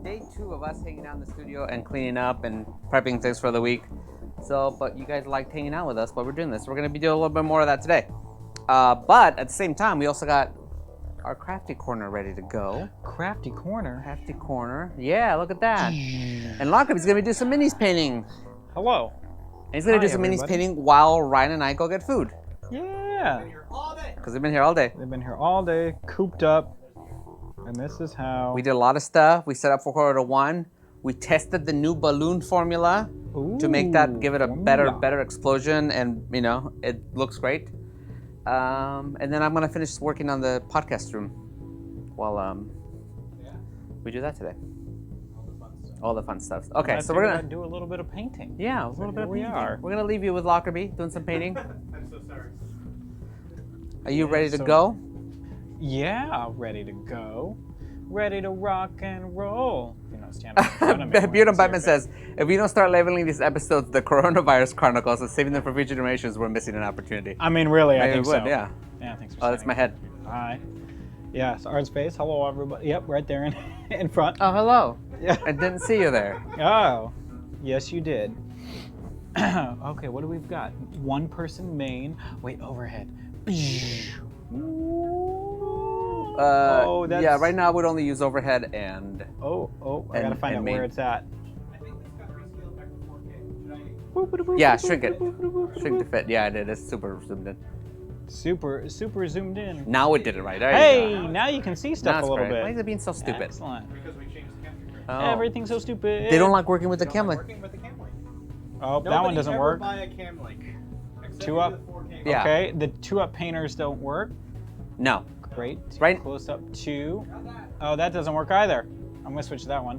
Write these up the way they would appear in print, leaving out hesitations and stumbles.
day 2 of us hanging out in the studio and cleaning up and prepping things for the week. So, but you guys liked hanging out with us while we're doing this. We're going to be doing a little bit more of that today. But at the same time, we also got our crafty corner ready to go. Crafty corner? Crafty corner. Yeah, look at that. And Lockup is going to do some minis painting. Hello. And he's going to do some minis painting while Ryan and I go get food. Yeah. Because they've been here all day. They've been here all day, cooped up. And this is how... We did a lot of stuff. We set up for quarter to 1. We tested the new balloon formula to make that, give it a better explosion, and you know, it looks great. And then I'm gonna finish working on the podcast room while we do that today. All the fun stuff. Okay, so we're gonna do a little bit of painting. Yeah, a little bit of painting. Are. We're gonna leave you with Lockerbie doing some painting. I'm so sorry. Are you ready to go? Yeah, ready to go. Ready to rock and roll. You know, stand in front of me. Beard on Batman says, if we don't start labeling these episodes the Coronavirus Chronicles and saving them for future generations, we're missing an opportunity. I mean, really, I think would, so. Yeah. Yeah, thanks for Oh, that's my head. Hi. Yeah, so Art's face. Hello, everybody. Yep, right there in front. Oh, hello. Yeah. I didn't see you there. Oh, yes, you did. Okay, what do we've got? One person main. Wait, overhead. Yeah, right now we'd only use overhead and... I gotta find out where it's at. I think this got rescaled back to 4K. Yeah, shrink it. Shrink to fit. Yeah, it is super zoomed in. Super zoomed in. Now it did it right. There you go. Now you can see stuff a little bit. Why is it being so stupid? Excellent. Because we changed the camera trigger. Oh. Everything's so stupid. They don't like working with the Don't cam like link. working with the cam link. Oh, that one doesn't work. Buy a cam link. Except 2-up. for the 4K. Yeah. Okay, the 2-up painters don't work. No. Great. Right. Close up 2. Oh, that doesn't work either. I'm gonna switch to that one.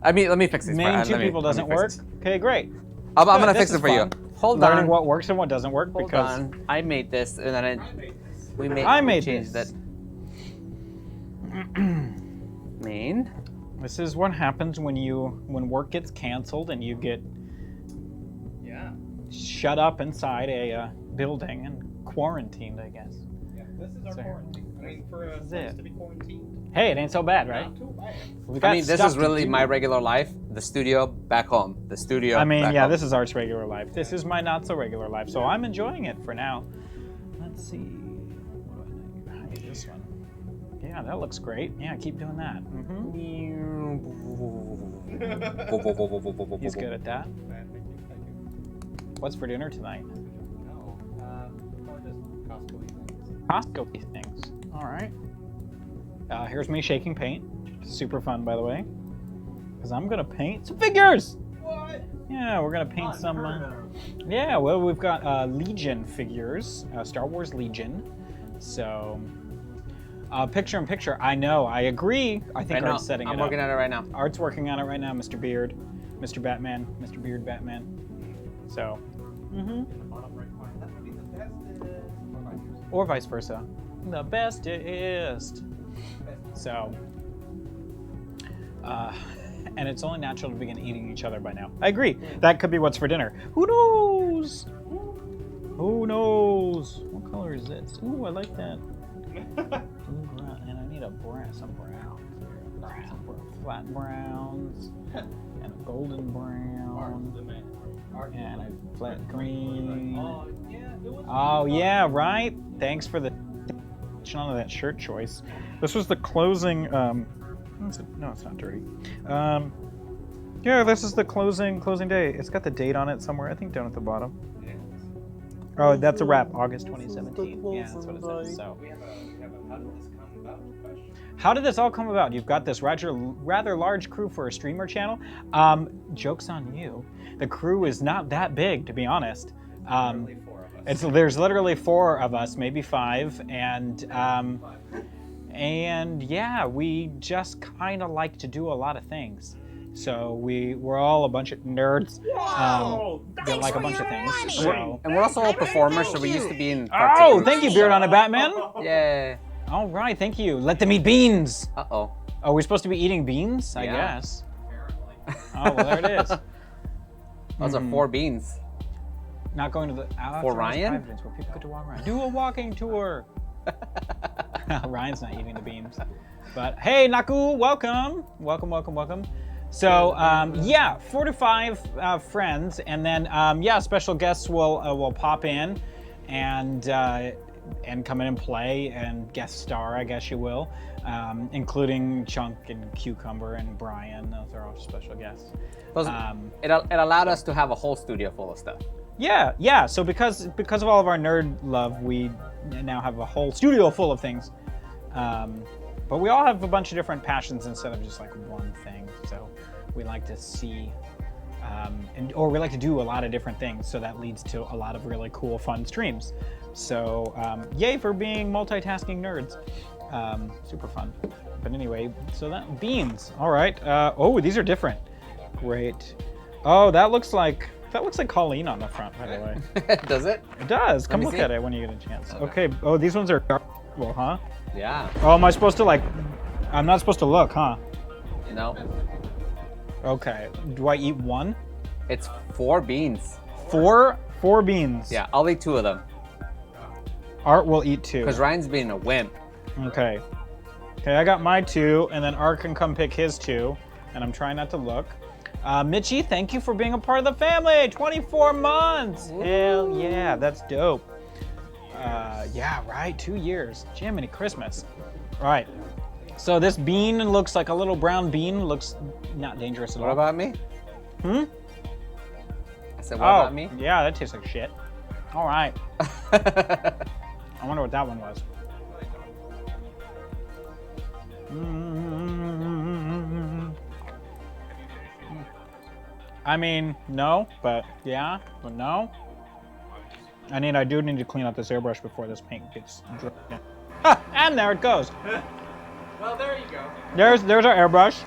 I mean, let me fix this. Main 2 people doesn't work. Okay, great. I'm gonna This fix it is for you. fun. Hold Learning on. what works and what doesn't work Hold because on. I made this, and then I we made changed this. it. Main. This is what happens when work gets canceled and you get shut up inside a building and quarantined, I guess. Yeah, this is our quarantine. I mean, for a place to be quarantined. Hey, it ain't so bad, right? Not too bad. I mean, this is really my regular life. The studio, back home. The studio. I mean, back yeah, home. this is Art's regular life. This is my not so regular life, so I'm enjoying it for now. Let's see. What do I need this one? Yeah, that looks great. Yeah, keep doing that. He's good at that. What's for dinner tonight? No, more just Costco things. Costco things. All right. Here's me shaking paint. Super fun, by the way. Because I'm gonna paint some figures. What? Yeah, we're gonna paint some. Yeah, well, we've got Legion figures, Star Wars Legion. So, picture in picture. I know. I agree. I think Art's setting it up. I'm working on it right now. Art's working on it right now, Mr. Beard, Mr. Batman, Mr. Beard Batman. So. In the bottom right corner. That would be the bestest. Or vice versa. The bestest. So, and it's only natural to begin eating each other by now. I agree. That could be what's for dinner. Who knows? Who knows? What color is this? Ooh, I like that. And I need some brown. Some flat browns. And a golden brown. And a flat green. Oh, yeah, right? Thanks for the on that shirt choice. This was the closing. No, it's not dirty. Yeah, this is the closing day. It's got the date on it somewhere. I think down at the bottom. Oh, that's a wrap. August 2017. Yeah, that's what it says. So. We have a how did this come about question. How did this all come about? You've got this rather large crew for a streamer channel. Joke's on you. The crew is not that big, to be honest. Literally 4 of us. There's literally 4 of us, maybe 5, and yeah, we just kind of like to do a lot of things. So we're all a bunch of nerds. That like a bunch of things. So. And we're also all performers, so we used to be in. Oh, thank you, Beard on a Batman. Yay. All right, thank you. Let them eat beans. Uh-oh. Oh, we're supposed to be eating beans? I guess. Oh, well, there it is. Those are 4 beans. Not going to the For Ryan? Where people get to walk around. Do a walking tour. Ryan's not eating the beans. But hey, Naku, welcome. Welcome. So, yeah, 4 to 5 friends, and then, yeah, special guests will pop in and come in and play and guest star, I guess you will, including Chunk and Cucumber and Brian. Those are all special guests. It allowed us to have a whole studio full of stuff. Yeah. So because of all of our nerd love, we now have a whole studio full of things. But we all have a bunch of different passions instead of just like one thing. So we like to see, or we like to do a lot of different things. So that leads to a lot of really cool, fun streams. So yay for being multitasking nerds. Super fun. But anyway, so that beans. All right. Oh, these are different. Great. Oh, that looks like Colleen on the front, by the way. Does it? It does. Come look see. at it when you get a chance. Okay. Oh, these ones are well, huh? Yeah. Oh, am I supposed to like? I'm not supposed to look, huh? No. Okay. Do I eat one? It's 4 beans. Four beans. Yeah, I'll eat 2 of them. Art will eat 2. Because Ryan's being a wimp. Okay. Okay, I got my 2, and then Art can come pick his 2, and I'm trying not to look. Mitchie, thank you for being a part of the family. 24 months. Woo. Hell yeah, that's dope. Yeah, right. 2 years. Jiminy Christmas. All right. So this bean looks like a little brown bean. Looks not dangerous at all. What about me? Hmm? I said, what about me? Yeah, that tastes like shit. All right. I wonder what that one was. I mean, no, but yeah, but no. I do need to clean out this airbrush before this paint gets dry. Ah, and there it goes. Well, there you go. There's our airbrush.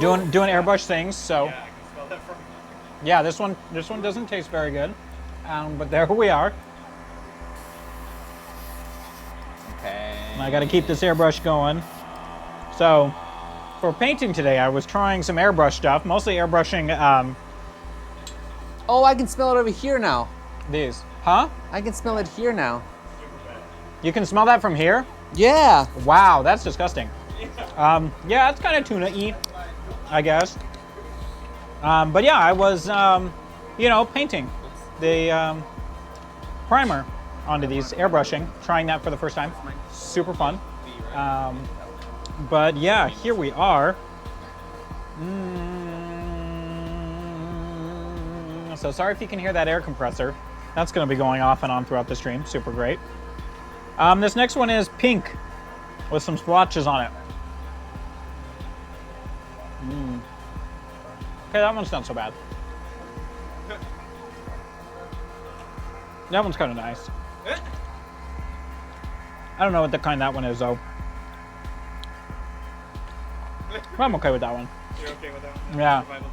Doing airbrush things. So Yeah, I can smell that from. yeah, this one doesn't taste very good, but there we are. Okay. And I got to keep this airbrush going. So for painting today, I was trying some airbrush stuff, mostly airbrushing Oh, I can smell it over here now. these. Huh? I can smell it here now. You can smell that from here? Yeah. Wow, that's disgusting. Yeah, it's kind of tuna-y, I guess. But yeah, I was, painting the primer onto these, airbrushing, trying that for the first time. Super fun. But yeah, here we are. So sorry if you can hear that air compressor. That's going to be going off and on throughout the stream. Super great. This next one is pink with some splotches on it. Okay, that one's not so bad. That one's kind of nice. I don't know what the kind that one is, though. But I'm okay with that one. You're okay with that one? Yeah. Survival.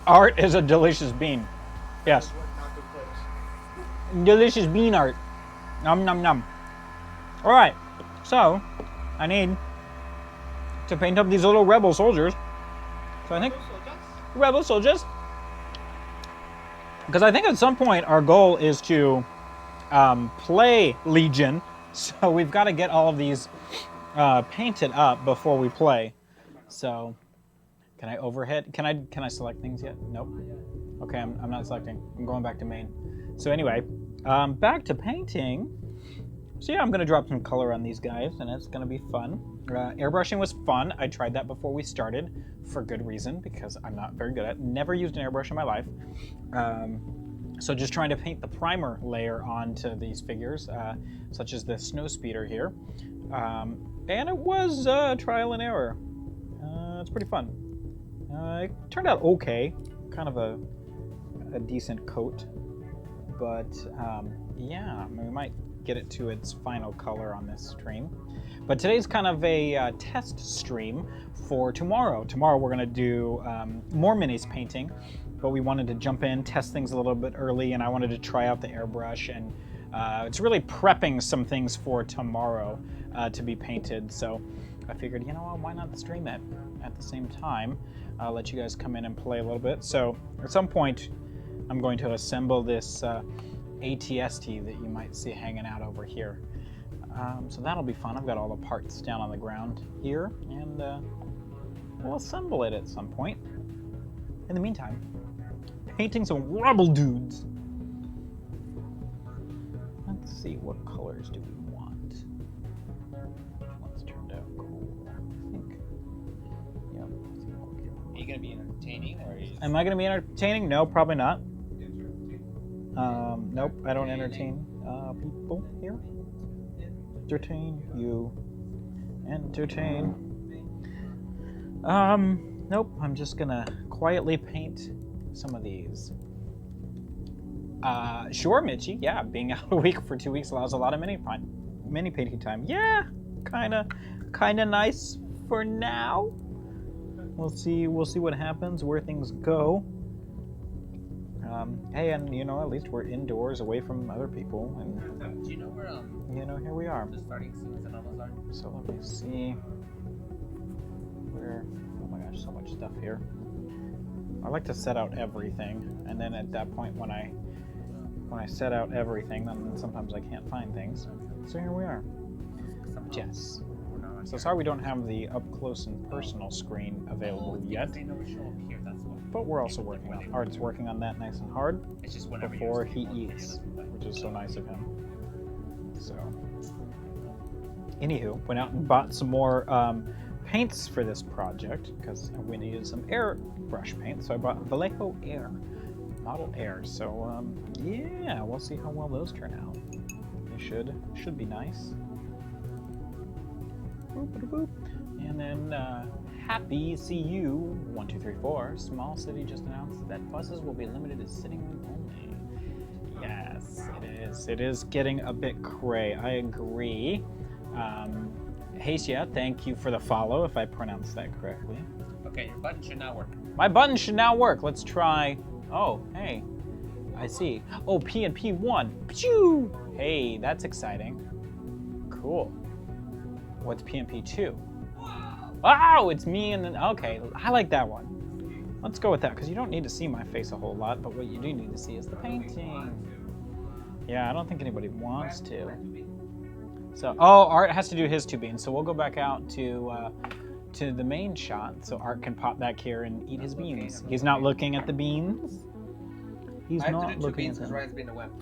Art is a delicious bean. Yes. Not too close. Delicious bean art. Nom nom nom. All right. So, I need to paint up these little rebel soldiers. So I think rebel soldiers. Because I think at some point our goal is to play Legion. So we've got to get all of these painted up before we play. So, can I overhead? Can I select things yet? Nope. Okay, I'm not selecting. I'm going back to main. So anyway, back to painting. So yeah, I'm gonna drop some color on these guys, and it's gonna be fun. Airbrushing was fun. I tried that before we started, for good reason, because I'm not very good at it. Never used an airbrush in my life. So just trying to paint the primer layer onto these figures, such as the snow speeder here. And it was trial and error. It's pretty fun. It turned out okay, kind of a decent coat, but yeah, we might get it to its final color on this stream. But today's kind of a test stream for tomorrow. Tomorrow we're gonna do more minis painting, but we wanted to jump in, test things a little bit early, and I wanted to try out the airbrush, and it's really prepping some things for tomorrow to be painted. So I figured, you know what, why not stream it at the same time? I'll let you guys come in and play a little bit. So at some point, I'm going to assemble this ATST that you might see hanging out over here. So that'll be fun. I've got all the parts down on the ground here, and we'll assemble it at some point. In the meantime, painting some rubble dudes. Let's see, what colors do we want? Which ones turned out cool? I think. Yep. Are you gonna be entertaining, or? Am I gonna be entertaining? No, probably not. Nope, I don't entertain people here. Entertain you. Entertain. Nope, I'm just gonna quietly paint some of these. Sure, Mitchie. Yeah, being out a week for 2 weeks allows a lot of mini painting time. Yeah, kinda nice for now. We'll see what happens, where things go. Hey, and at least we're indoors, away from other people, and Do you know where here we are. the starting scenes and all those are? So let me see where. Oh my gosh, so much stuff here. I like to set out everything, and then at that point, when I set out everything, then sometimes I can't find things. So here we are. Jess. So sorry we don't have the up close and personal screen available yet. They never show up here. That's what. But we're also working on Art's working on that nice and hard It's just whenever before he eats, which is so nice of him. So, anywho, went out and bought some more paints for this project because we needed some airbrush paint. So I bought Vallejo Air, Model Air. So yeah, we'll see how well those turn out. They should be nice. Boop. And then Happy CU 1234 small city just announced that buses will be limited to sitting room only. Yes, it is. It is getting a bit cray. I agree. Hacia, thank you for the follow, if I pronounced that correctly. Okay, your button should now work. My button should now work. Let's try. Oh, hey. I see. Oh, P and P1. Phew! Hey, that's exciting. Cool. What's P and P2? Wow, it's me and then, okay, I like that one. Let's go with that, because you don't need to see my face a whole lot, but what you do need to see is the painting. Yeah, I don't think anybody wants to. So, Art has to do his 2 beans, so we'll go back out to the main shot, so Art can pop back here and eat his beans. He's not looking at the beans. He's not looking at them. I have to do 2 beans because Ryan's being a wimp.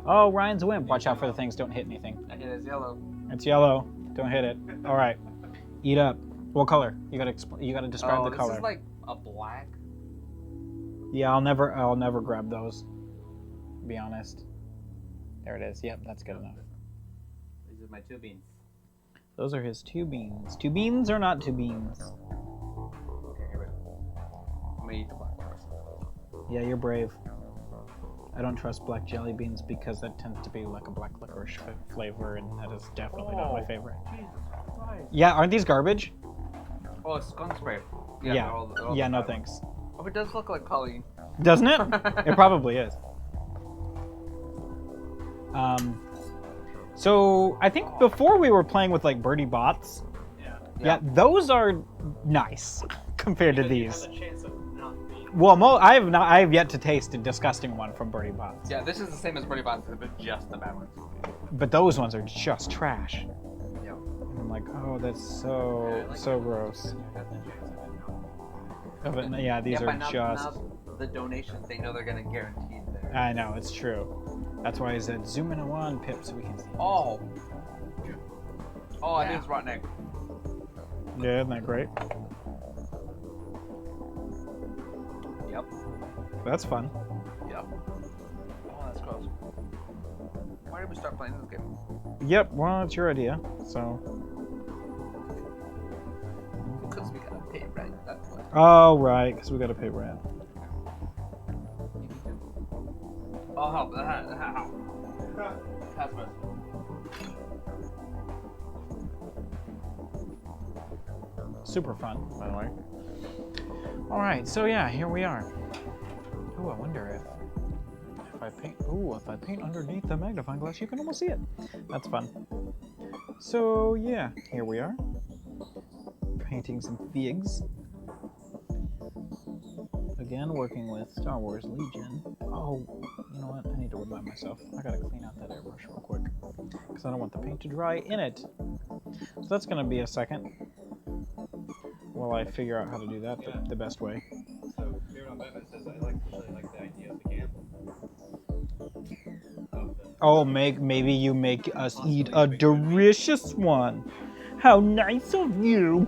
Oh, Ryan's a wimp. Watch out for the things. Don't hit anything. I hit it's yellow. It's yellow. Don't hit it. All right. Eat up. What color? You gotta describe the color. This is like a black. Yeah, I'll never grab those. To be honest. There it is. Yep, that's good enough. These are my 2 beans. Those are his 2 beans. 2 beans or not 2 beans? Okay, here we go. I'm gonna eat the black first. Yeah, you're brave. I don't trust black jelly beans because that tends to be like a black licorice flavor, and that is definitely not my favorite. Jesus Christ. Yeah, aren't these garbage? Oh, it's skunk spray. Yeah. They're all Yeah, no bad. thanks. Oh, it does look like Colleen. Doesn't it? It probably is. So I think before we were playing with like birdie bots. Yeah, those are nice compared to these. Well, I have yet to taste a disgusting one from Birdie Bots. Yeah, this is the same as Birdie Bots, but just the bad ones. But those ones are just trash. Yep. And I'm like, oh, that's so gross. Yeah, these are now, just. Now the donations, they know they're gonna guarantee there. I know, it's true. That's why I said zoom in one pip so we can see. Oh, I think it's rotten egg. Yeah, isn't that great? Yep. That's fun. Yep. Oh, that's gross. Why did we start playing this game? Yep, well, it's your idea, so. Because we gotta pay rent, that's why. Oh, right, because we gotta pay rent. Oh, help. Pass me. Super fun, by the way. Alright, so yeah, here we are. Ooh, I wonder if I paint. Ooh, if I paint underneath the magnifying glass, you can almost see it. That's fun. So yeah, here we are. Painting some figs. Again, working with Star Wars Legion. Oh, know what? I need to remind myself. I gotta clean out that airbrush real quick. Because I don't want the paint to dry in it. So that's gonna be a second. While I figure out how to do that the best way. So, here on that, it says, I really like the idea of the candle. Oh, maybe you make us eat a delicious one. How nice of you.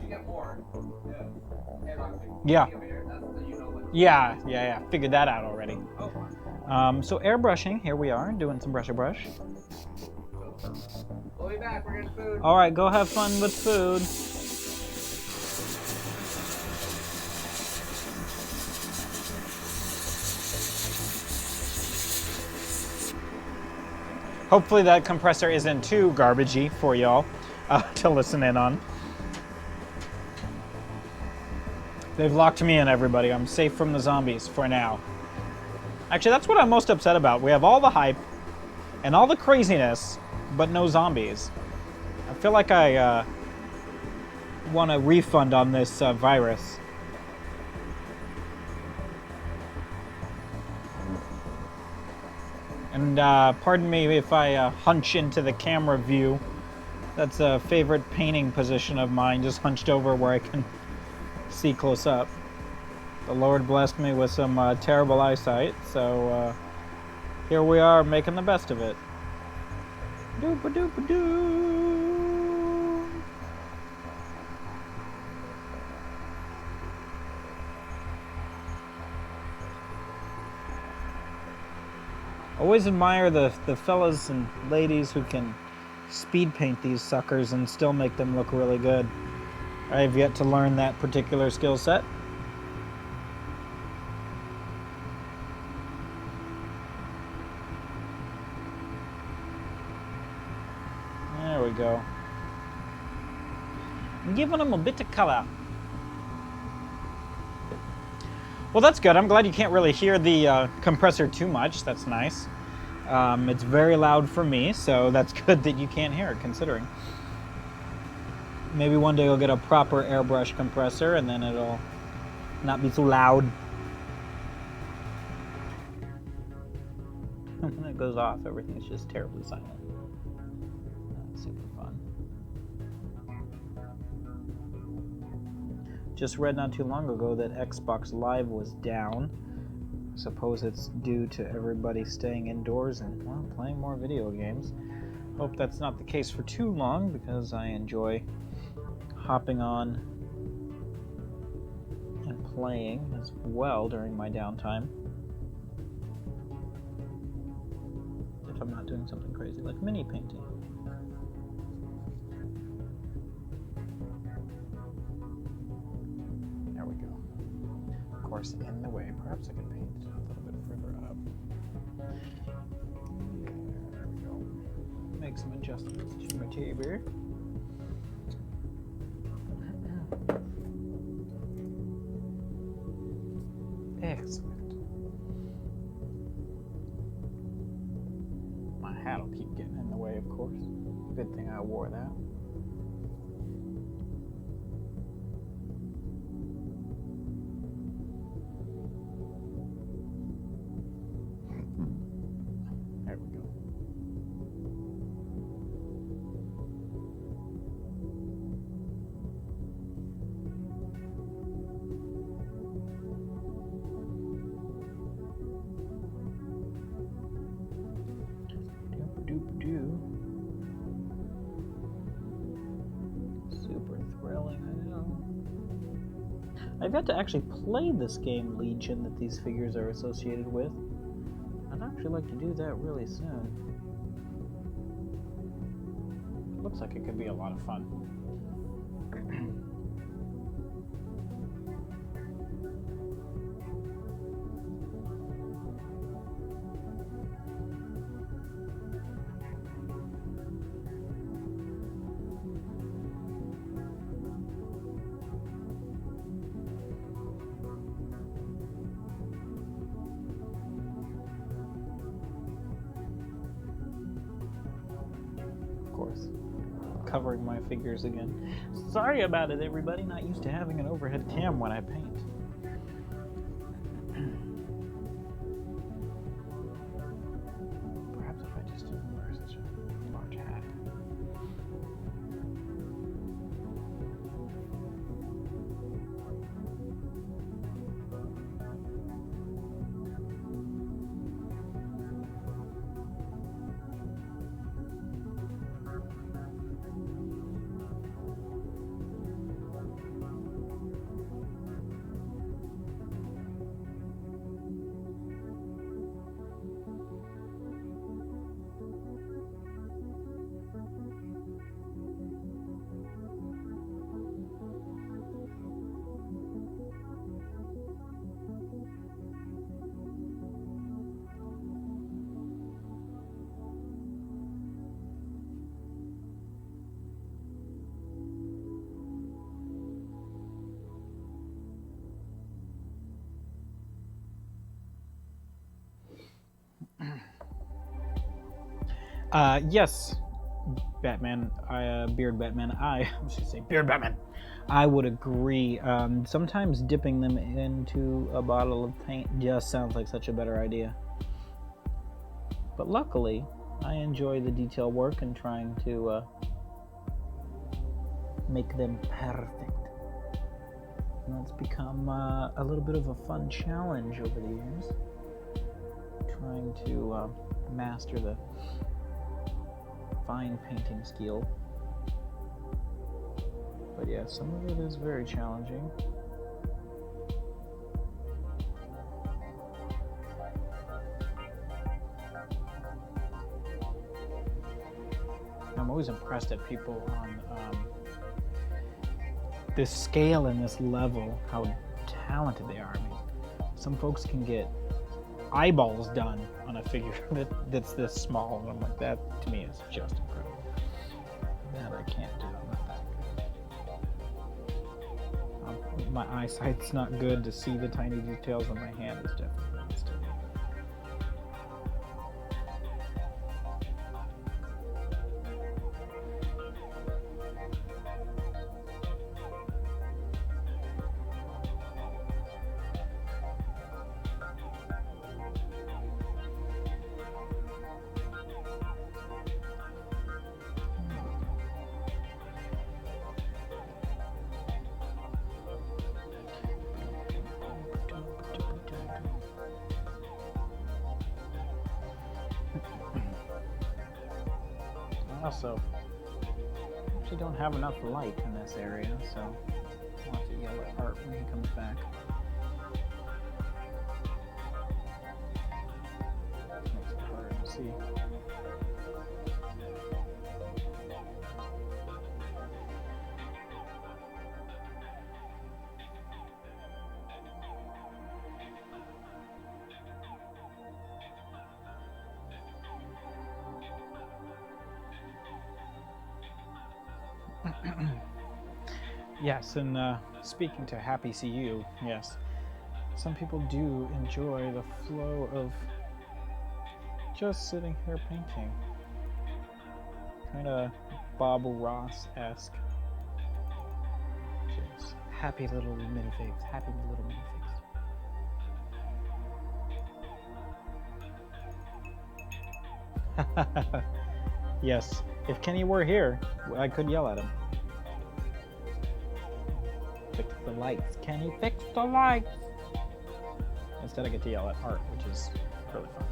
You get more. Yeah. Yeah. Figured that out already. So airbrushing, here we are, doing some brush. We'll be back. We're getting food. All right, go have fun with food. Hopefully that compressor isn't too garbagey for y'all to listen in on. They've locked me in, everybody. I'm safe from the zombies for now. Actually, that's what I'm most upset about. We have all the hype and all the craziness, but no zombies. I feel like I want a refund on this virus. And pardon me if I hunch into the camera view. That's a favorite painting position of mine, just hunched over where I can see close up. The Lord blessed me with some terrible eyesight, so here we are making the best of it. Doopa-doopa-doo. Always admire the fellas and ladies who can speed paint these suckers and still make them look really good. I have yet to learn that particular skill set. There we go. I'm giving them a bit of color. Well, that's good. I'm glad you can't really hear the compressor too much. That's nice. It's very loud for me, so that's good that you can't hear it, considering. Maybe one day you'll get a proper airbrush compressor, and then it'll not be so loud. When it goes off, everything's just terribly silent. That's super fun. Just read not too long ago that Xbox Live was down. Suppose it's due to everybody staying indoors and, well, playing more video games. Hope that's not the case for too long, because I enjoy hopping on and playing as well during my downtime. If I'm not doing something crazy like mini painting. There we go. Of course, in the way. Perhaps I can paint a little bit further up. There we go. Make some adjustments to my table. Excellent. My hat will keep getting in the way, of course. Good thing I wore that. There we go. Super thrilling, I know. I've got to actually play this game, Legion, that these figures are associated with. I'd actually like to do that really soon. Looks like it could be a lot of fun. covering my figures again. Sorry about it, everybody. Not used to having an overhead cam when I paint. Perhaps if I just wear such a large hat. Yes, Batman, Beard Batman, I should say Beard Batman. I would agree. Sometimes dipping them into a bottle of paint just sounds like such a better idea. But luckily, I enjoy the detail work and trying to make them perfect. And that's become a little bit of a fun challenge over the years. Trying to master the fine painting skill. But yeah, some of it is very challenging. I'm always impressed at people on this scale and this level, how talented they are. I mean, some folks can get eyeballs done on a figure that's this small, and I'm like, that to me is just incredible. That I can't do. I'm not that good. My eyesight's not good to see the tiny details, and my hand is definitely not steady. Also, I actually don't have enough light in this area, so I'll have to yell at Art when he comes back. Makes it harder to see. Yes, and speaking to Happy CU, yes, some people do enjoy the flow of just sitting here painting. Kind of Bob Ross-esque. Just happy little minifigs, happy little minifigs. Yes, if Kenny were here, I could yell at him. Fix the lights. Can you fix the lights? Instead I get to yell at Art, which is really fun.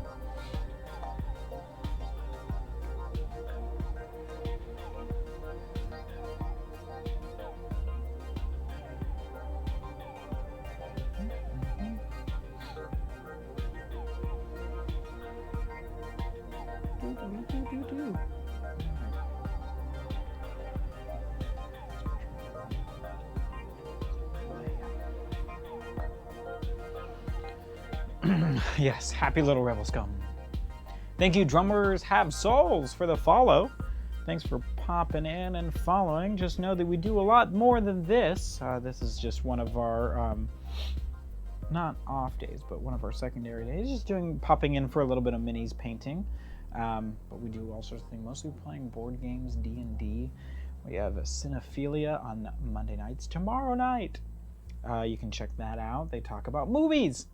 Yes, happy little rebel scum. Thank you, Drummers Have Souls, for the follow. Thanks for popping in and following. Just know that we do a lot more than this. This is just one of our, not off days, but one of our secondary days. Just popping in for a little bit of minis painting. But we do all sorts of things, mostly playing board games, D&D. We have Cinephilia on Monday nights. Tomorrow night, you can check that out. They talk about movies.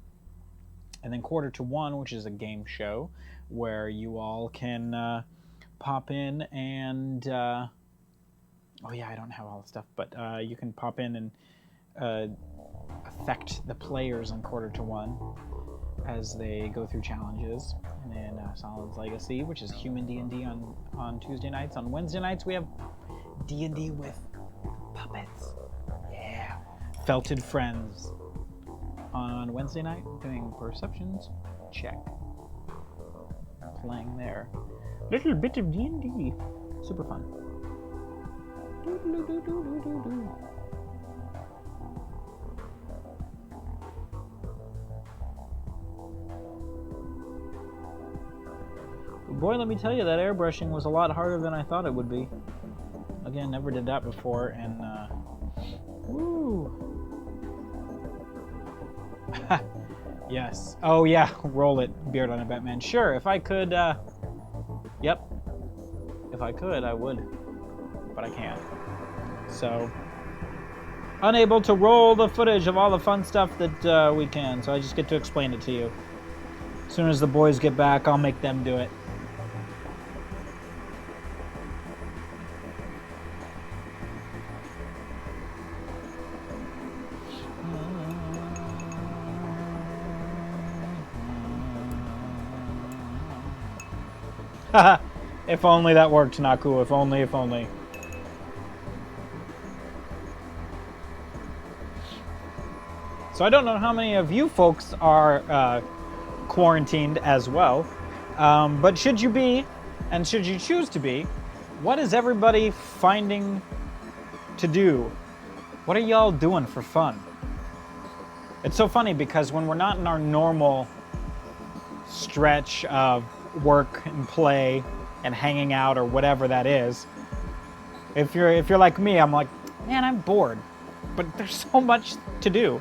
And then 1:45, which is a game show where you all can pop in and... oh yeah, I don't have all the stuff, but you can pop in and affect the players in 1:45 as they go through challenges. And then Solid's Legacy, which is human D&D on Tuesday nights. On Wednesday nights, we have D&D with puppets. Yeah. Felted Friends. On Wednesday night, doing Perceptions. Check. Playing there. Little bit of D&D. Super fun. Boy, let me tell you, that airbrushing was a lot harder than I thought it would be. Again, never did that before, and woo. Yes. Oh yeah, roll it, Beard on a Batman. Sure, if I could, yep. If I could, I would, but I can't. So, unable to roll the footage of all the fun stuff that we can, so I just get to explain it to you. As soon as the boys get back, I'll make them do it. If only that worked, Naku. If only, if only. So I don't know how many of you folks are quarantined as well, but should you be, and should you choose to be, what is everybody finding to do? What are y'all doing for fun? It's so funny because when we're not in our normal stretch of work and play and hanging out or whatever that is, if you're like me, I'm like, man, I'm bored, but there's so much to do.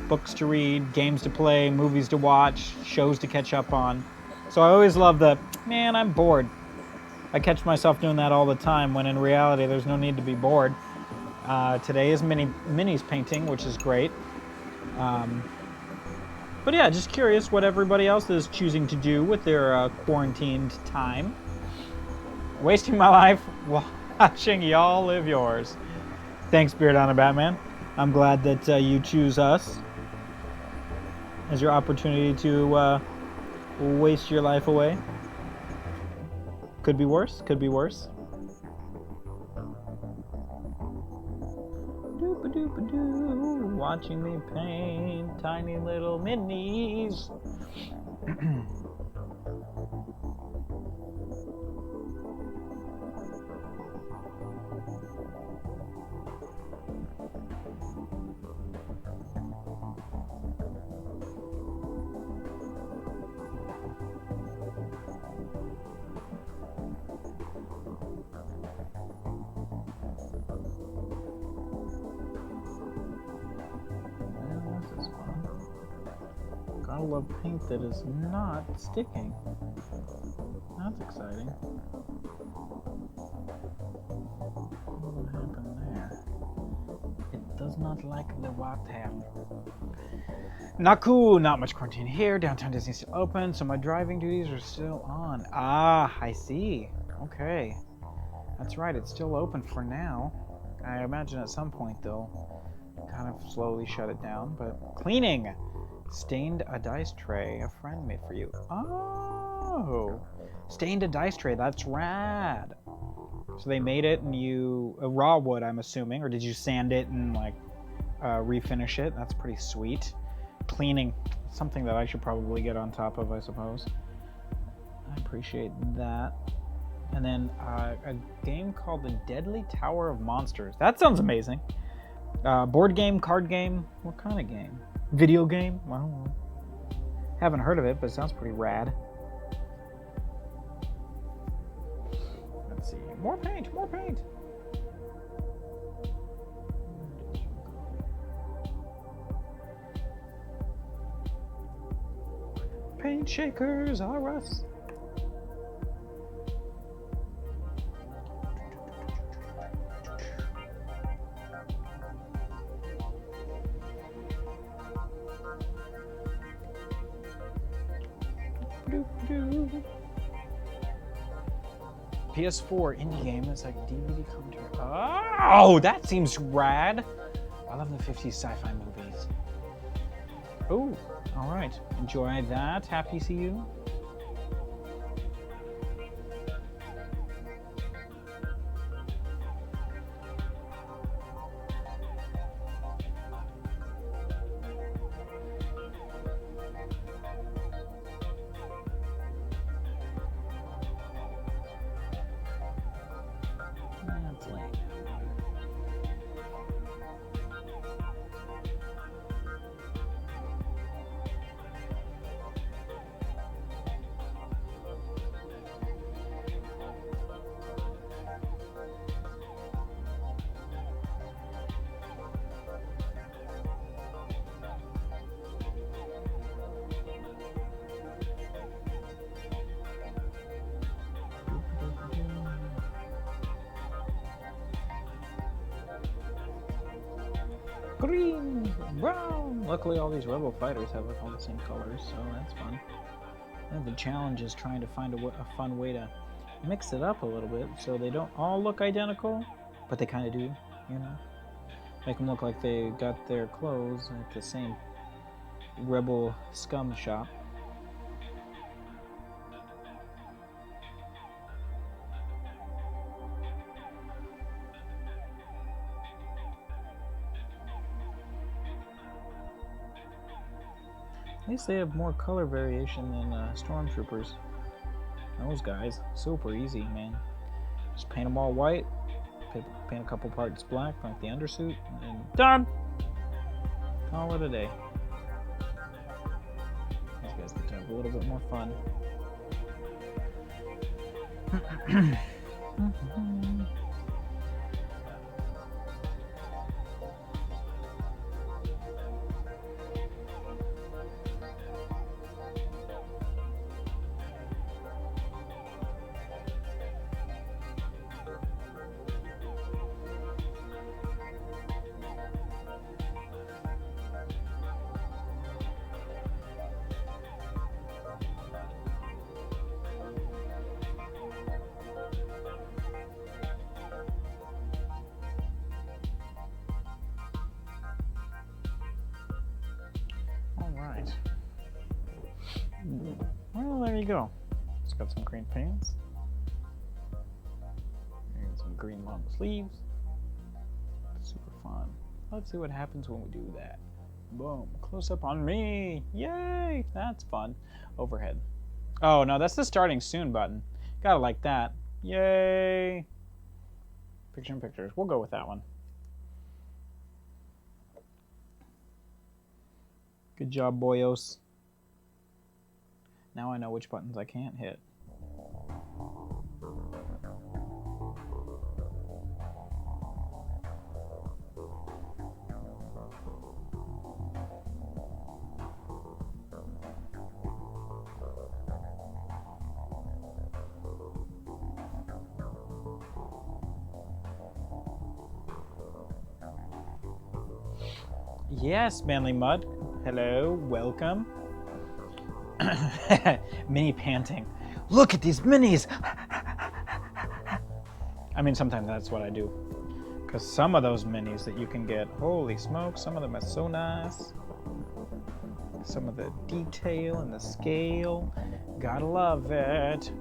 Books to read, games to play, movies to watch, shows to catch up on. So I always love the, man, I'm bored. I catch myself doing that all the time when in reality there's no need to be bored. Today is Minnie's painting, which is great. But yeah, just curious what everybody else is choosing to do with their quarantined time. Wasting my life watching y'all live yours. Thanks, Beard on a Batman. I'm glad that you choose us as your opportunity to waste your life away. Could be worse, could be worse. Doop-a-doop-a-doo, watching me paint tiny little minis. Gotta love paint that is not sticking. That's exciting. What happened there? It does not like the water. Not cool. Not much quarantine here. Downtown Disney's still open, so my driving duties are still on. Ah, I see. Okay. That's right. It's still open for now. I imagine at some point they'll kind of slowly shut it down, but cleaning. Stained a dice tray a friend made for you. Oh, stained a dice tray. That's rad. So they made it and you raw wood, I'm assuming, or did you sand it and like refinish it? That's pretty sweet. Cleaning, something that I should probably get on top of, I suppose. I appreciate that. And then a game called The Deadly Tower of Monsters. That sounds amazing. Board game, card game, what kind of game? Video game? I don't know. Haven't heard of it, but it sounds pretty rad. Let's see. More paint, more paint. Paint shakers are us. PS4 indie game that's like DVD commentary. Oh, that seems rad. I love the 50s sci-fi movies. Oh, all right. Enjoy that. Happy to see you. That's lame. Green, brown. Luckily, all these Rebel fighters have like all the same colors, so that's fun. And the challenge is trying to find a fun way to mix it up a little bit so they don't all look identical, but they kind of do, you know? Make them look like they got their clothes at the same Rebel scum shop. At least they have more color variation than stormtroopers. Those guys, super easy, man. Just paint them all white, paint a couple parts black, like the undersuit, and done! Call it a day. These guys get to have a little bit more fun. Alright. Well, there you go. It's got some green pants. And some green long sleeves. Super fun. Let's see what happens when we do that. Boom. Close up on me. Yay! That's fun. Overhead. Oh, no, that's the starting soon button. Gotta like that. Yay! Picture in pictures. We'll go with that one. Good job, boyos. Now I know which buttons I can't hit. Yes, Manly Mud. Hello, welcome. Mini panting. Look at these minis! I mean, sometimes that's what I do. Because some of those minis that you can get, holy smoke, some of them are so nice. Some of the detail and the scale, gotta love it.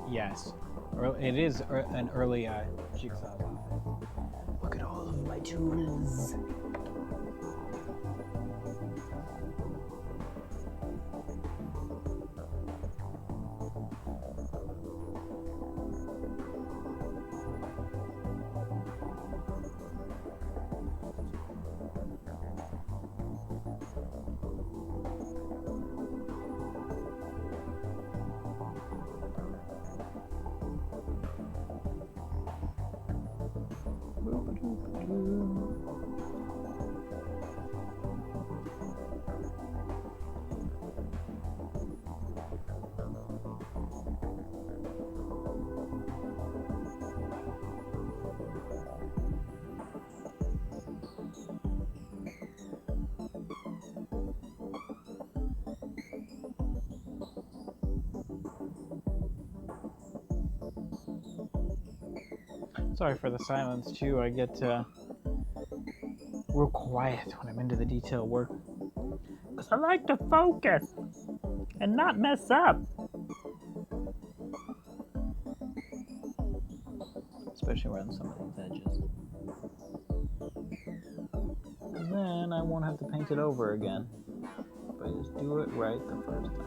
Yes, it is an early jigsaw. Look at all of my tools. sorry for the silence too. I get real quiet when I'm into the detail work. Because I like to focus and not mess up. Especially around some of these edges. And then I won't have to paint it over again. If I just do it right the first time.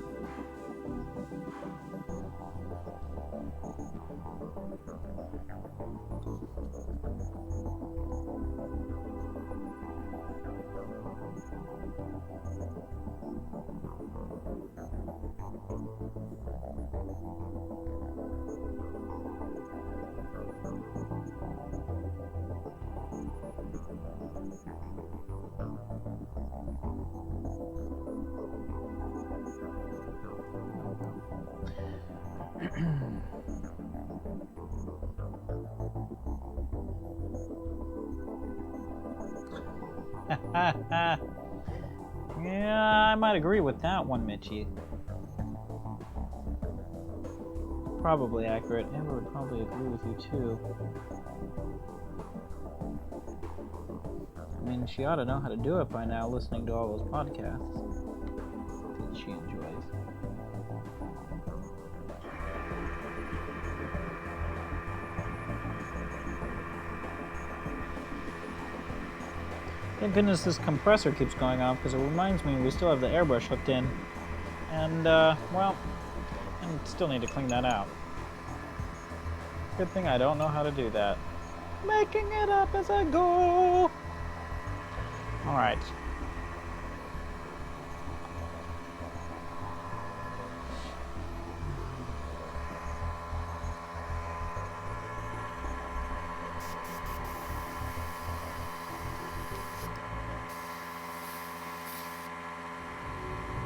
Yeah, I might agree with that one, Mitchie. Probably accurate. Amber would probably agree with you too. I mean, she ought to know how to do it by now, listening to all those podcasts that she enjoys. Thank goodness this compressor keeps going off, because it reminds me we still have the airbrush hooked in. And, well, I still need to clean that out. Good thing I don't know how to do that. Making it up as I go! Alright.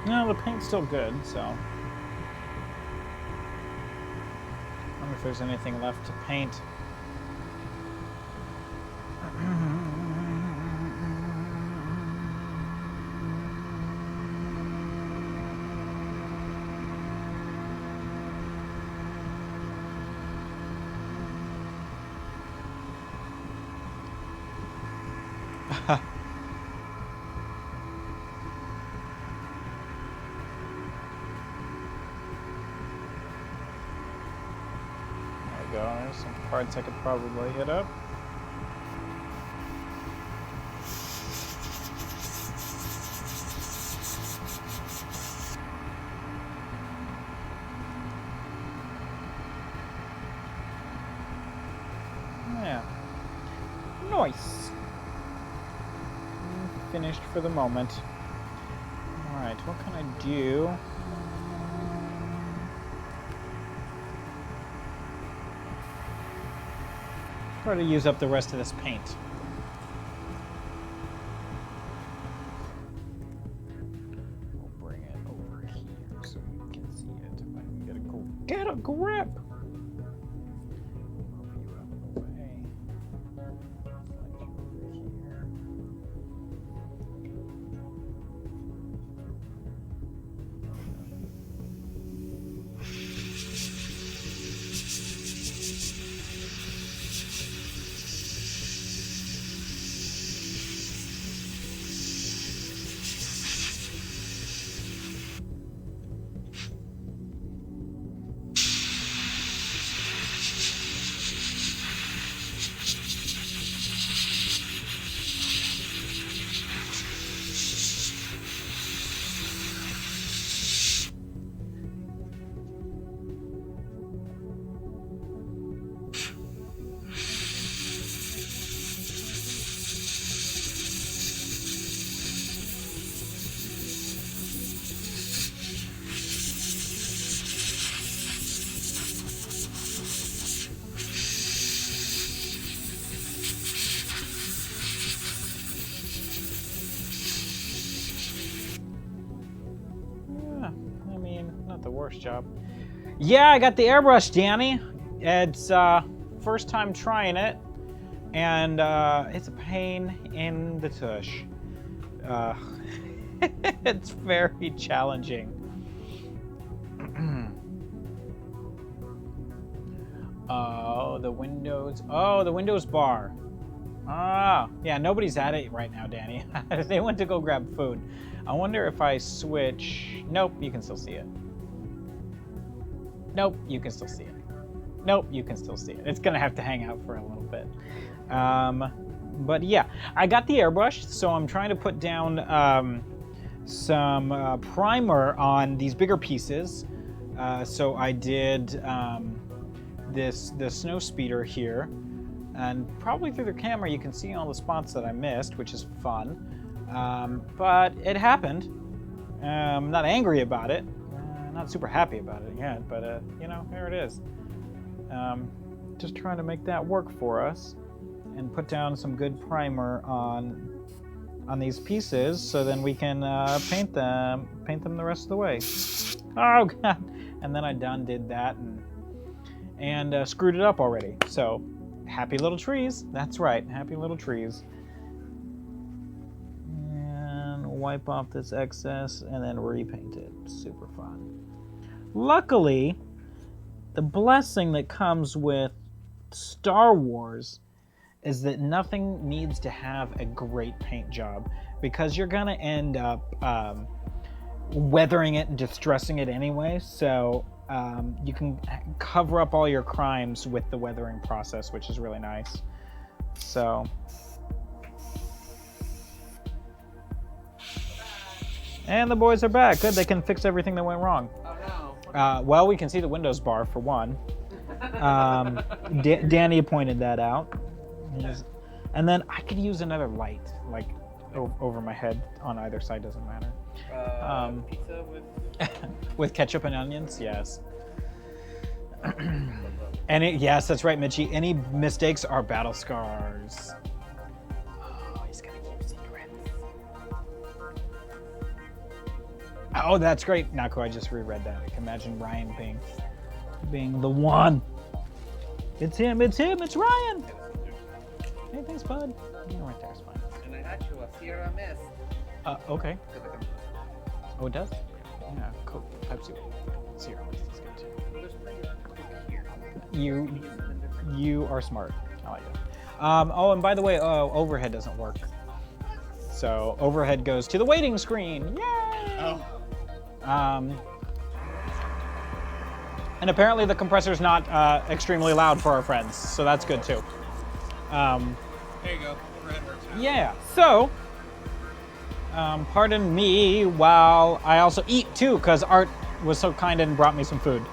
No, the paint's still good, so. I wonder if there's anything left to paint. There's some parts I could probably hit up. Yeah. Nice. Finished for the moment. Alright, what can I do? Try to use up the rest of this paint. We'll bring it over here so you can see it. If I can get a grip. Move you out of the way. Slide you over here. The worst job. Yeah, I got the airbrush, Danny. It's first time trying it, and it's a pain in the tush. It's very challenging. Oh, Oh, the windows. Oh, the windows bar. Ah, yeah, nobody's at it right now, Danny. They went to go grab food. I wonder if I switch. Nope, you can still see it. Nope, you can still see it. Nope, you can still see it. It's gonna have to hang out for a little bit. But yeah, I got the airbrush, so I'm trying to put down some primer on these bigger pieces. So I did the snow speeder here, and probably through the camera you can see all the spots that I missed, which is fun. But it happened. I'm not angry about it. Not super happy about it yet, but you know, here it is. Just trying to make that work for us and put down some good primer on these pieces, so then we can paint them the rest of the way. Oh god! And then I did that and screwed it up already. So happy little trees. That's right, happy little trees. And wipe off this excess and then repaint it. Super fun. Luckily, the blessing that comes with Star Wars is that nothing needs to have a great paint job, because you're gonna end up weathering it and distressing it anyway. So you can cover up all your crimes with the weathering process, which is really nice. So. And the boys are back. Good, they can fix everything that went wrong. Oh no. Well, we can see the Windows bar for one. Danny pointed that out. And then I could use another light, like over my head on either side, doesn't matter. Pizza with with ketchup and onions, yes. Yes, that's right, Mitchie. Any mistakes are battle scars. Oh, he's gonna keep secrets. Oh, that's great. Naku, I just reread that. I can imagine Ryan being the one. It's him, it's Ryan. Hey, thanks, bud. Yeah, right there is fine. And I got you a Sierra Mist. Okay. Oh, it does? Yeah, cool. Pepsi. Sierra Mist is good too. You are smart. I like it. Oh, and by the way, overhead doesn't work. So overhead goes to the waiting screen. Yay! Oh. And apparently the compressor's not extremely loud for our friends, so that's good too. There you go. Overhead works now. Yeah, so, pardon me while I also eat too, because Art was so kind and brought me some food.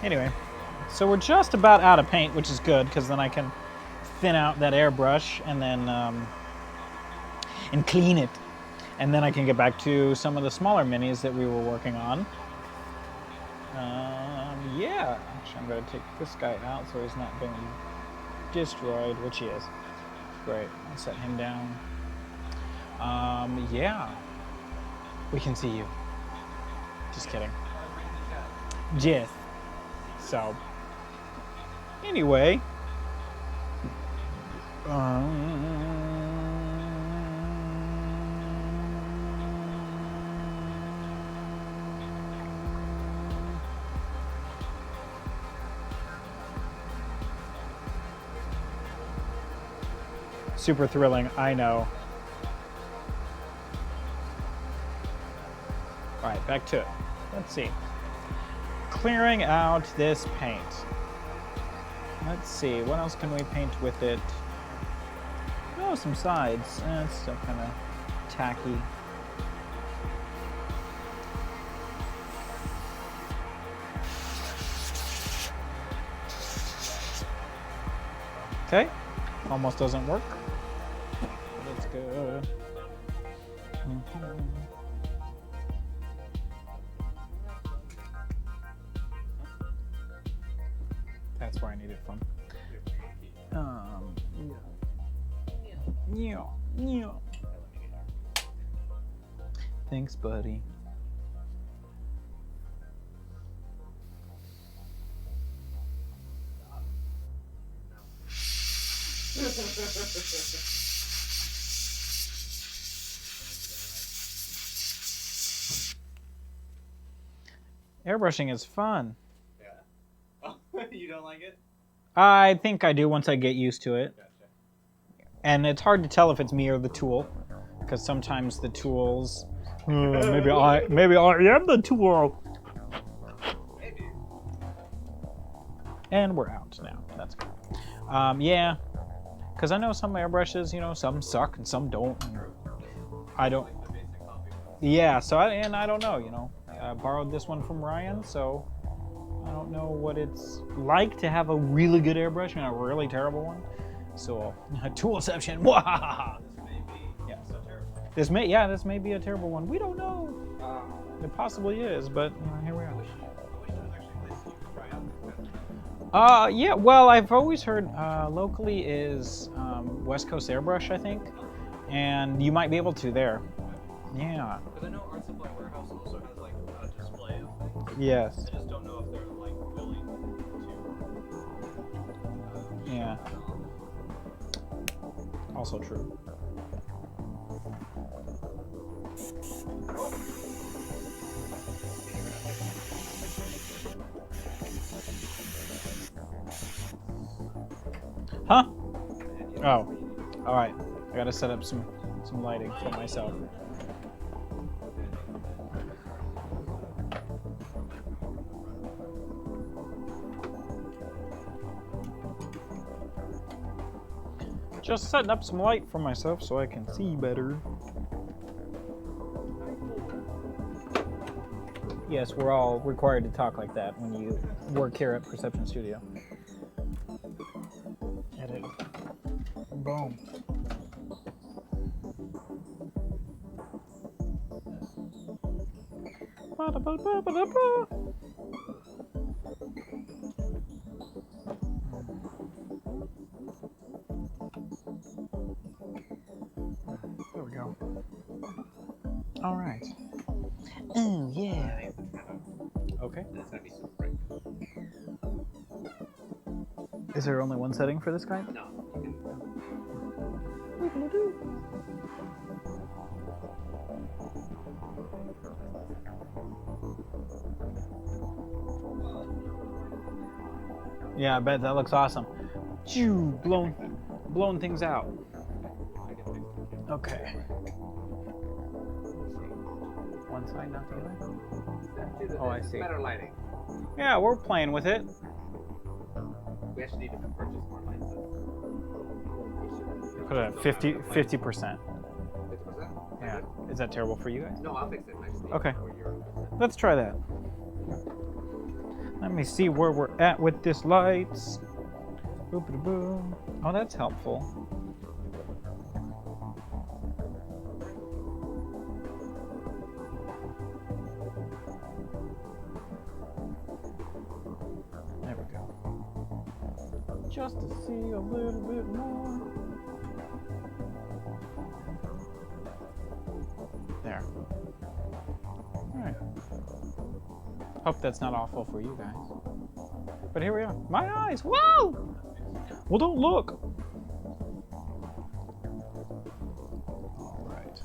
Anyway, so we're just about out of paint, which is good, because then I can thin out that airbrush and then and clean it. And then I can get back to some of the smaller minis that we were working on. Yeah, actually I'm going to take this guy out so he's not being destroyed, which he is. Great, I'll set him down. Yeah, we can see you. Just kidding. Just. So, anyway, super thrilling, I know. All right, back to it. Let's see. Clearing out this paint. Let's see, what else can we paint with it? Oh, some sides. It's still kind of tacky. Okay, almost doesn't work. But it's good. That's where I need it from. Yeah. Thanks, buddy. Airbrushing is fun. Yeah. Oh, you don't like it? I think I do once I get used to it. Gotcha. And it's hard to tell if it's me or the tool, because sometimes the tools. Maybe I am the tool. Maybe. And we're out now. That's good. Yeah, because I know some airbrushes, some suck and some don't. And I don't. Like the basic copy. Yeah, so I don't know. I borrowed this one from Ryan, so I don't know what it's like to have a really good airbrush and a really terrible one. So, toolception. Wahahaha. This may be Yeah. so terrible. This may be a terrible one. We don't know. It possibly is, but here we I are. wish there was actually a place you could try out. Yeah. Well, I've always heard locally is West Coast Airbrush, I think, and you might be able to there. Yeah. Because I know Art Supply Warehouse also has like a display of things. Yes. I just don't know if they're like willing to. Yeah. Also true. Huh? Oh. All right. I gotta set up some lighting for myself. Just setting up some light for myself so I can see better. Yes, we're all required to talk like that when you work here at Perception Studio. Edit. Boom. Ba-da-ba-ba-ba-da-ba. There we go. All right. Oh, yeah. Okay. That's gonna be super bright. Is there only one setting for this guy? No, you Yeah, I bet that looks awesome. Choo, blown things out. Okay. One side, not the other? Oh, I see. Better lighting. Yeah, we're playing with it. We actually need to purchase more lights. Put it at 50%. 50%? Yeah. Is that terrible for you guys? No, I'll fix it. I just need Okay. more Euro. Let's try that. Let me see where we're at with this lights. Boop-a-boom. Oh, that's helpful. There we go. Just to see a little bit more. There. Alright. Hope that's not awful for you guys. But here we are. My eyes! Whoa! Well, don't look! Alright.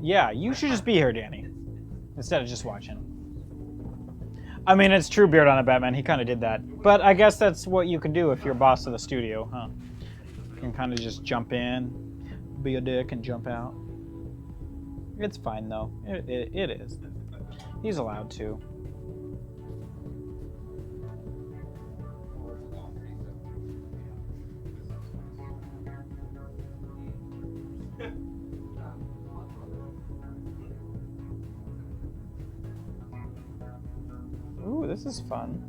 Yeah, you should just be here, Danny, instead of just watching. I mean, it's true, Beard on a Batman. He kind of did that. But I guess that's what you can do if you're boss of the studio, huh? You can kind of just jump in, be a dick, and jump out. It's fine, though. It is. He's allowed to. this is fun.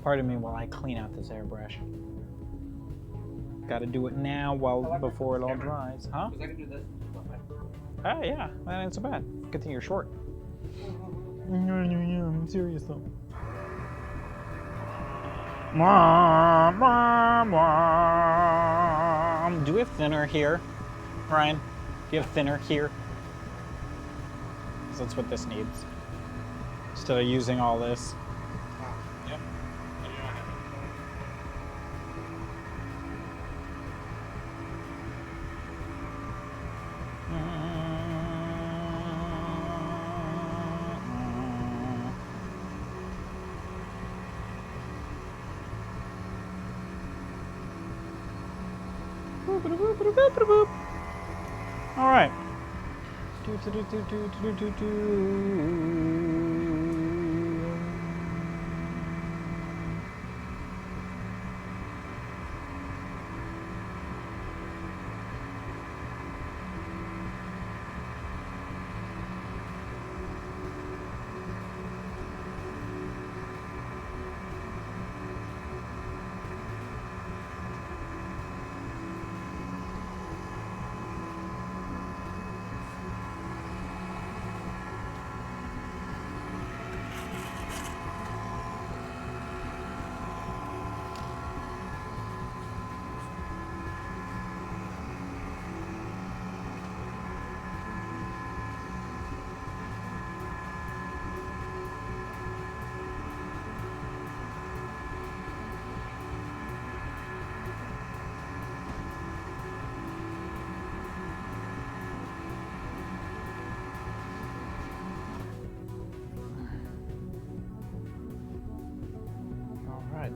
Pardon me while I clean out this airbrush. Gotta do it now before it all dries. Huh? Because I can do this. Ah, yeah. That ain't so bad. Good thing you're short. I'm serious though. Mom, mom, mom. Do we have thinner here, Ryan? Do you have thinner here? Because that's what this needs. Instead of using all this. Yep. All right.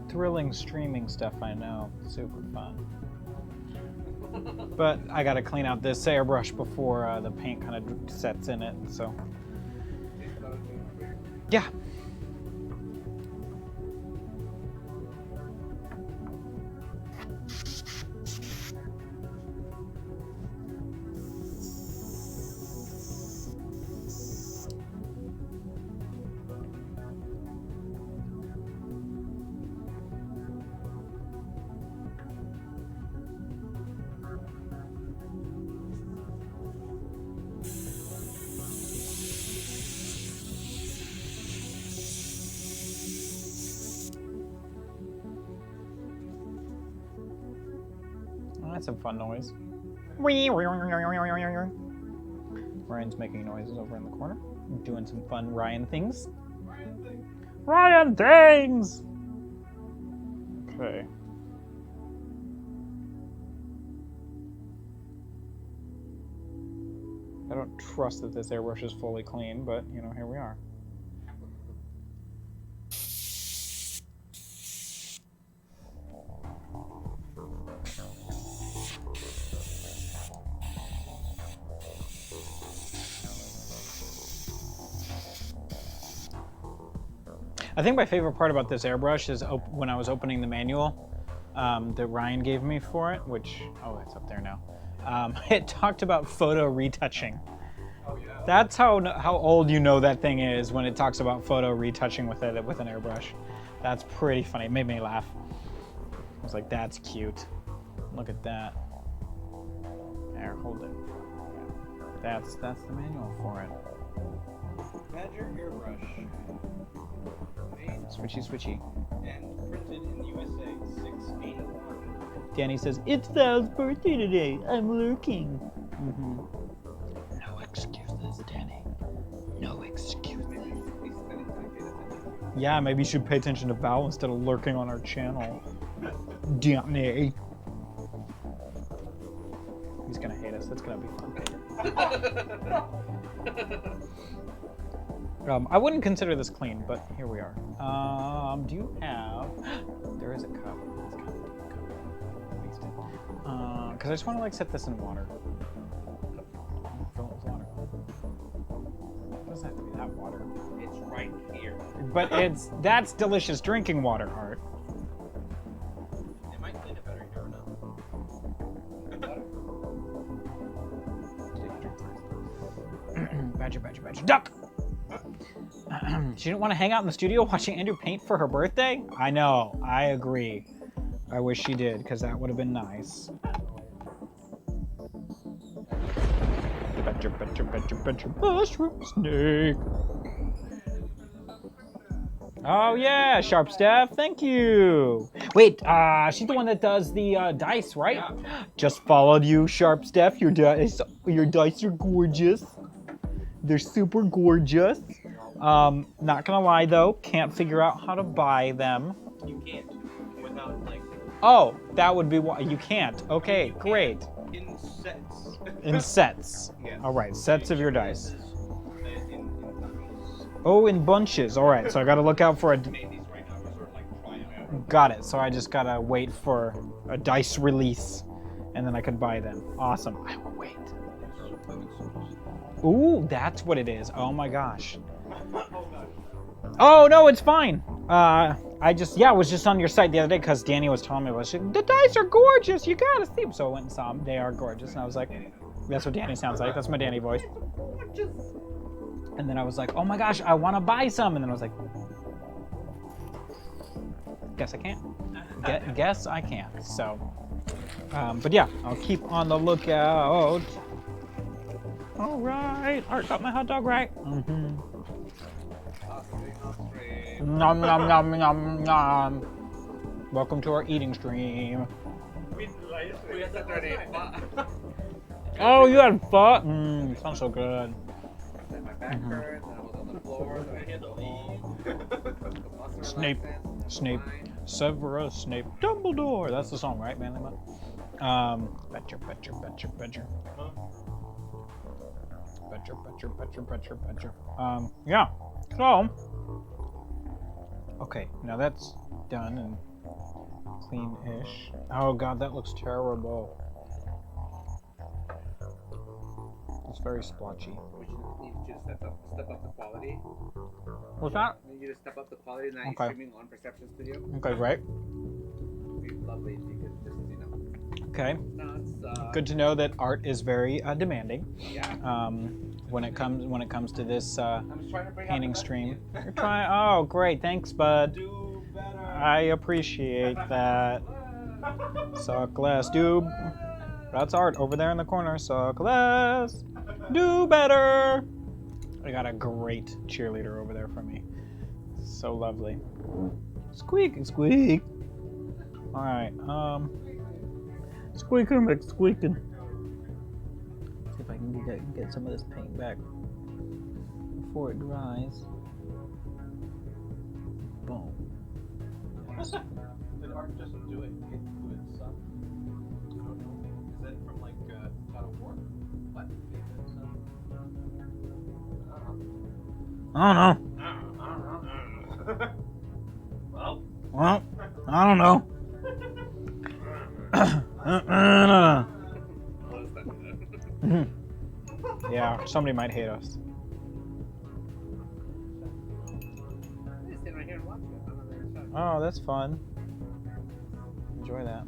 Thrilling streaming stuff, I know. Super fun. But I gotta clean out this airbrush before the paint kind of sets in it, so. Yeah. That's some fun noise. Ryan's making noises over in the corner. Doing some fun Ryan things. Ryan things! Okay. I don't trust that this airbrush is fully clean, but, you know, here we are. I think my favorite part about this airbrush is when I was opening the manual that Ryan gave me for it, which, oh, it's up there now. It talked about photo retouching. Oh, yeah. That's how old you know that thing is when it talks about photo retouching with an airbrush. That's pretty funny. It made me laugh. I was like, that's cute. Look at that. There, hold it. Yeah. That's the manual for it. Badger airbrush. Made Switchy, switchy. and printed in the USA, 681. Danny says, it's Val's birthday today. I'm lurking. Mm-hmm. No excuses, Danny. No excuses. Yeah, maybe you should pay attention to Val instead of lurking on our channel. Danny. He's gonna hate us. That's gonna be fun. I wouldn't consider this clean, but here we are. Do you have... There is a cup. It's kind of a deep cup. Waste it. Because I just want to like set this in water. Fill it with water. It doesn't have to be that water. It's right here. But that's delicious drinking water, Art. It might clean it better, you never know. Take a drink first. Badger, duck! She didn't want to hang out in the studio watching Andrew paint for her birthday? I know, I agree. I wish she did, because that would have been nice. Badger, mushroom snake. Oh yeah, Sharp Staff, thank you. Wait, she's the one that does the dice, right? Yeah. Just followed you, Sharp Staff. Your dice are gorgeous. They're super gorgeous. Not gonna lie though, can't figure out how to buy them. You can't without like. Oh, that would be why you can't. Okay, great. In sets. In sets. Yes. All right, sets of your dice. Oh, in bunches. All right, so I gotta look out for a. Got it. So I just gotta wait for a dice release, and then I can buy them. Awesome. I will wait. Ooh, that's what it is. Oh my gosh. Oh no, it's fine. I was just on your site the other day because Danny was telling me the dice are gorgeous. You gotta see them. So I went and saw them. They are gorgeous, and I was like, that's what Danny sounds like. That's my Danny voice. And then I was like, oh my gosh, I want to buy some. And then I was like, guess I can't. Guess I can't. So, but yeah, I'll keep on the lookout. All right, Art got my hot dog right. Mm-hmm. Nom nom nom nom nom. Welcome to our eating stream. Oh, you had pho? Sounds so good. My back hurt, then I was on the floor, then I had to leave. Snape. Severus Snape. Dumbledore. That's the song, right, Manly Man? Betcher. Yeah. So. Okay, now that's done and clean-ish. Oh god, that looks terrible. It's very splotchy. We should need you to step up the quality. What's that? We need you to step up the quality now. Okay. You're streaming on Perception Studio. Okay, right. It'd be lovely if you could just, Okay. No, it's Good to know that Art is very demanding. Yeah. When it comes to this I'm just trying to bring painting out the stream. You're trying. Oh, great. Thanks, bud. Do better. I appreciate that. Suck less, dude. That's Art over there in the corner. Suck less. Do better. I got a great cheerleader over there for me. So lovely. Squeak. All right. Squeaking, McSqueaking. See if I can get some of this paint back before it dries. Boom. Did Art just do it to itself? Is that from like God of War? What? I don't know. Well, I don't know. Yeah, somebody might hate us. Just stand right here and watch it. I'm on the other side. Oh, that's fun. Enjoy that.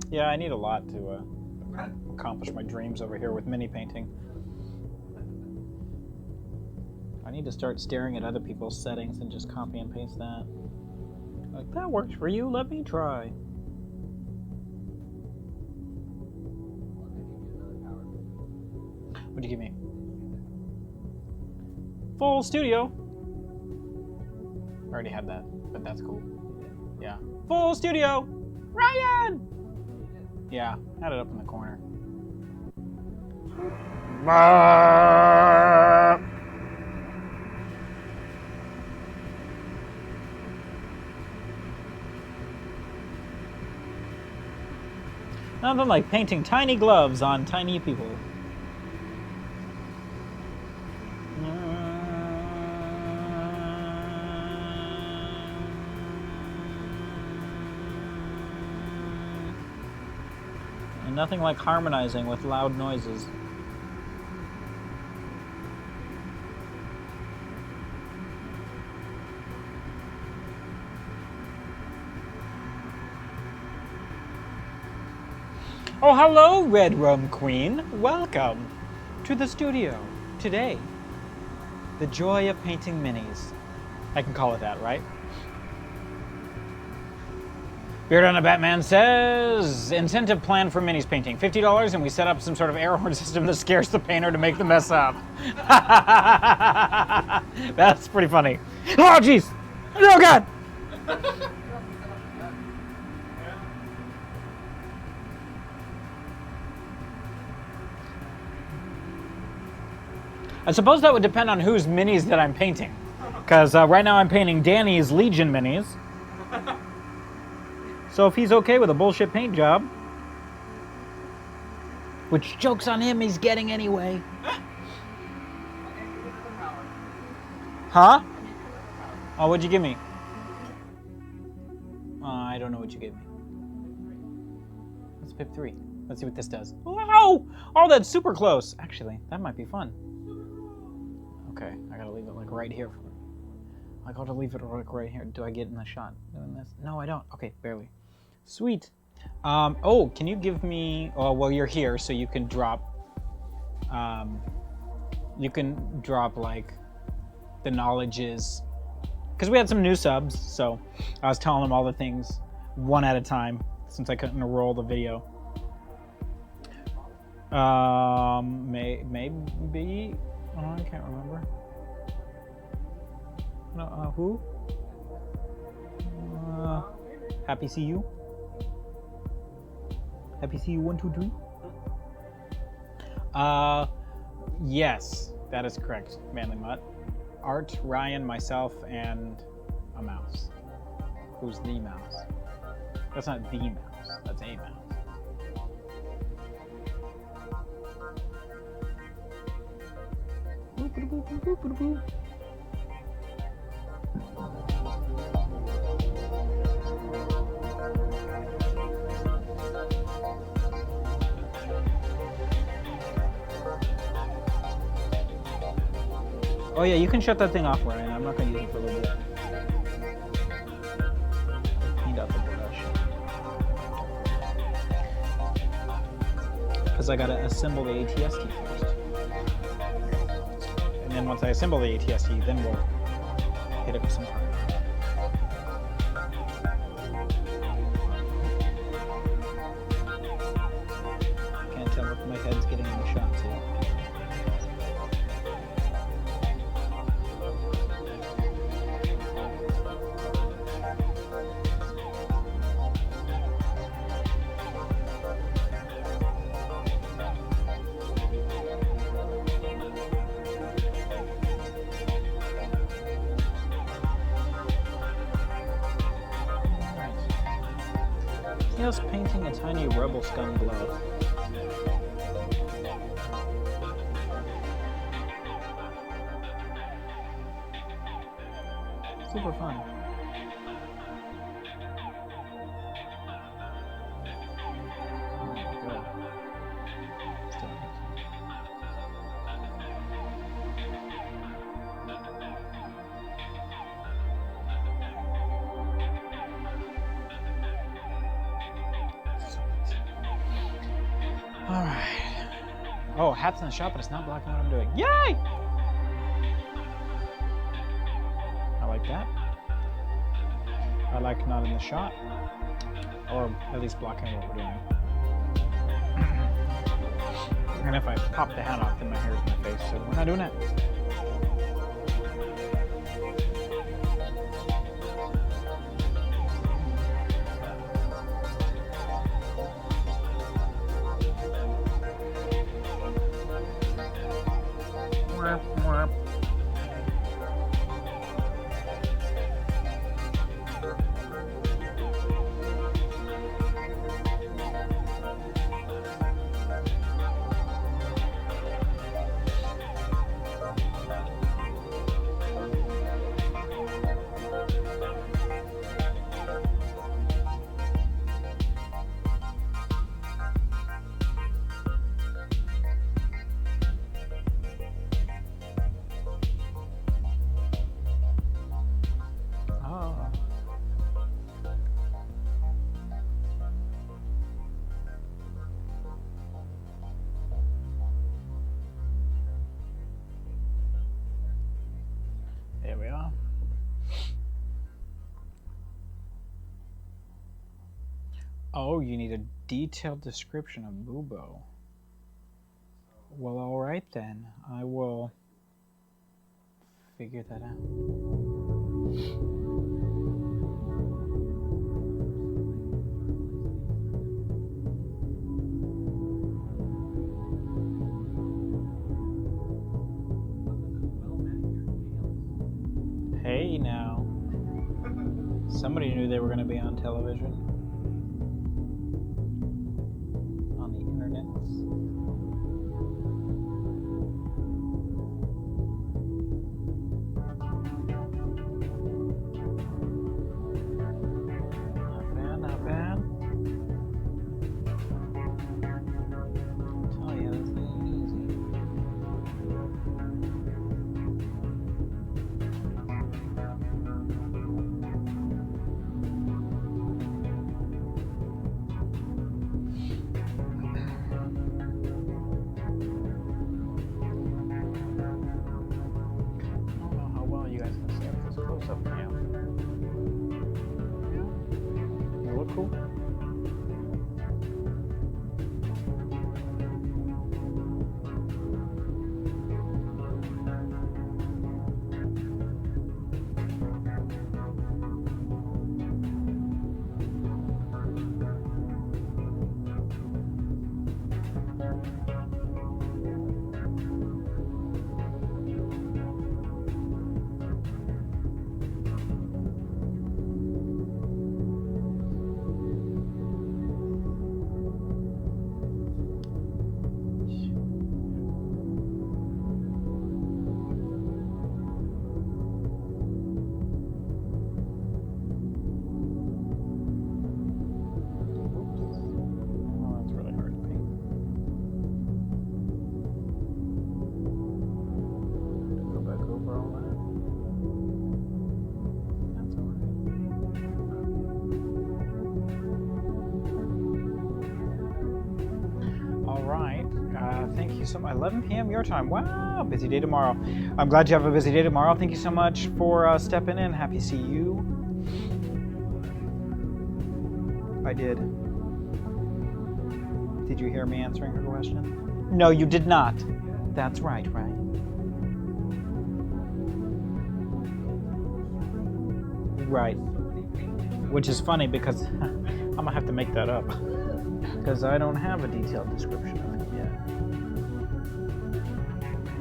Yeah, I need a lot to accomplish my dreams over here with mini painting. I need to start staring at other people's settings and just copy and paste that. Like, that works for you, let me try. What'd you give me? Full studio. I already had that, but that's cool. Yeah. Full studio! Ryan! Yeah, had it up in the corner. Nothing like painting tiny gloves on tiny people. Nothing like harmonizing with loud noises. Oh, hello, Red Rum Queen. Welcome to the studio. Today, the joy of painting minis. I can call it that, right? Beard on a Batman says, incentive plan for minis painting, $50, and we set up some sort of air horn system that scares the painter to make the mess up. That's pretty funny. Oh, jeez. Oh, God. I suppose that would depend on whose minis that I'm painting. Because right now I'm painting Danny's Legion minis. So if he's okay with a bullshit paint job, which joke's on him, he's getting anyway. Huh? Oh, what'd you give me? I don't know what you gave me. Let's pick 3. Let's see what this does. Wow! Oh, that's super close. Actually, that might be fun. Okay, I gotta leave it like right here. I gotta leave it like right here. Do I get in the shot doing this? No, I don't. Okay, barely. Sweet. Oh, can you give me? Oh, well, you're here, so you can drop. You can drop like the knowledges, because we had some new subs, so I was telling them all the things one at a time since I couldn't roll the video. Maybe. Oh, I can't remember. No, who? Happy see you. Happy see you 1, 2, 3. Yes, that is correct, Manly Mutt. Art, Ryan, myself, and a mouse. Who's the mouse? That's not the mouse, that's a mouse. Oh yeah, you can shut that thing off, Ryan. I'm not gonna use it for a little bit. Cleaned out the brush. Because I gotta assemble the ATS key first. And then once I assemble the ATS key, then we'll hit it with some primer. Can't tell if my head's getting in the shot too. Just painting a tiny rebel scum glove. Super fun. Good. Alright. Oh, hat's in the shop, but it's not blocking what I'm doing. Yay! I like that. I like not in the shot. Or at least blocking what we're doing. And if I pop the hat off, then my hair's in my face, so we're not doing that. There we are. Oh, you need a detailed description of Bubo. Well, all right then. I will figure that out. Hey now. Somebody knew they were going to be on television. On the internet. Not bad, not bad. I'll tell you, this ain't easy. I don't know how well you guys can see up this close-up cam. Yeah? You look cool? Oh, that's really hard to paint. Go back over all that. That's all right. Thank you so much. 11 p.m. your time. Wow, busy day tomorrow. I'm glad you have a busy day tomorrow. Thank you so much for stepping in. Happy to see you. I did. Did you hear me answering her question? No, you did not. That's right, right? Right. Which is funny because I'm gonna have to make that up. Because I don't have a detailed description of him yet.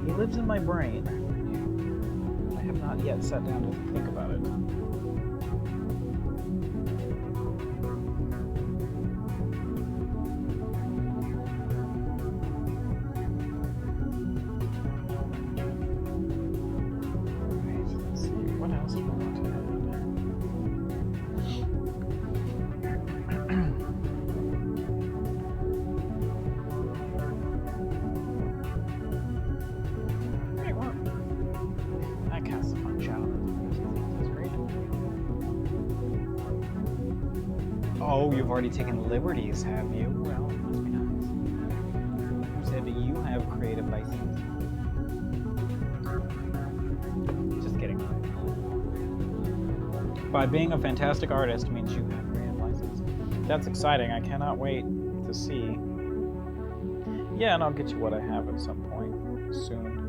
He lives in my brain. I have not yet sat down to think about it. Alright, let's see. What else do I want to add? Great work. That casts a fun shadow. That's great. Oh, you've already taken liberties, have you? Well, it must be nice. You said that you have creative license. Just kidding. By being a fantastic artist means you have creative license. That's exciting. I cannot wait to see. Yeah, and I'll get you what I have at some point soon.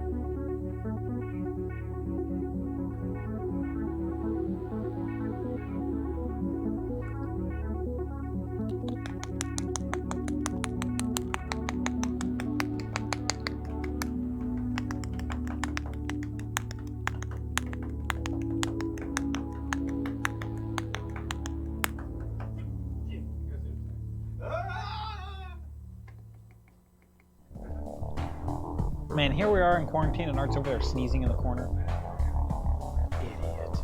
Man, here we are in quarantine and Art's over there sneezing in the corner. Idiot.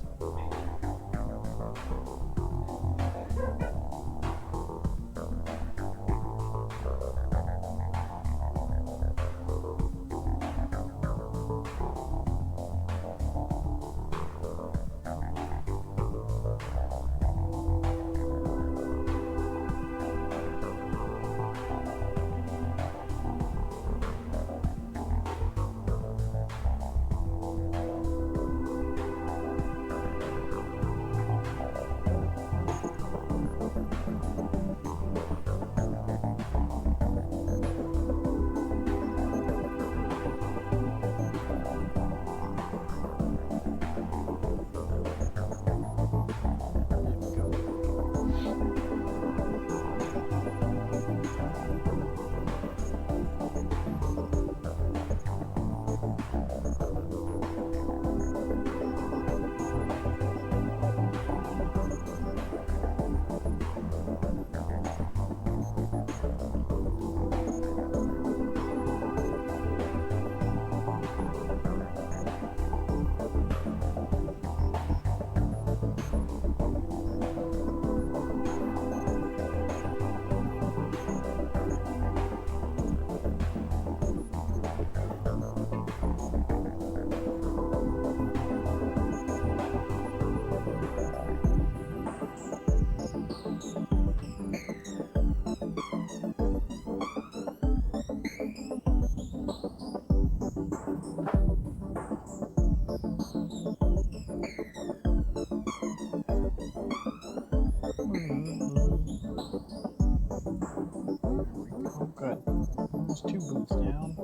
Almost 2 boots down.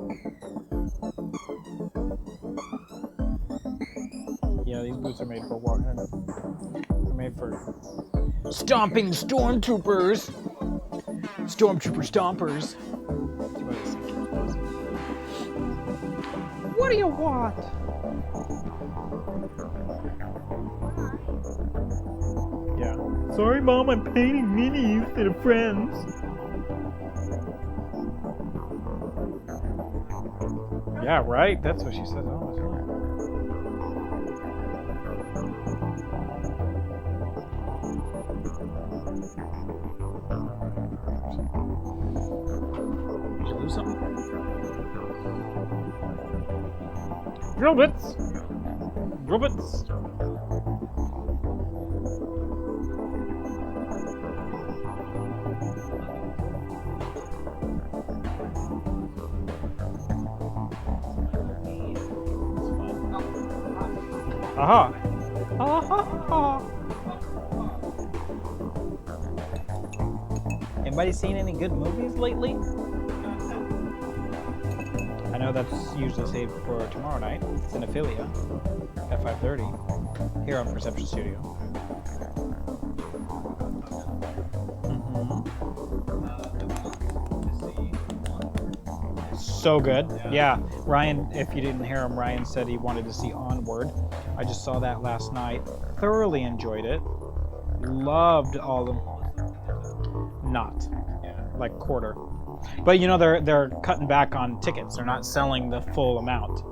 Yeah, these boots are made for walking. They're made for stomping stormtroopers. Stormtrooper stompers. What do you want? Yeah. Sorry, Mom, I'm painting minis instead of friends. Yeah, right? That's what she says all the time. Did you lose something? Robots! Robots! Aha! Aha! Anybody seen any good movies lately? I know that's usually saved for tomorrow night. It's in Ophelia at 5:30 here on Perception Studio. So good. Yeah. Ryan, if you didn't hear him, Ryan said he wanted to see Onward. I just saw that last night. Thoroughly enjoyed it. Loved all of them. Not. Like quarter. But you know they're cutting back on tickets. They're not selling the full amount.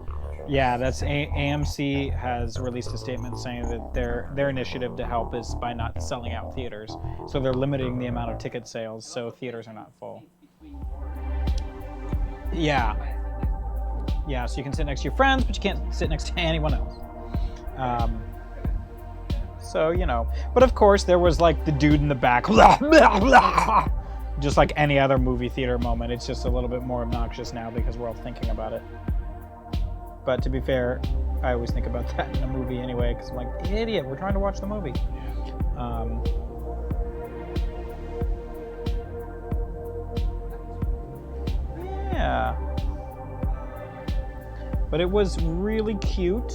Yeah, that's AMC has released a statement saying that their initiative to help is by not selling out theaters. So they're limiting the amount of ticket sales so theaters are not full. Yeah. Yeah, so you can sit next to your friends, but you can't sit next to anyone else. So, you know. But of course, there was like the dude in the back. Just like any other movie theater moment. It's just a little bit more obnoxious now because we're all thinking about it. But to be fair, I always think about that in a movie anyway, because I'm like, idiot, we're trying to watch the movie. Yeah. But it was really cute,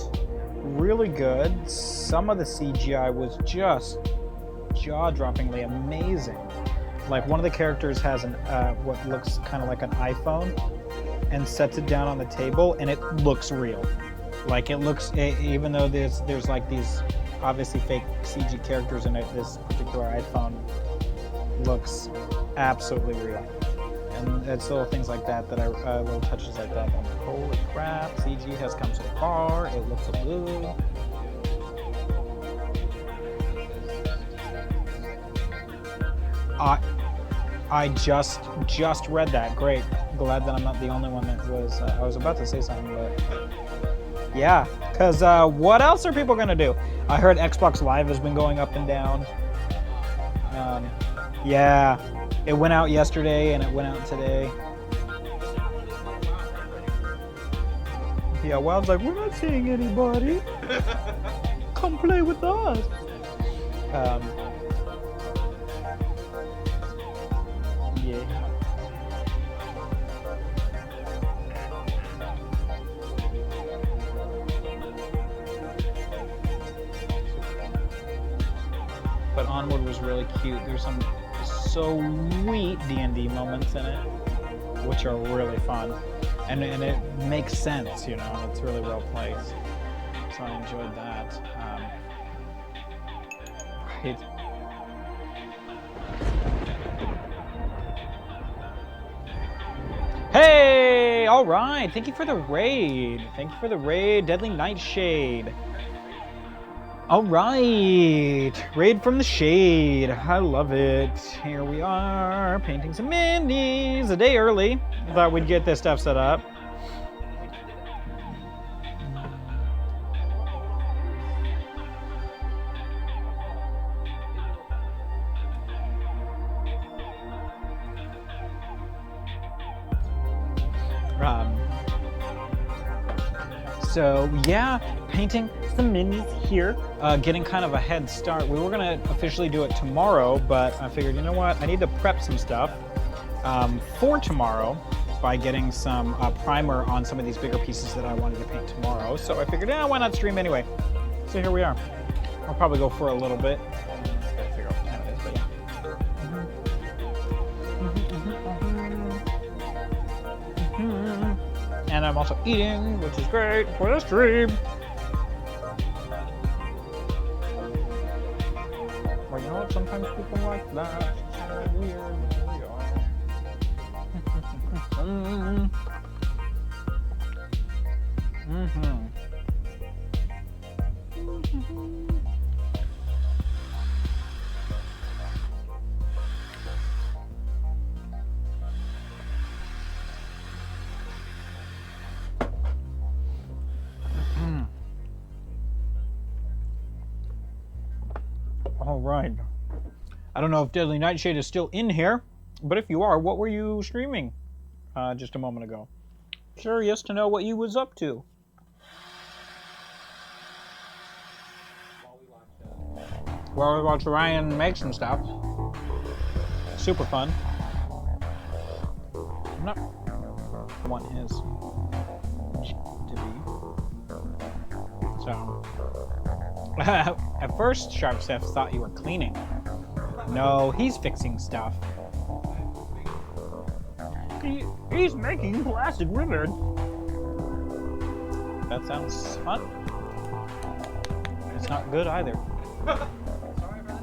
really good. Some of the CGI was just jaw-droppingly amazing. Like one of the characters has an what looks kind of like an iPhone and sets it down on the table and it looks real. Like it looks, even though there's like these obviously fake CG characters in it, this particular iPhone looks absolutely real. And it's little things like that little touches like that. I'm like, holy crap, CG has come so far. It looks so good. I just read that. Great. Glad that I'm not the only one that was. I was about to say something, but yeah. Because what else are people gonna do? I heard Xbox Live has been going up and down. Yeah. It went out yesterday and it went out today. Yeah, Wild's like, we're not seeing anybody. Come play with us. Yeah. But Onward was really cute. There's some sweet D&D moments in it, which are really fun, and it makes sense, you know. It's really well placed, so I enjoyed that. Right. Hey, all right. Thank you for the raid. Thank you for the raid, Deadly Nightshade. All right, raid from the shade. I love it. Here we are, painting some minis a day early. Thought we'd get this stuff set up. So yeah, painting some minis here, getting kind of a head start. We were gonna officially do it tomorrow, but I figured, you know what, I need to prep some stuff for tomorrow. by getting some primer on some of these bigger pieces that I wanted to paint tomorrow. So I figured, why not stream anyway? So here we are. I'll probably go for a little bit. Gotta figure out what time it is, but yeah. And I'm also eating, which is great for the stream. Well, you know what? Sometimes people like that. It's so weird. All right. I don't know if Deadly Nightshade is still in here, but if you are, what were you streaming just a moment ago? Curious to know what you was up to. Well, we watched Ryan make some stuff. Super fun. I'm not want his to be. So, at first, Sharp Chef thought you were cleaning. No, he's fixing stuff. He's making plastic ribbon. That sounds fun. It's not good either. Sorry for the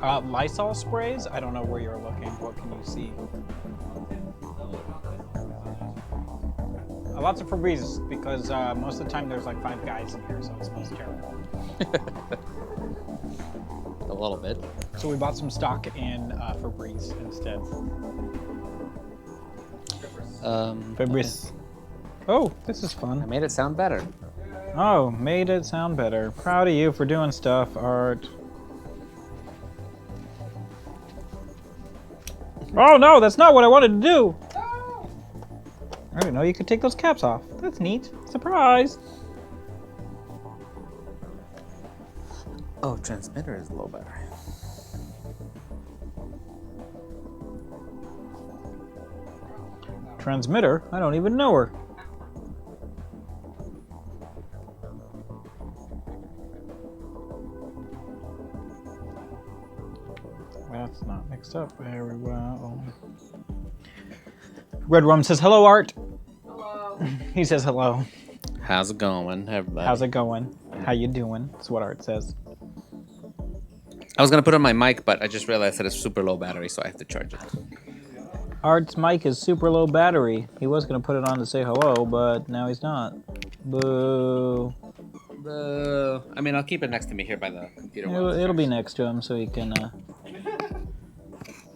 noise. Lysol sprays? I don't know where you're looking. What can you see? Lots of Febreze, because most of the time there's like 5 guys in here, so it smells terrible. A little bit. So we bought some stock in Febreze instead. Febreze. Oh, this is fun. I made it sound better. Oh, made it sound better. Proud of you for doing stuff, Art. Oh no, that's not what I wanted to do! I didn't know you could take those caps off. That's neat. Surprise! Oh, transmitter is low battery. Transmitter? I don't even know her. That's not mixed up very well. Red Rum says, hello, Art. Hello. He says hello. How's it going, everybody? How's it going? How you doing? That's what Art says. I was gonna put on my mic, but I just realized that it's super low battery, so I have to charge it. Art's mic is super low battery. He was going to put it on to say hello, but now he's not. Boo. Boo. I mean, I'll keep it next to me here by the computer. It'll be next to him so he can...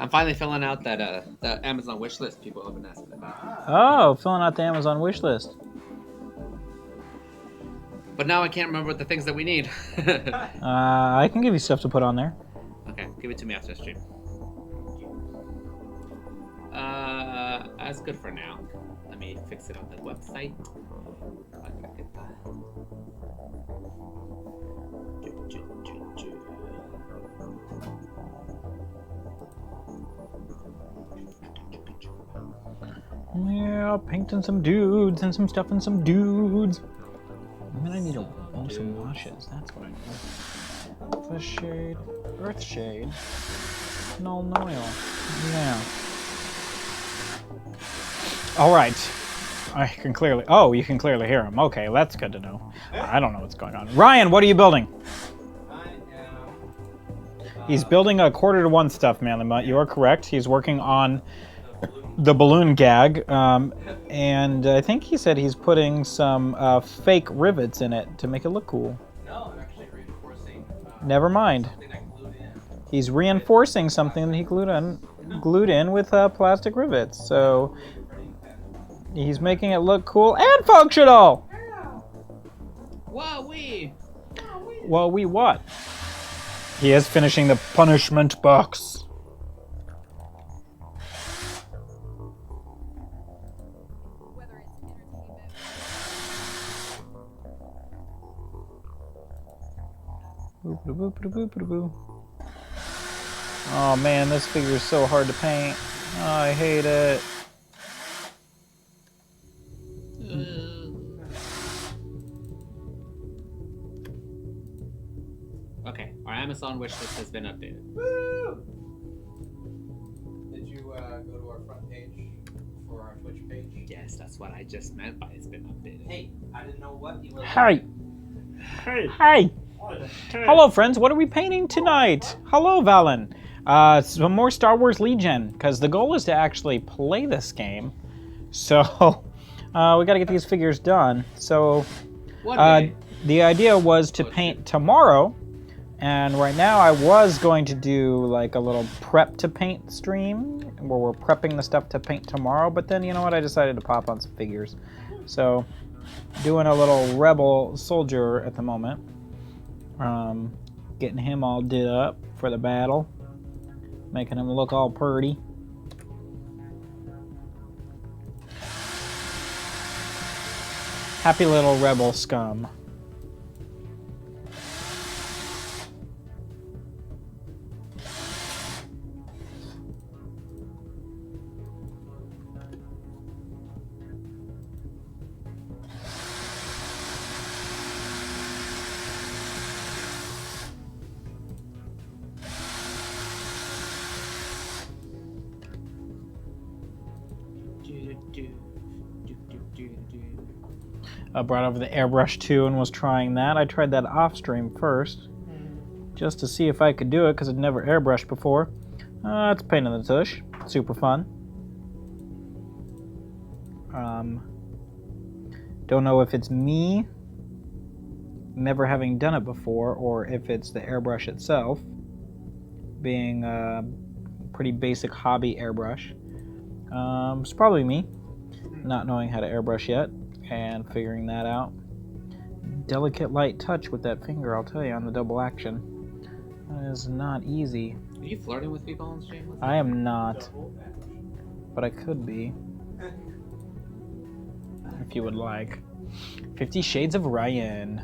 I'm finally filling out that the Amazon wish list people have been asking about. Oh, filling out the Amazon wish list. But now I can't remember what the things that we need. I can give you stuff to put on there. Okay, give it to me after the stream. That's good for now. Let me fix it on the website. I gotta get that. Yeah, painting some dudes and some stuff and some dudes. I mean, I need to some washes. That's what I need. The shade, earth shade, null oil. Yeah. All right. I can clearly. Oh, you can clearly hear him. Okay, that's good to know. I don't know what's going on. Ryan, what are you building? I am. He's building a 1/4 stuff, Manly. You are correct. He's working on the balloon gag, and I think he said he's putting some fake rivets in it to make it look cool. No, I'm actually reinforcing. Never mind. Something I glued in. He's reinforcing something that he glued in with plastic rivets. So he's making it look cool and functional. Whoa, we. Well, we what? He is finishing the punishment box. Oh man, this figure is so hard to paint. Oh, I hate it. Okay, our Amazon wishlist has been updated. Woo! Did you go to our front page for our Twitch page? Yes, that's what I just meant by it's been updated. Hey, I didn't know what you were. Hey! Hey! Hello, friends. What are we painting tonight? Hello, Valen. Some more Star Wars Legion, because the goal is to actually play this game. So, we got to get these figures done. So, the idea was to paint tomorrow, and right now I was going to do like a little prep to paint stream, where we're prepping the stuff to paint tomorrow, but then, you know what, I decided to pop on some figures. So, doing a little rebel soldier at the moment. Getting him all did up for the battle. Making him look all pretty. Happy little rebel scum. I brought over the airbrush too and was trying that. I tried that off stream first, just to see if I could do it because I'd never airbrushed before. It's a pain in the tush. Super fun. Don't know if it's me never having done it before or if it's the airbrush itself being a pretty basic hobby airbrush. It's probably me not knowing how to airbrush yet and figuring that out. Delicate light touch with that finger, I'll tell you, on the double action. That is not easy. Are you flirting with people on stream? I am not, but I could be. If you would like. 50 Shades of Ryan.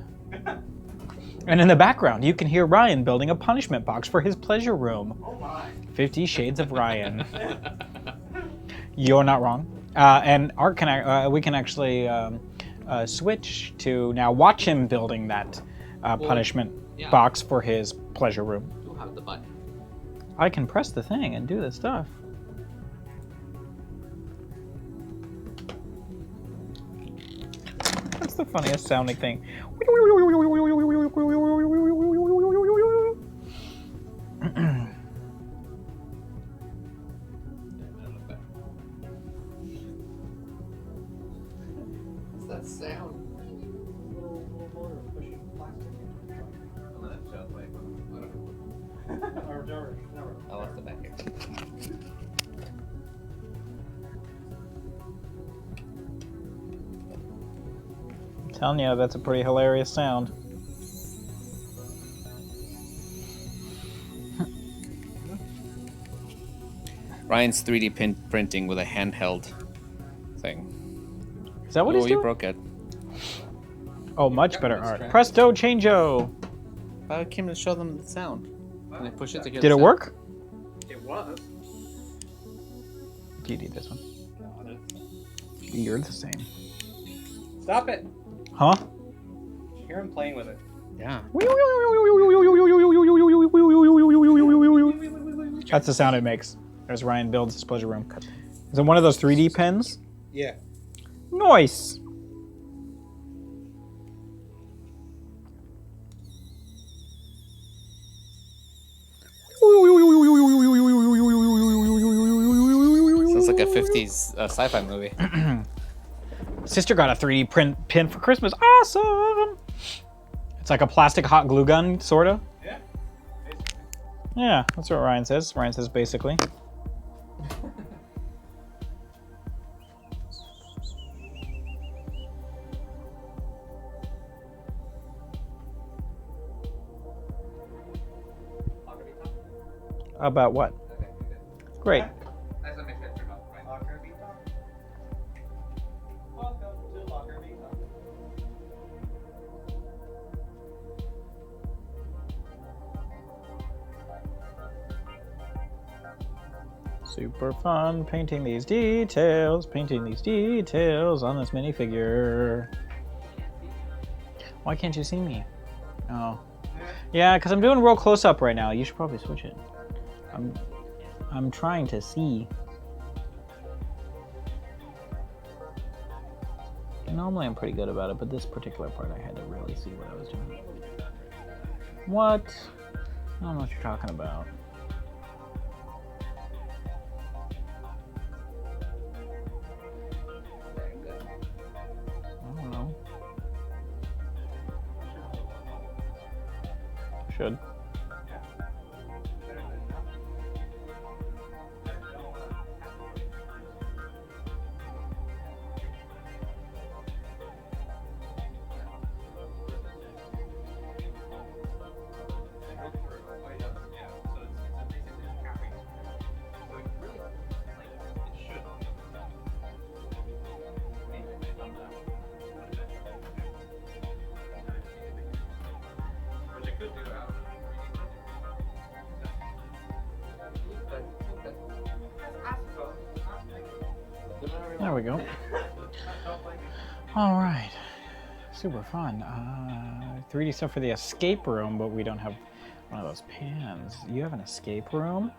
And in the background, you can hear Ryan building a punishment box for his pleasure room. Oh my. 50 Shades of Ryan. You're not wrong. And Art can, we can actually switch to now watch him building that punishment box for his pleasure room. You have the button. I can press the thing and do the stuff. That's the funniest sounding thing. What's that sound? Little motor pushing plastic into the truck. Oh, that sounds like whatever. I left it back here. I'm telling you, that's a pretty hilarious sound. Ryan's 3D printing with a handheld thing. Is that what he's you doing? broke it. Oh, much better art. Presto changeo. I came to show them the sound. And I push it to hear Did the it sound. work? It was. Do you need this one? Got it. You're the same. Stop it. Huh? You hear him playing with it. Yeah. That's the sound it makes as Ryan builds his pleasure room. Is it one of those 3D pens? Yeah. Nice. Sounds like a 50s sci-fi movie. Sister got a 3D print pin for Christmas. Awesome. It's like a plastic hot glue gun, sort of. Yeah. Yeah, that's what Ryan says. Ryan says basically. About what? Okay, good. Great. I just want to make sure it's turned off. Right. Locker V Talk. Welcome to Locker V Talk. Super fun painting these details on this minifigure. Why can't you see me? Oh. Yeah, because I'm doing real close up right now. You should probably switch it. I'm trying to see. Normally I'm pretty good about it, but this particular part I had to really see what I was doing. What? I don't know what you're talking about. I don't know. Should. There we go. All right. Super fun. 3D stuff for the escape room, but we don't have one of those pans. You have an escape room?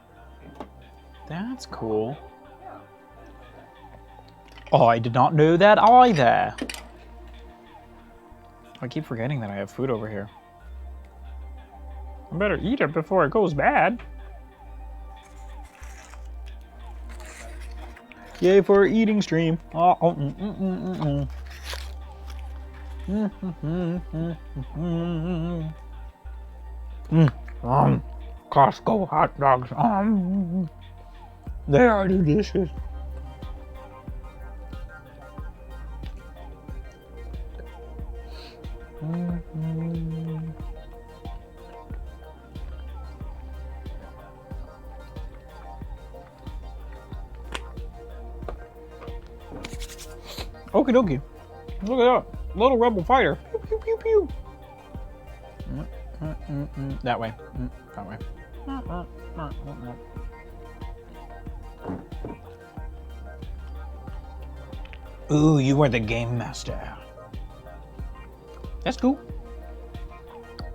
That's cool. Oh, I did not know that either. I keep forgetting that I have food over here. I better eat it before it goes bad. Yay for our eating stream. Costco hot dogs. They are delicious. Okie dokie. Look at that. Little rebel fighter. Pew, pew, pew, pew. That way. That way. Ooh, you are the game master. That's cool.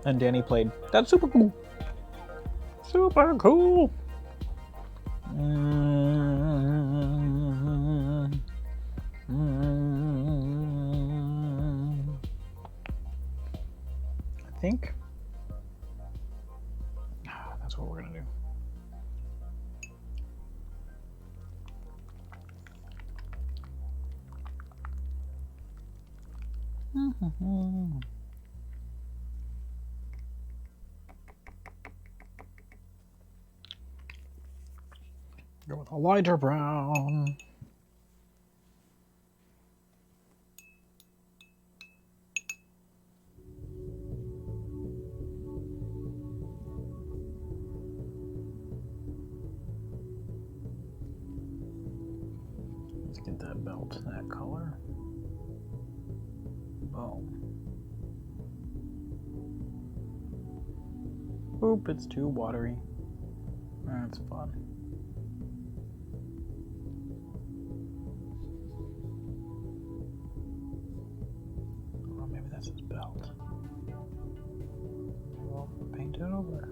And Danny played. That's super cool. Super cool. I think that's what we're gonna do. Go with a lighter brown. Let's get that belt that color. Boom. Oop, it's too watery. That's fun. Oh, maybe that's his belt. We'll paint it over.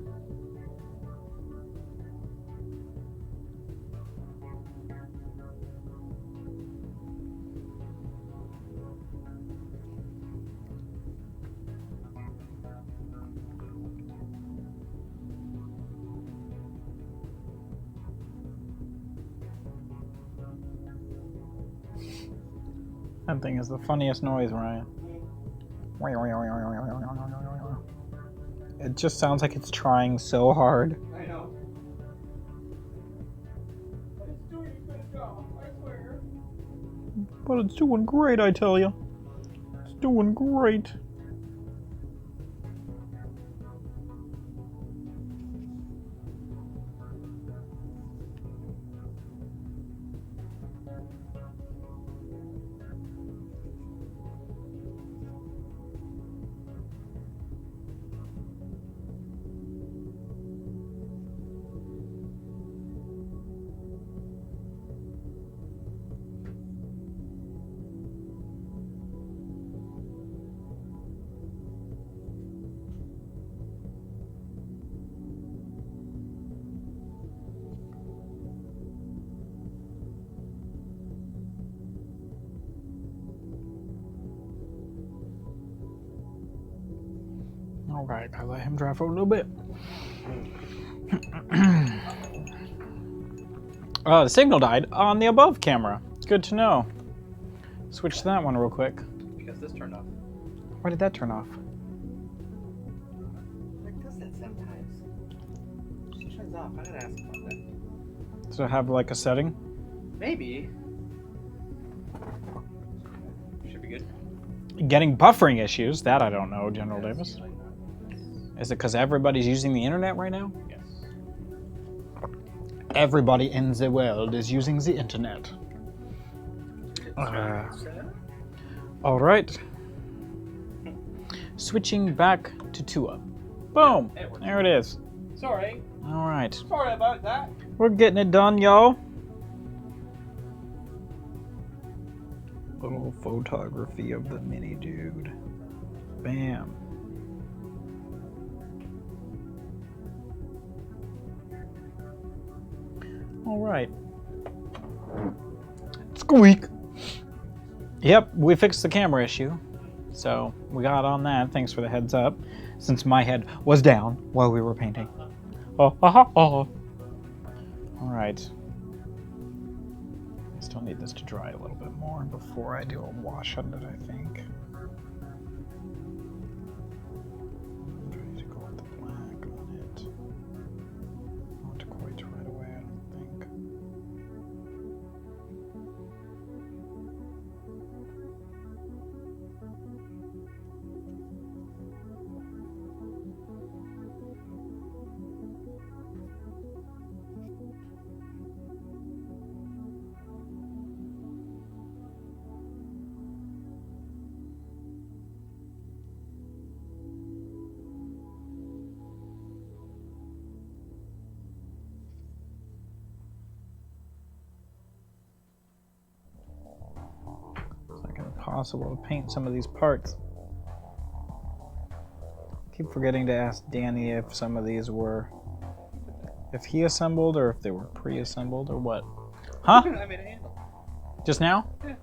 That thing is the funniest noise, Ryan. It just sounds like it's trying so hard. I know. It's doing a good job, I swear. But it's doing great, I tell you. It's doing great. Okay, gotta let him dry for a little bit. The signal died on the above camera. Good to know. Switch to that one real quick. Because this turned off. Why did that turn off? It does that sometimes. It turns off. I gotta ask about that. Does it have like a setting? Maybe. Should be good. Getting buffering issues. That I don't know, General Davis. Is it because everybody's using the internet right now? Yes. Everybody in the world is using the internet. All right. Switching back to Tua. Boom. There it is. Sorry. All right. Sorry about that. We're getting it done, y'all. Little photography of the mini dude. Bam. All right. Squeak. Yep, we fixed the camera issue. So we got on that. Thanks for the heads up. Since my head was down while we were painting. Oh. All right. I still need this to dry a little bit more before I do a wash on it, I think. I'm trying to go with the black on it. Not quite right away, I don't think. It's like impossible to paint some of these parts. Keep forgetting to ask Danny if some of these were, if he assembled or if they were pre-assembled or what. Huh? I made a handle. Just now? Yeah.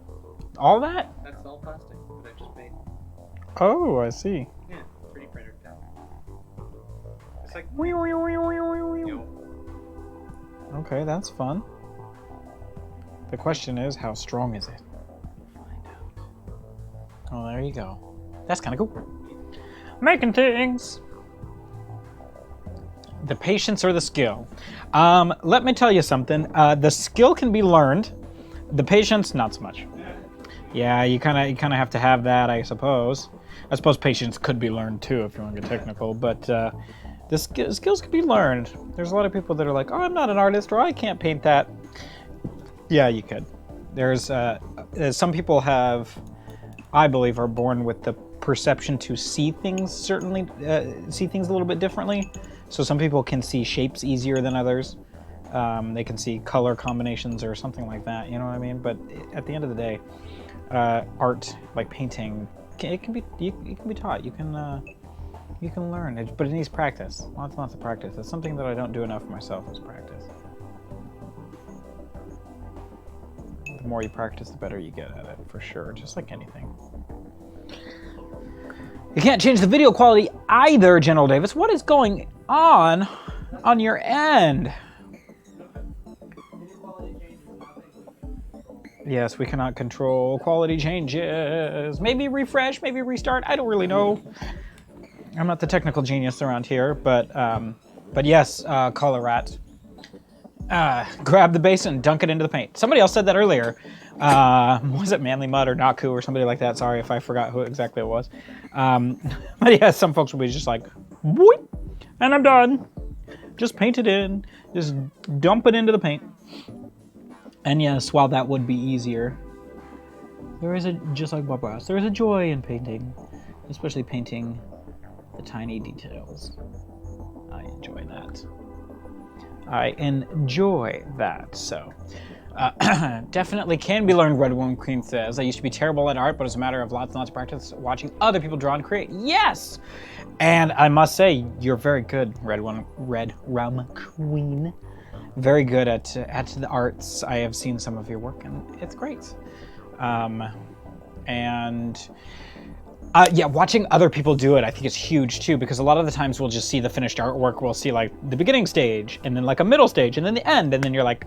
All that? That's all plastic that I just made. Oh, I see. Yeah. 3D printer down. It's like, Okay, that's fun. The question is, how strong is it? find out. Oh, there you go. That's kind of cool. Making things. The patience or the skill? Let me tell you something. The skill can be learned. The patience, not so much. Yeah, you kind of have to have that, I suppose. I suppose patience could be learned too, if you want to get technical. But the skills can be learned. There's a lot of people that are like, "Oh, I'm not an artist," or "I can't paint that." Yeah, you could. There's some people have, I believe, are born with the perception to see things see things a little bit differently. So some people can see shapes easier than others. They can see color combinations or something like that. You know what I mean? But at the end of the day, art like painting, it can be taught. You can learn it, but it needs practice. Lots and lots of practice. It's something that I don't do enough myself is practice. The more you practice, the better you get at it, for sure. Just like anything. You can't change the video quality either, General Davis. What is going on your end? Yes, we cannot control quality changes. Maybe refresh, maybe restart. I don't really know. I'm not the technical genius around here, but yes, Colorat. Grab the base and dunk it into the paint. Somebody else said that earlier. Was it Manly Mud or Naku or somebody like that? Sorry if I forgot who exactly it was. But yeah, some folks will be just like, boop, and I'm done. Just paint it in. Just dump it into the paint. And yes, while that would be easier, there is just like Bob Ross, there is a joy in painting, especially painting the tiny details. I enjoy that. I enjoy that. So, definitely can be learned, Red One Queen says. I used to be terrible at art, but it's a matter of lots and lots of practice watching other people draw and create. Yes! And I must say, you're very good, Red Rum Queen. Very good at the arts. I have seen some of your work, and it's great. And Yeah, watching other people do it, I think is huge too, because a lot of the times we'll just see the finished artwork. We'll see like the beginning stage, and then like a middle stage, and then the end, and then you're like,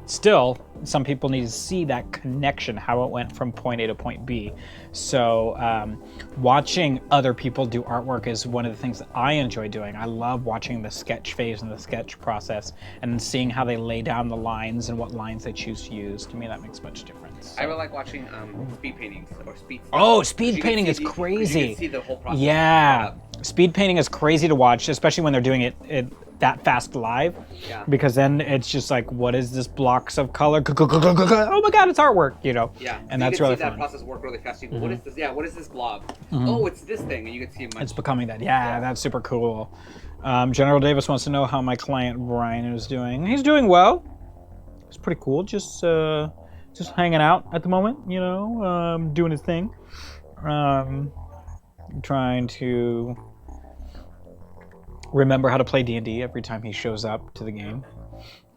still, some people need to see that connection, how it went from point A to point B. So watching other people do artwork is one of the things that I enjoy doing. I love watching the sketch phase and the sketch process, and seeing how they lay down the lines and what lines they choose to use. To me, that makes much difference. I really like watching speed paintings or speed. Oh, speed painting is crazy. You can see the whole process. Yeah, speed painting is crazy to watch, especially when they're doing it that fast live. Yeah. Because then it's just like, what is this blocks of color? Oh my God, it's artwork, you know. Yeah. And so that's you can really see fun. that process work really fast. You go, what is this? Yeah. What is this blob? Oh, it's this thing, and you can see much. It's becoming that. Yeah, that's super cool. General Davis wants to know how my client Brian is doing. He's doing well. It's pretty cool. Just hanging out at the moment, you know, doing his thing. Trying to remember how to play D&D every time he shows up to the game.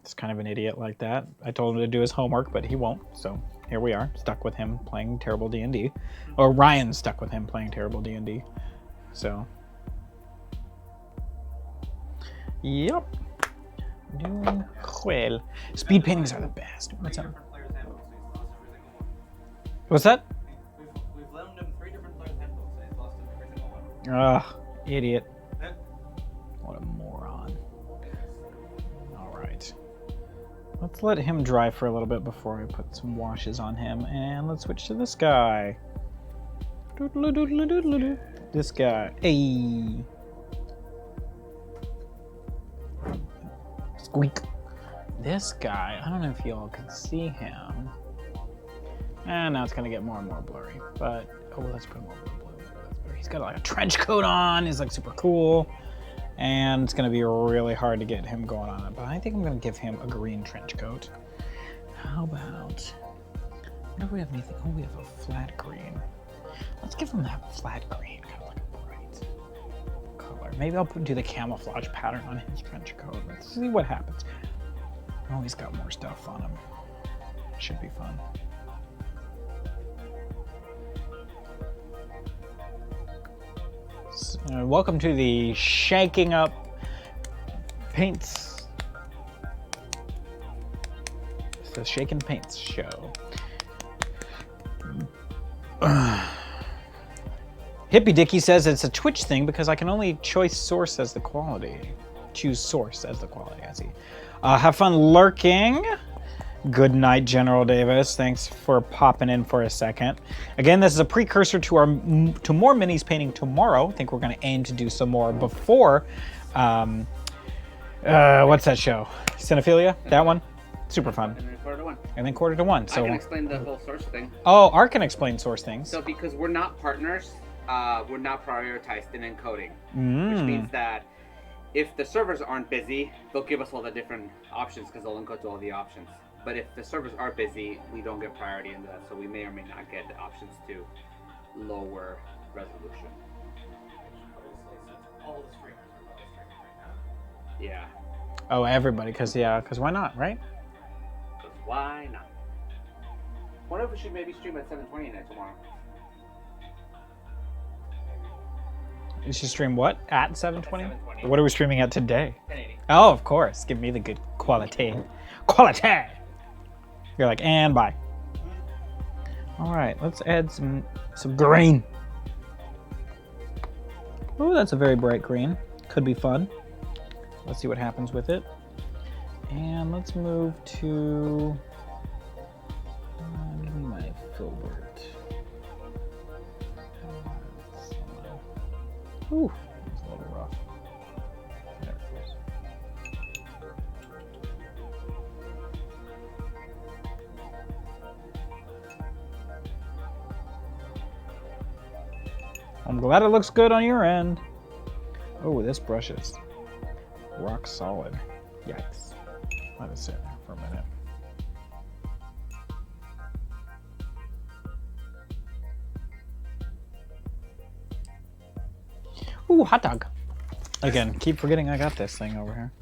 He's kind of an idiot like that. I told him to do his homework, but he won't. So here we are, stuck with him playing terrible D&D. Or Ryan's stuck with him playing terrible D&D. So, yep. Doing well. Speed paintings are the best. What's up? What's that? We've loaned him 3 different players' handbooks and he's lost every single one. Ugh, idiot. What a moron. Alright. Let's let him dry for a little bit before I put some washes on him. And let's switch to this guy. Doodle-doodle-doodle-doo. This guy. Hey. Squeak. This guy, I don't know if y'all can see him. And now it's gonna get more and more blurry. But, oh, let's put more blue. He's got like a trench coat on. He's like super cool. And it's gonna be really hard to get him going on it. But I think I'm gonna give him a green trench coat. How about, what if we have anything? Oh, we have a flat green. Let's give him that flat green, kind of like a bright color. Maybe I'll do the camouflage pattern on his trench coat. Let's see what happens. Oh, he's got more stuff on him. Should be fun. So, welcome to the Shaking Up Paints. It's the Shaking Paints show. Hippie Dicky says it's a Twitch thing because I can only choose source as the quality. Choose source as the quality, I see. Have fun lurking. Good night, General Davis. Thanks for popping in for a second. Again, this is a precursor to more minis painting tomorrow. I think we're going to aim to do some more before. What's that show? Cinephilia? That one? Super fun. And then quarter to one. And then quarter to one. So I can explain the whole source thing. Oh, Art can explain source things. So because we're not partners, we're not prioritized in encoding, which means that if the servers aren't busy, they'll give us all the different options because they'll encode to all the options. But if the servers are busy, we don't get priority into that, so we may or may not get the options to lower resolution. All the streamers are probably streaming right now. Yeah. Oh, everybody, because why not, right? Because why not? Wonder if we should maybe stream at 7:20 night tomorrow. You should stream what? At 7:20? 7:20. What are we streaming at today? 1080. Oh, of course. Give me the good quality. Quality! You're like, and bye. All right, let's add some green. Oh, that's a very bright green. Could be fun. Let's see what happens with it. And let's move to give me my filbert. Ooh, it's a little rough. There it goes. I'm glad it looks good on your end. Oh, this brush is rock solid. Yikes. Let it sit there for a minute. Ooh, hot dog. Again, keep forgetting I got this thing over here.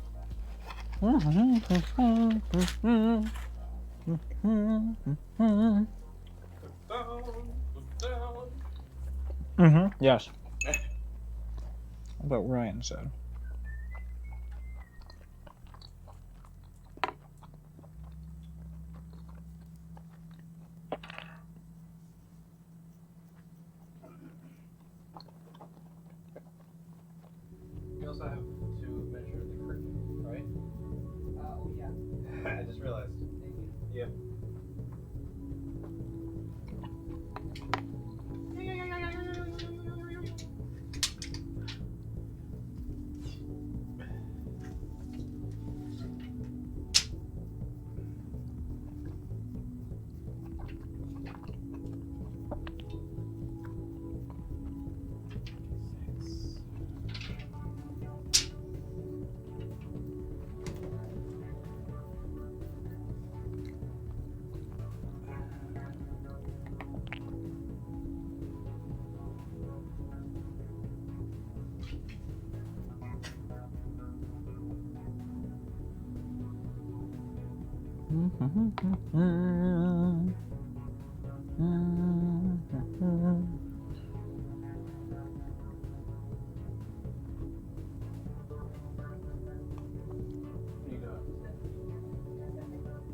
Mm-hmm. Yes. But Ryan said. We also have to measure the curtain, right? Oh yeah. I just realized. Thank you. Yep. You do it.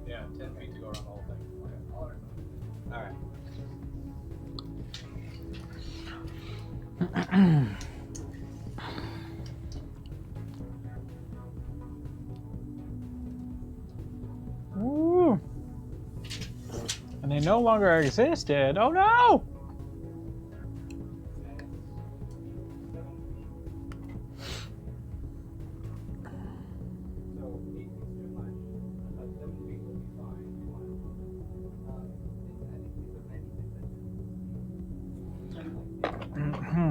Yeah, 10 feet to go around the whole thing. Okay. All right. Ooh. And they no longer existed. Oh no! So 8 feet's too much. 7 feet will be fine. I think it's 96.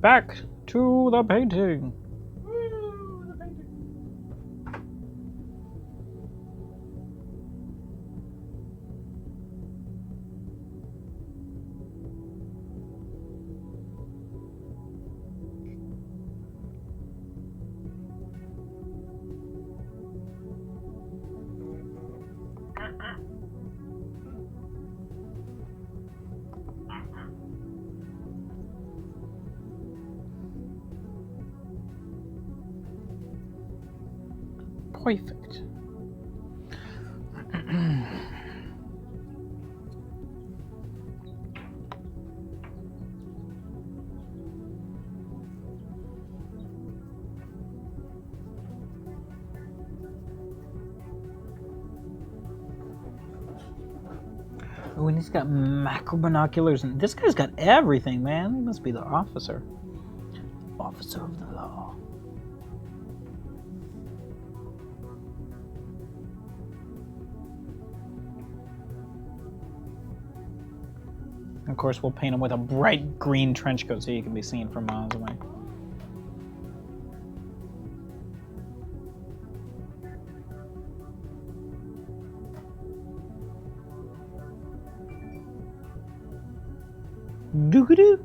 Back to the painting. Woo! The painting. Perfect. Oh, and he's got macro binoculars, and this guy's got everything, man. He must be the officer. Officer of the law. Of course, we'll paint him with a bright green trench coat so he can be seen from miles away. Doo-doo.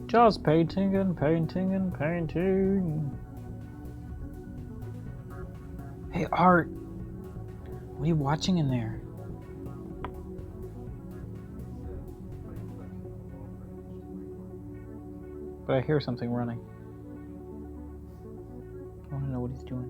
Just painting and painting and painting. Hey, Art. What are you watching in there? But I hear something running. I want to know what he's doing.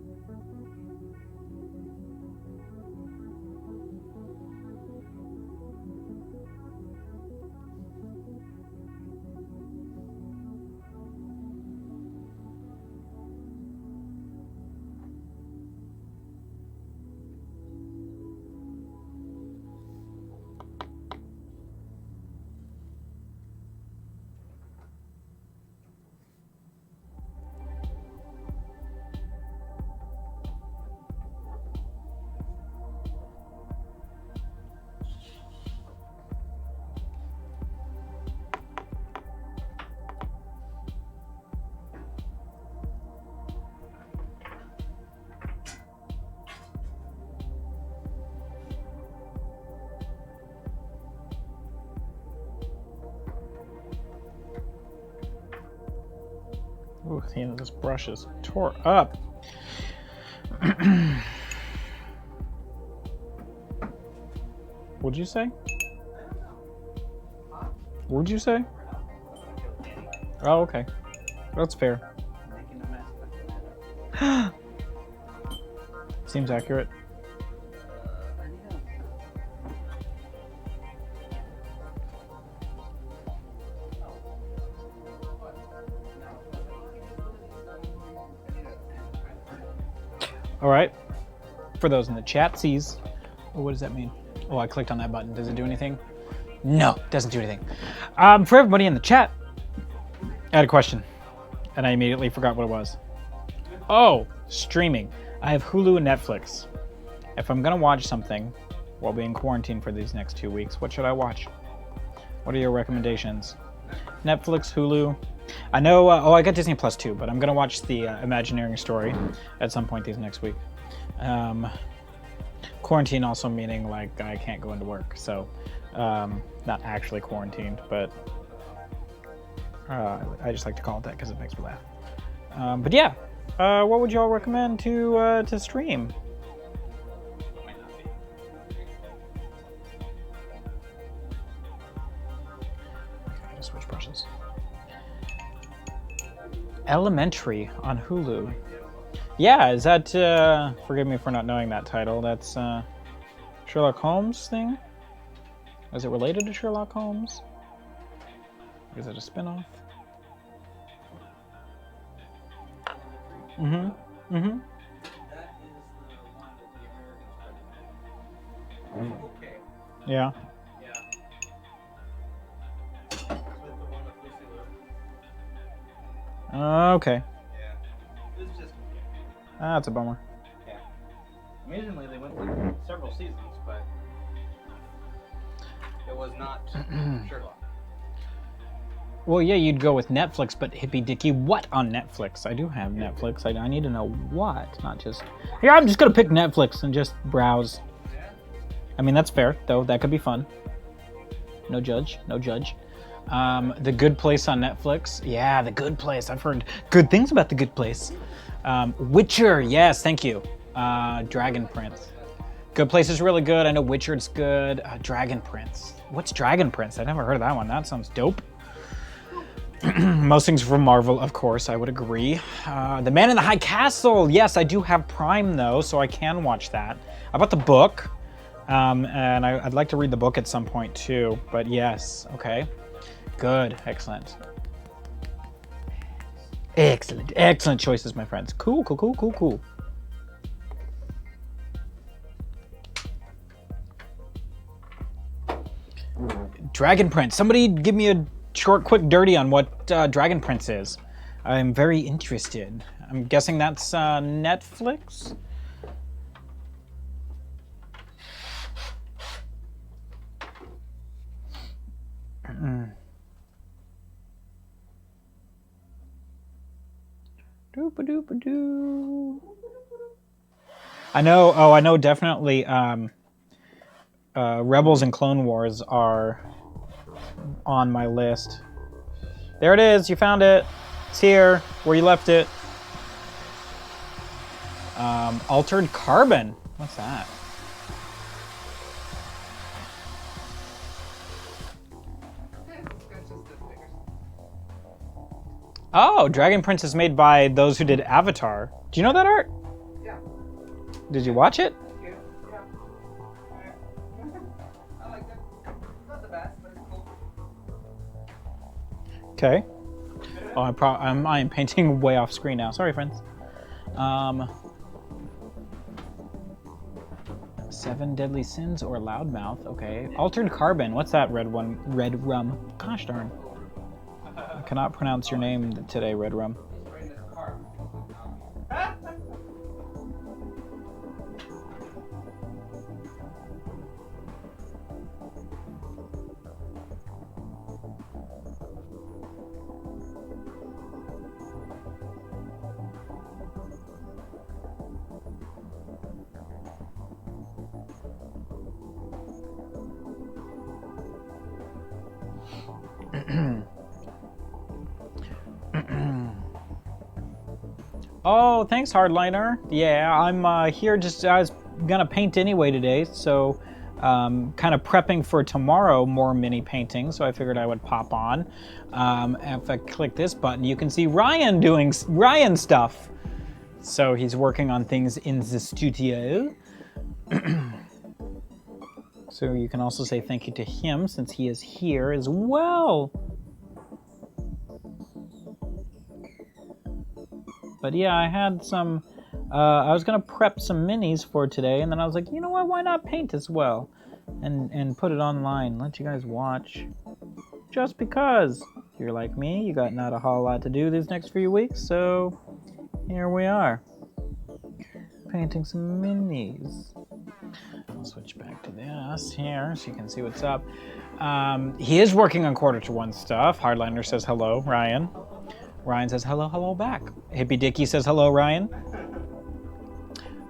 Ooh, this brush is tore up. What'd you say? What'd you say? Oh, okay. That's fair. Making a mess. Seems accurate. All right. For those in the chat sees, oh, what does that mean? Oh, I clicked on that button. Does it do anything? No, it doesn't do anything. For everybody in the chat, I had a question, and I immediately forgot what it was. Oh, streaming. I have Hulu and Netflix. If I'm gonna watch something while being quarantined for these next 2 weeks, what should I watch? What are your recommendations? Netflix, Hulu. I know, I got Disney Plus too, but I'm gonna watch the Imagineering story at some point these next week. Quarantine also meaning like I can't go into work, so not actually quarantined, but I just like to call it that because it makes me laugh. But yeah, what would y'all recommend to stream? Okay, just switch brushes. Elementary on Hulu. Yeah, is that, forgive me for not knowing that title, that's Sherlock Holmes thing? Is it related to Sherlock Holmes? Or is it a spin-off? Mm-hmm. Mm-hmm. That is the one that the Americans tried to make. Okay. Yeah. Yeah. With the one with Lucy Liu. Okay. Yeah. It's just. That's a bummer. Yeah. Amazingly, they went through several seasons, but it was not Sherlock. Well, yeah, you'd go with Netflix, but Hippy Dicky, what on Netflix? I do have Netflix. I need to know what, not just... Yeah, I'm just going to pick Netflix and just browse. Yeah. I mean, that's fair, though. That could be fun. No judge. No judge. The Good Place on Netflix. Yeah, The Good Place. I've heard good things about The Good Place. Witcher. Yes, thank you. Dragon Prince. Good Place is really good. I know Witcher's good. Dragon Prince. What's Dragon Prince? I never heard of that one. That sounds dope. Most things from Marvel, of course, I would agree. The Man in the High Castle. Yes, I do have Prime, though, so I can watch that. I bought the book, and I'd like to read the book at some point, too. But yes, okay. Good, excellent. Excellent, excellent choices, my friends. Cool, cool, cool, cool, cool. Dragon Prince. Somebody give me a short, quick, dirty on what Dragon Prince is. I'm very interested. I'm guessing that's Netflix? Doop-a-doop-a-doo. I know, I know definitely Rebels and Clone Wars are on my list. There it is, you found it. It's here, where you left it. Altered Carbon. What's that? Oh, Dragon Prince is made by those who did Avatar. Do you know that art? Yeah. Did you watch it? Yeah. I like that. Not the best, but it's cool. Okay. Oh, I am painting way off screen now. Sorry, friends. 7 Deadly Sins or Loudmouth. Okay. Altered Carbon. What's that red one? Red Rum. Gosh darn. I cannot pronounce your name today, Red Rum. Oh, thanks, Hardliner. Yeah, I'm here just, I was gonna paint anyway today, so kind of prepping for tomorrow more mini painting, so I figured I would pop on. If I click this button, you can see Ryan doing Ryan stuff. So he's working on things in the studio. So you can also say thank you to him since he is here as well. But yeah, I had some, I was gonna prep some minis for today, and then I was like, you know what, why not paint as well? And put it online, let you guys watch. Just because. If you're like me, you got not a whole lot to do these next few weeks, so here we are. Painting some minis. I'll switch back to this here so you can see what's up. He is working on quarter to one stuff. Hardliner says hello, Ryan. Ryan says hello back. Hippie Dicky says hello, Ryan.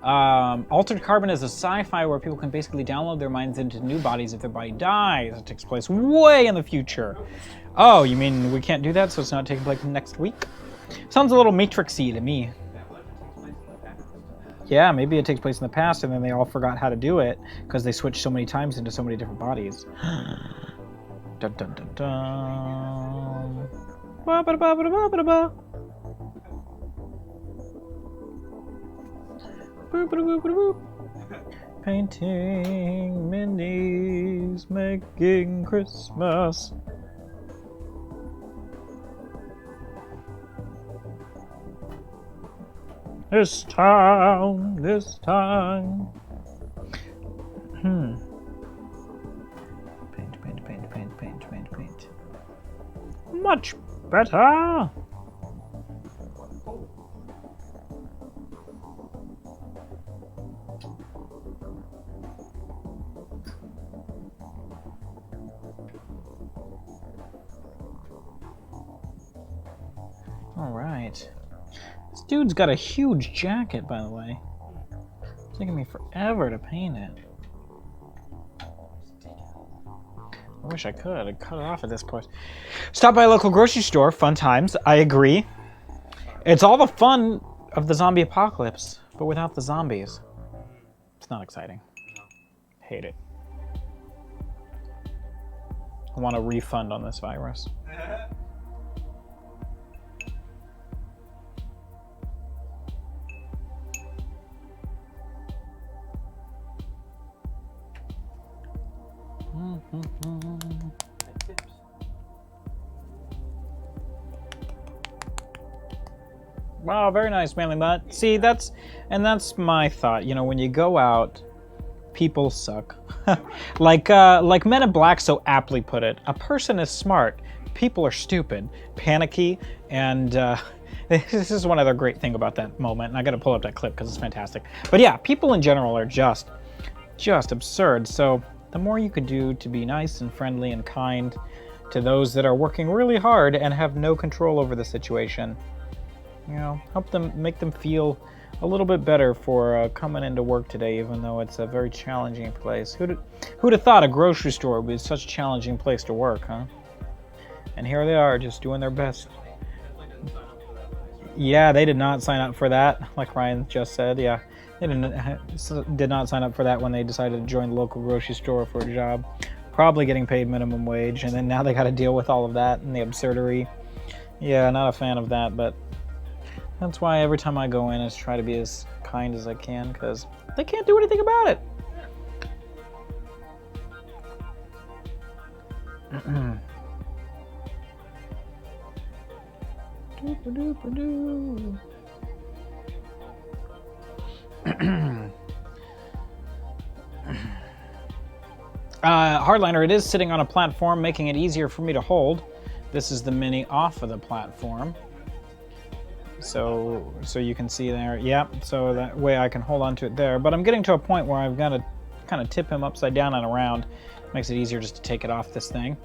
Altered Carbon is a sci-fi where people can basically download their minds into new bodies if their body dies. It takes place way in the future. Oh, you mean we can't do that, so it's not taking place next week? Sounds a little Matrix-y to me. Yeah, maybe it takes place in the past and then they all forgot how to do it because they switched so many times into so many different bodies. Dun dun dun dun. Ba ba ba ba ba ba ba. Boop, boop, boop, boop. Painting minis, making Christmas. This time. Paint. Much better. All right. This dude's got a huge jacket, by the way. It's taking me forever to paint it. I wish I could. I'd cut it off at this point. Stop by a local grocery store. Fun times. I agree. It's all the fun of the zombie apocalypse, but without the zombies. It's not exciting. Hate it. I want a refund on this virus. Wow, very nice, Manly Mutt. See, that's my thought. You know, when you go out, people suck. like Men in Black so aptly put it. A person is smart. People are stupid, panicky, and this is one other great thing about that moment. And I got to pull up that clip because it's fantastic. But yeah, people in general are just absurd. So the more you could do to be nice and friendly and kind to those that are working really hard and have no control over the situation, you know, help them, make them feel a little bit better for coming into work today, even though it's a very challenging place. Who'd have thought a grocery store would be such a challenging place to work, huh? And here they are, just doing their best. Yeah, they did not sign up for that, like Ryan just said. Yeah, they did not sign up for that when they decided to join the local grocery store for a job. Probably getting paid minimum wage, and then now they got to deal with all of that and the absurdery. Yeah, not a fan of that, but that's why every time I go in, I try to be as kind as I can, because they can't do anything about it. Hardliner, it is sitting on a platform, making it easier for me to hold. This is the mini off of the platform. So you can see there, yep, so that way I can hold on to it there. But I'm getting to a point where I've got to kind of tip him upside down and around. Makes it easier just to take it off this thing.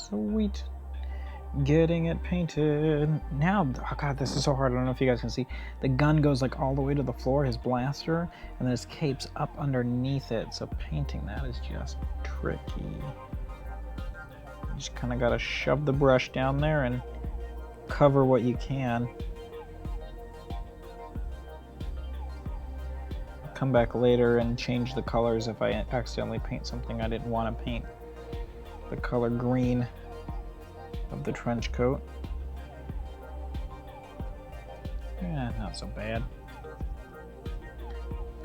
Sweet. Getting it painted. Now, oh god, this is so hard. I don't know if you guys can see. The gun goes like all the way to the floor, his blaster, and then his cape's up underneath it. So painting that is just tricky. You just kind of got to shove the brush down there and cover what you can. Come back later and change the colors if I accidentally paint something I didn't want to paint. The color green of the trench coat. Yeah, not so bad.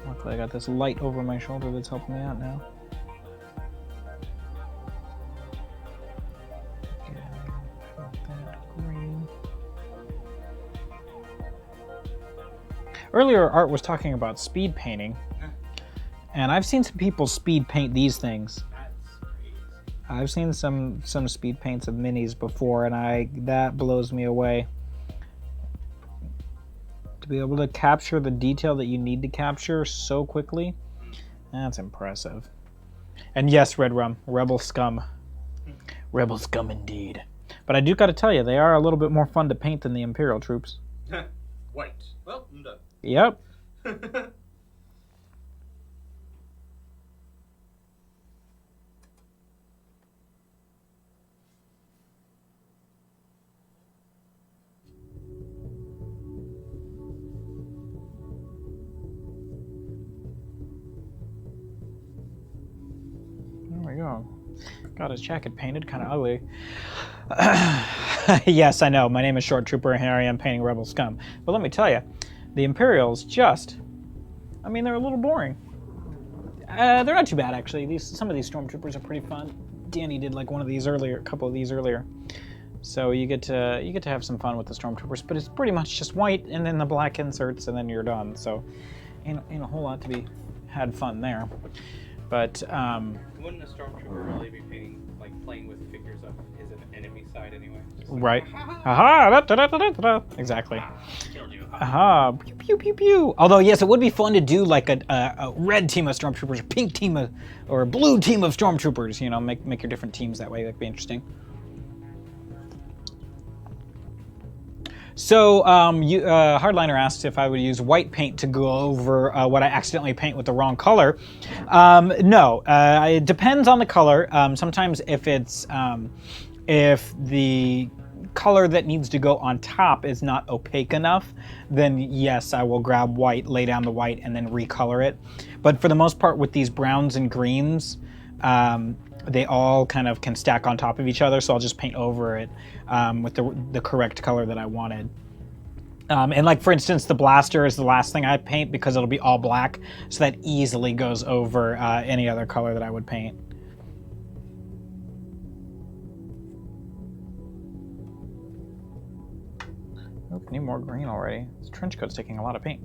Luckily I got this light over my shoulder that's helping me out now. Green. Earlier Art was talking about speed painting, and I've seen some people speed paint these things. I've seen some speed paints of minis before, and that blows me away. To be able to capture the detail that you need to capture so quickly, that's impressive. And yes, Red Rum, Rebel Scum. Rebel Scum indeed. But I do got to tell you, they are a little bit more fun to paint than the Imperial troops. White. Well, I'm done. Yep. There we go. Got his jacket painted, kind of ugly. Yes, I know. My name is Short Trooper, and here I am painting Rebel Scum. But let me tell you, the Imperials just, I mean, they're a little boring. They're not too bad, actually. Some of these Stormtroopers are pretty fun. Danny did like one of these earlier, a couple of these earlier. So you get to have some fun with the Stormtroopers, but it's pretty much just white and then the black inserts, and then you're done. So ain't a whole lot to be had fun there. But wouldn't a stormtrooper really be playing with figures of his enemy side anyway? Right. Aha! Exactly. Killed you. Aha! Pew pew pew pew. Although yes, it would be fun to do like a red team of stormtroopers, a pink team of, or a blue team of stormtroopers. You know, make your different teams that way. That'd be interesting. So, Hardliner asked if I would use white paint to go over what I accidentally paint with the wrong color. No, it depends on the color. Sometimes if it's if the color that needs to go on top is not opaque enough, then yes, I will grab white, lay down the white, and then recolor it. But for the most part, with these browns and greens, they all kind of can stack on top of each other, so I'll just paint over it with the correct color that I wanted. And like, for instance, the blaster is the last thing I paint because it'll be all black, so that easily goes over any other color that I would paint. Oh, need more green already. This trench coat's taking a lot of paint.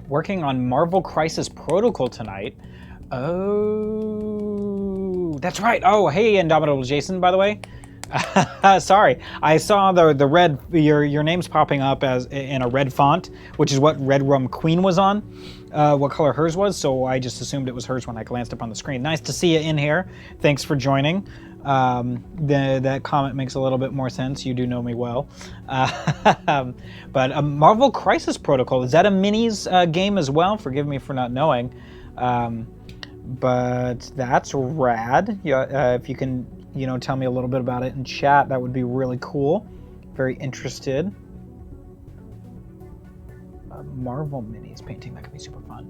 Working on Marvel Crisis Protocol tonight. Oh, that's right. Oh, hey, Indomitable Jason, by the way. Sorry, I saw the red, your name's popping up as in a red font, which is what Red Rum Queen was on, what color hers was, so I just assumed it was hers when I glanced up on the screen. Nice to see you in here. Thanks for joining. That comment makes a little bit more sense. You do know me well. But Marvel Crisis Protocol, is that a minis game as well? Forgive me for not knowing. But that's rad. If you can, tell me a little bit about it in chat, that would be really cool. Very interested. Marvel minis painting, that could be super fun.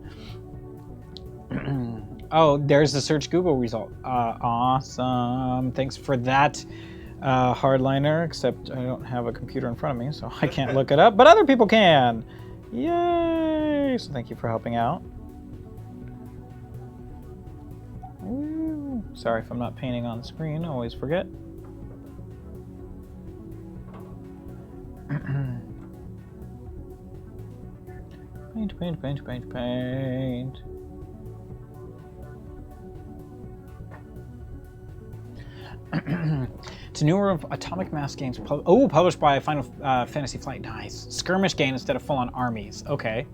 Oh, there's the search Google result. Awesome. Thanks for that, Hardliner, except I don't have a computer in front of me, so I can't look it up, but other people can. Yay! So thank you for helping out. Woo. Sorry if I'm not painting on screen, I always forget. Paint, paint, paint, paint, paint. It's a newer Atomic Mass games. Published by Final Fantasy Flight. Nice. Skirmish game instead of full-on armies. Okay.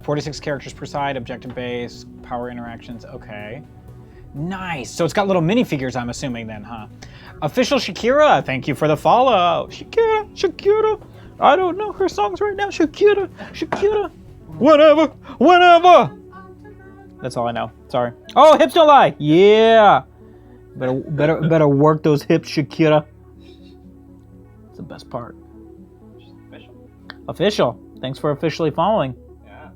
46 characters per side, objective-based, power interactions. Okay. Nice. So it's got little minifigures, I'm assuming then, huh? Official Shakira, thank you for the follow. Shakira. I don't know her songs right now. Shakira. Whenever. That's all I know. Sorry. Oh, hips don't lie. Yeah. Better work those hips, Shakira. It's the best part. Official. Thanks for officially following. Yeah.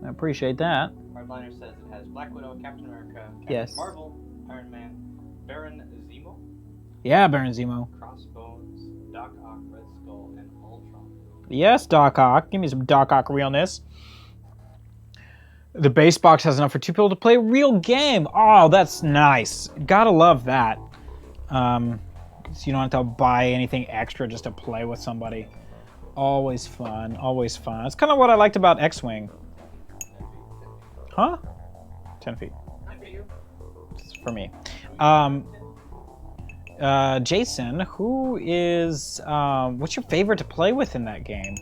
I appreciate that. Hardliner says it has Black Widow, Captain America, Captain Yes. Marvel, Iron Man, Baron Zemo, Yeah, Baron Zemo. Crossbones, Doc Ock, Red Skull, and Ultron. Yes, Doc Ock. Give me some Doc Ock realness. The base box has enough for 2 people to play a real game. Oh, that's nice. Gotta love that. So you don't have to buy anything extra just to play with somebody. Always fun. Always fun. That's kind of what I liked about X-Wing. Huh? 10 feet. It's for me. Jason, who is what's your favorite to play with in that game?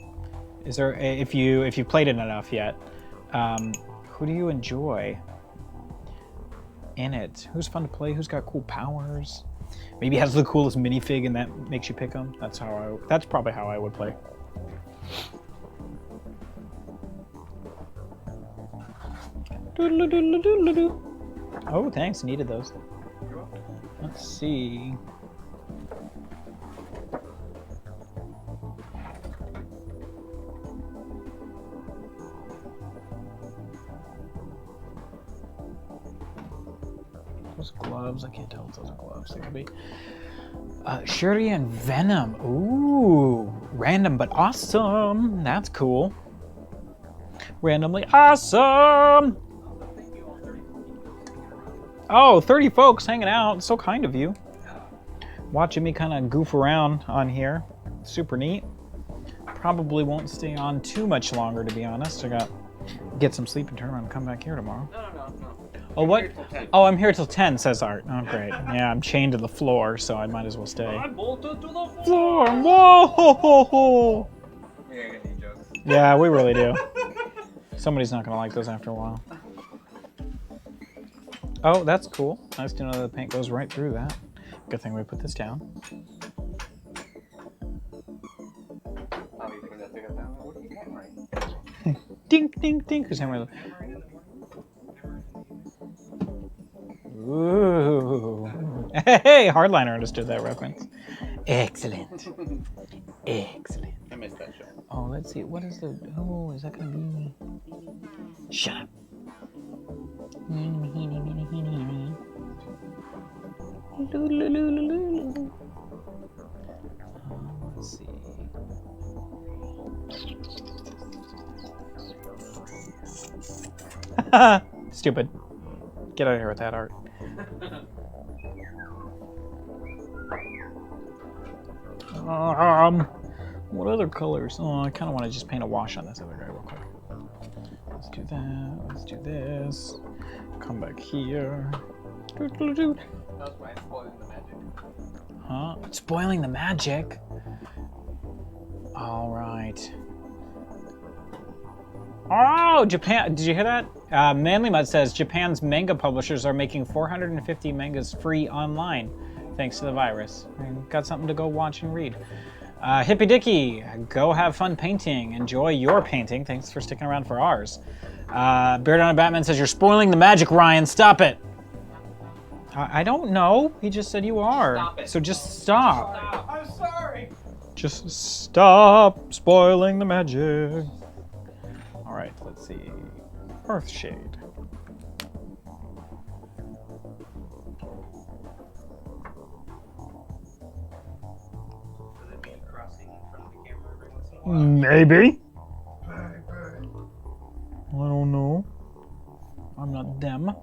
Is there, if you played it enough yet, who do you enjoy in it? Who's fun to play? Who's got cool powers? Maybe has the coolest minifig and that makes you pick them. That's probably how I would play. Oh, thanks. Needed those. Let's see. Those gloves, I can't tell if those are gloves. They could be. Shuri and Venom. Ooh, random but awesome. That's cool. Randomly awesome. Oh, 30 folks hanging out. So kind of you. Watching me kind of goof around on here. Super neat. Probably won't stay on too much longer, to be honest. I got to get some sleep and turn around and come back here tomorrow. No. Oh, what? Oh, I'm here till 10, says Art. Oh, great. Yeah, I'm chained to the floor, so I might as well stay. I'm bolted to the Floor. Whoa! We gotta get these jokes. Yeah, we really do. Somebody's not going to like those after a while. Oh, that's cool. Nice to know that the paint goes right through that. Good thing we put this down. Ding, ding, ding. Who's hammering? Ooh. Hey, Hardliner understood that reference. Excellent. Excellent. I missed that show. Oh, let's see. What is the... Oh, is that going to be... Shut up. Let's see. Stupid. Get out of here with that art. What other colors? Oh, I kind of want to just paint a wash on this other guy real quick. Let's do that. Let's do this. Come back here. That was my spoiling the magic. Huh? Spoiling the magic? All right. Oh, Japan. Did you hear that? Manly Mud says Japan's manga publishers are making 450 mangas free online thanks to the virus. Got something to go watch and read. Hippie Dicky, go have fun painting. Enjoy your painting. Thanks for sticking around for ours. Beard on a Batman says, you're spoiling the magic, Ryan. Stop it. I don't know. He just said you are. Stop it. So just stop. I'm sorry. Just stop spoiling the magic. All right, let's see. Earthshade. Does it mean crossing in front of the camera every once in a while? Maybe. I don't know. I'm not them.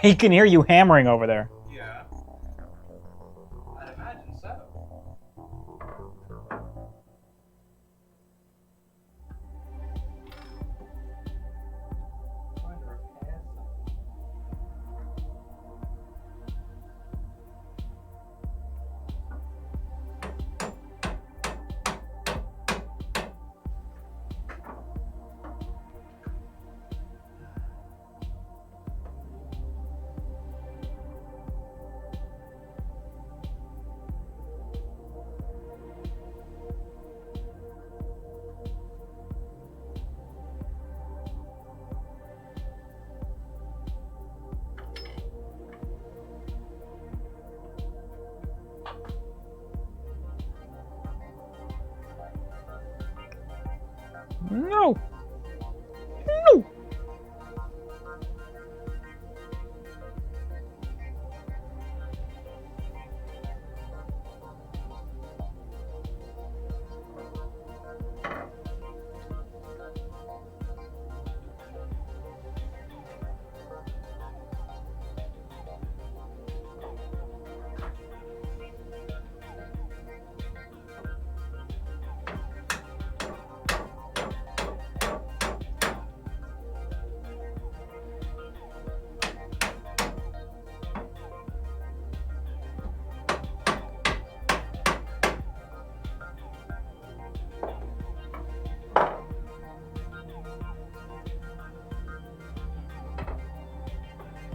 He can hear you hammering over there. Yeah. I'd imagine so. Wonder if it has something. No. No.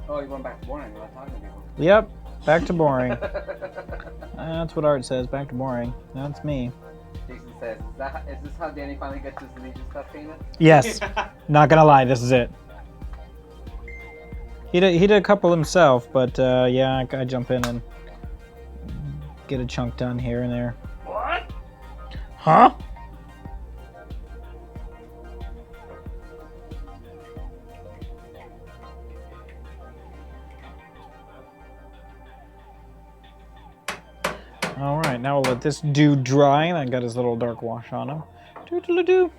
Oh, you went back to boring. You're not talking to people. Yep. Back to boring. That's what Art says. Back to boring. That's me. Jason says, is this how Danny finally gets his Legion stuff painted? Yes. Not gonna lie, this is it. He did a couple himself, but yeah, I jump in and get a chunk done here and there. What? Huh? All right, now we'll let this dude dry. And I got his little dark wash on him. Doo-doo-doo-doo.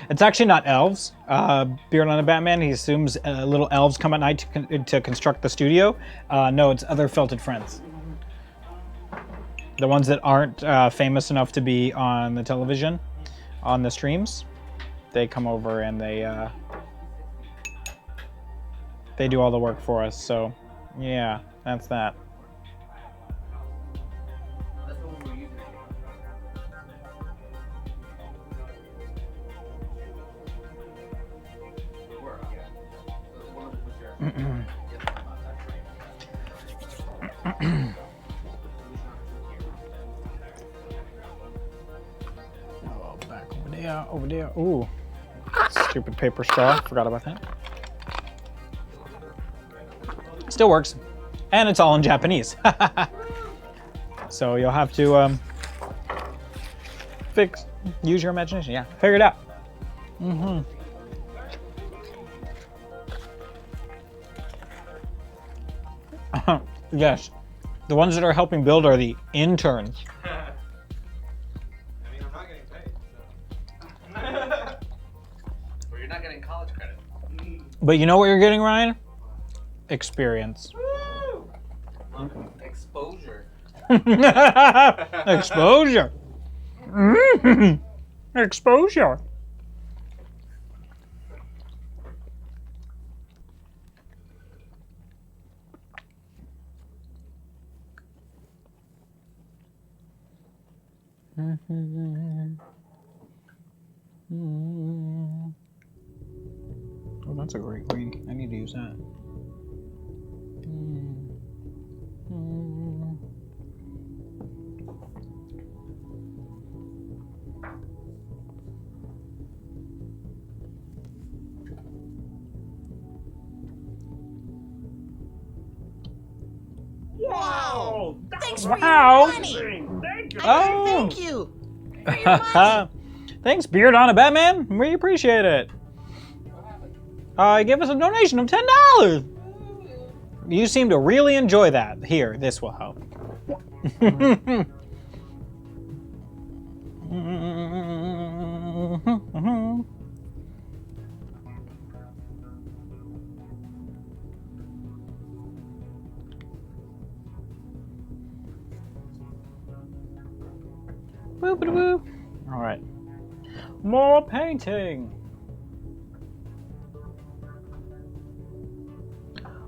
It's actually not elves. Beard on a Batman, he assumes little elves come at night to construct the studio. No, it's other felted friends. The ones that aren't famous enough to be on the television, on the streams. They come over and they do all the work for us. So, yeah, that's that. That's the one we're using. Oh, back over there. Ooh, stupid paper straw. Forgot about that. Still works, and it's all in Japanese. So you'll have to use your imagination. Yeah, figure it out. Mm-hmm. Yes, the ones that are helping build are the interns. I mean, I'm not getting paid. Or you're not getting college credit. But you know what you're getting, Ryan? Experience. Exposure. Exposure. Exposure. Oh, that's a great green. I need to use that. Wow! Thanks for Wow. your money. Thank you. Oh. Thank you for your money. Thanks, Beard on a Batman. We appreciate it. Give us a donation of $10. You seem to really enjoy that. Here, this will help. Boop-a-doo-boop. All right. More painting.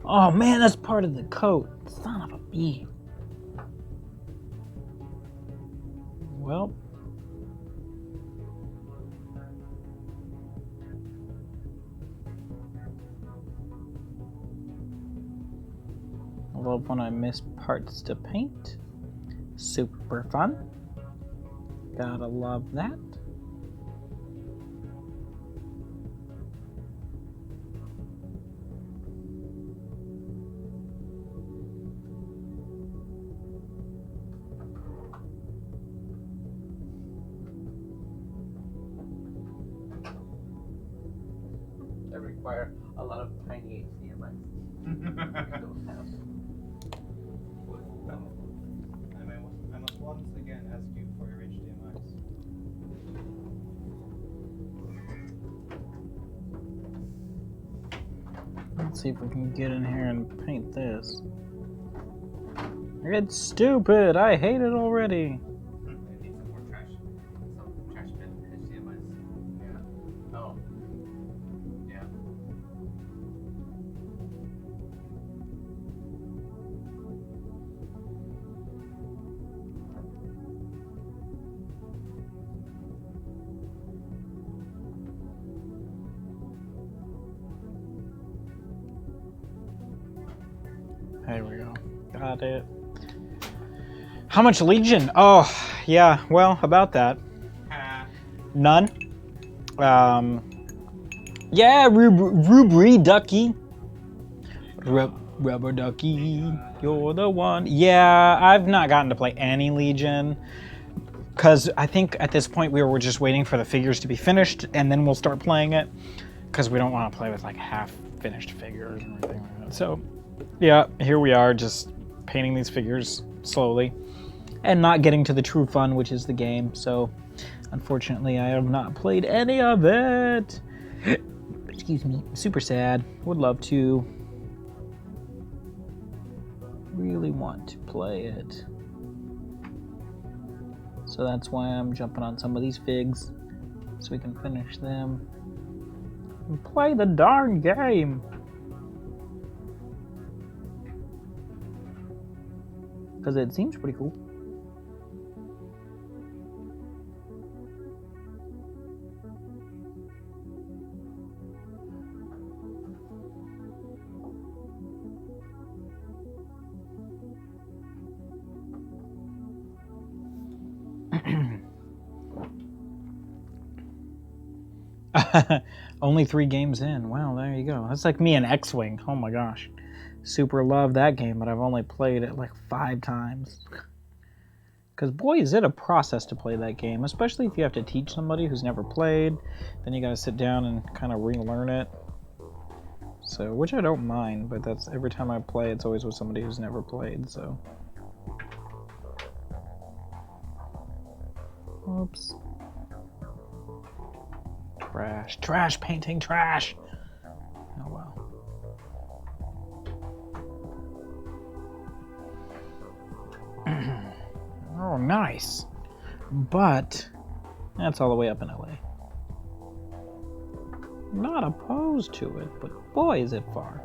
Oh man, that's part of the coat. Son of a bee. Well. I love when I miss parts to paint. Super fun. Gotta love that. require a lot of tiny HDMIs. Those have. I must once again ask you for your HDMIs. Let's see if we can get in here and paint this. It's stupid. I hate it already. I need some more trash. Some trash bin HDMIs. Yeah. Oh. Yeah. There we go. Got it. How much Legion? Oh, yeah. Well, about that. None. Yeah, Rubri Ducky. Rubber Ducky, you're the one. Yeah, I've not gotten to play any Legion. Because I think at this point we were just waiting for the figures to be finished and then we'll start playing it. Because we don't want to play with like half-finished figures and everything like that. So, yeah, here we are just painting these figures slowly. And not getting to the true fun, which is the game. So, unfortunately, I have not played any of it. Excuse me. Super sad. Would love to. Really want to play it. So that's why I'm jumping on some of these figs. So we can finish them. And play the darn game. Because it seems pretty cool. Only 3 games in. Wow, there you go. That's like me and X-Wing. Oh my gosh. Super love that game, but I've only played it like 5 times. Because boy, is it a process to play that game, especially if you have to teach somebody who's never played. Then you gotta sit down and kind of relearn it. So, which I don't mind, but that's every time I play, it's always with somebody who's never played, so. Oops. Trash. Trash painting, trash! Oh well. Oh, nice. But that's all the way up in LA. Not opposed to it, but boy, is it far.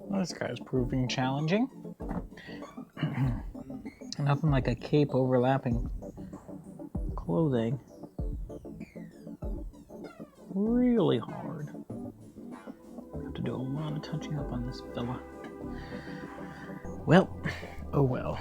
Well, this guy's proving challenging. Nothing like a cape overlapping clothing. Really hard. Have to do a lot of touching up on this fella. Well, oh well.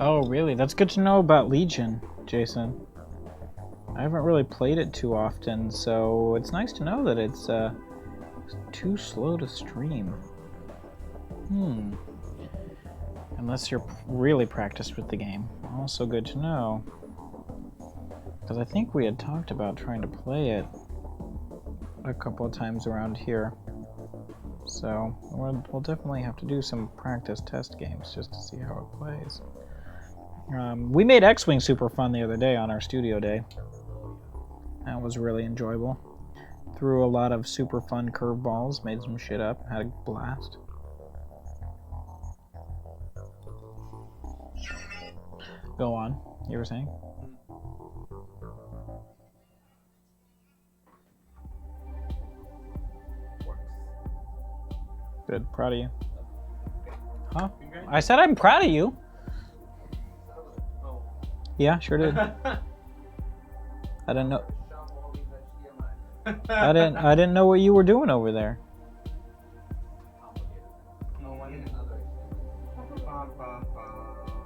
Oh, really? That's good to know about Legion, Jason. I haven't really played it too often, so it's nice to know that it's too slow to stream. Unless you're really practiced with the game. Also good to know. Because I think we had talked about trying to play it a couple of times around here. So we'll definitely have to do some practice test games just to see how it plays. We made X-Wing super fun the other day on our studio day. That was really enjoyable. Threw a lot of super fun curveballs, made some shit up, had a blast. Go on, you were saying? Good, proud of you. Huh? I said I'm proud of you. Yeah, sure did. I didn't know. I didn't know what you were doing over there.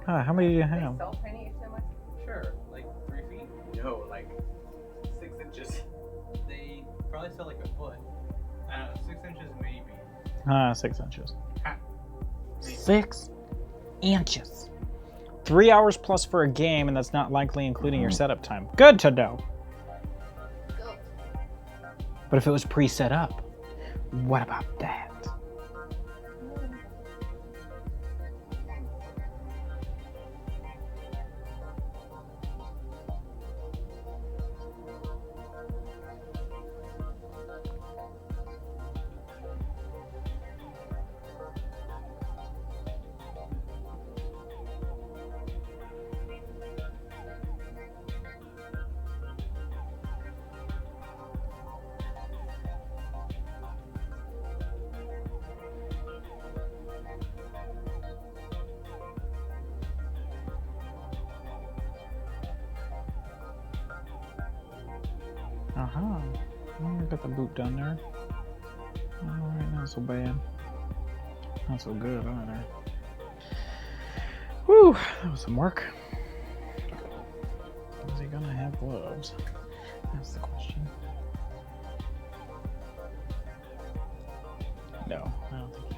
How many do you have? Sure, like 3 feet? No, like 6 inches. They probably sell like a foot. I don't know, 6 inches maybe. 6 inches. 6 inches. 3 hours plus for a game, and that's not likely including your setup time. Good to know. But if it was pre-set up, what about that? Got the boot down there. Alright, not so bad. Not so good either. Whew, that was some work. Is he gonna have gloves? That's the question. No, I don't think so.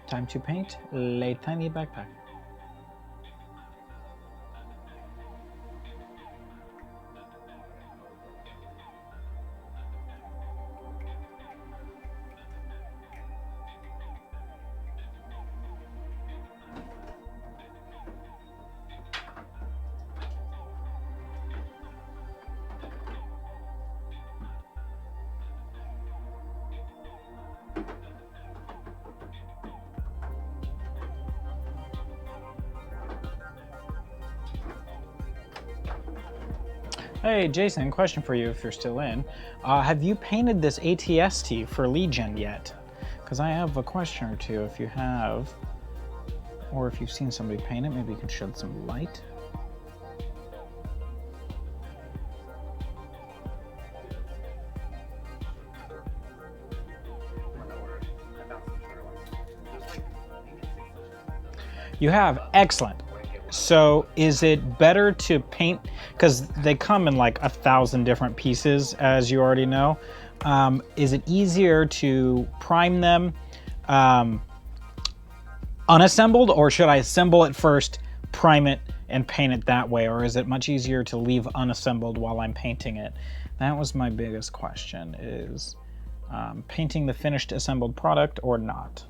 Time to paint a tiny backpack. Hey Jason, question for you if you're still in. Have you painted this ATST for Legion yet? Because I have a question or two if you have. Or if you've seen somebody paint it, maybe you can shed some light. You have? Excellent. So is it better to paint, because they come in like 1,000 different pieces, as you already know. Is it easier to prime them unassembled, or should I assemble it first, prime it, and paint it that way? Or is it much easier to leave unassembled while I'm painting it? That was my biggest question, is painting the finished assembled product or not?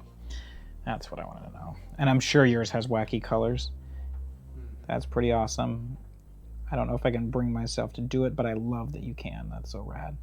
That's what I wanted to know. And I'm sure yours has wacky colors. That's pretty awesome. I don't know if I can bring myself to do it, but I love that you can. That's so rad.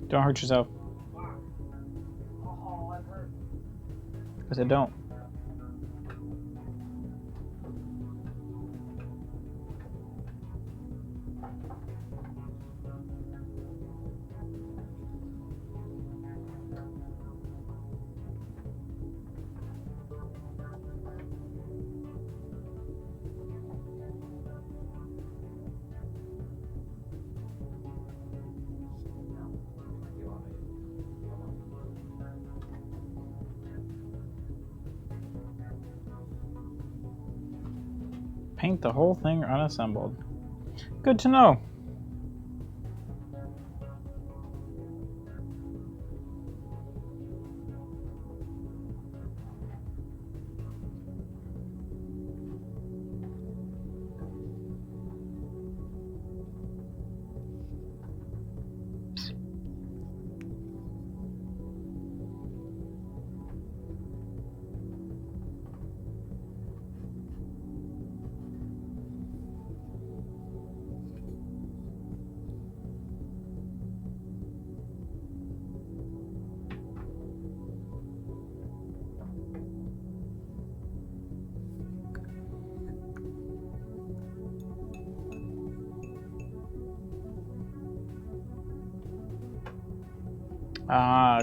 Don't hurt yourself. Oh, I've heard. I said don't. Paint the whole thing unassembled. Good to know.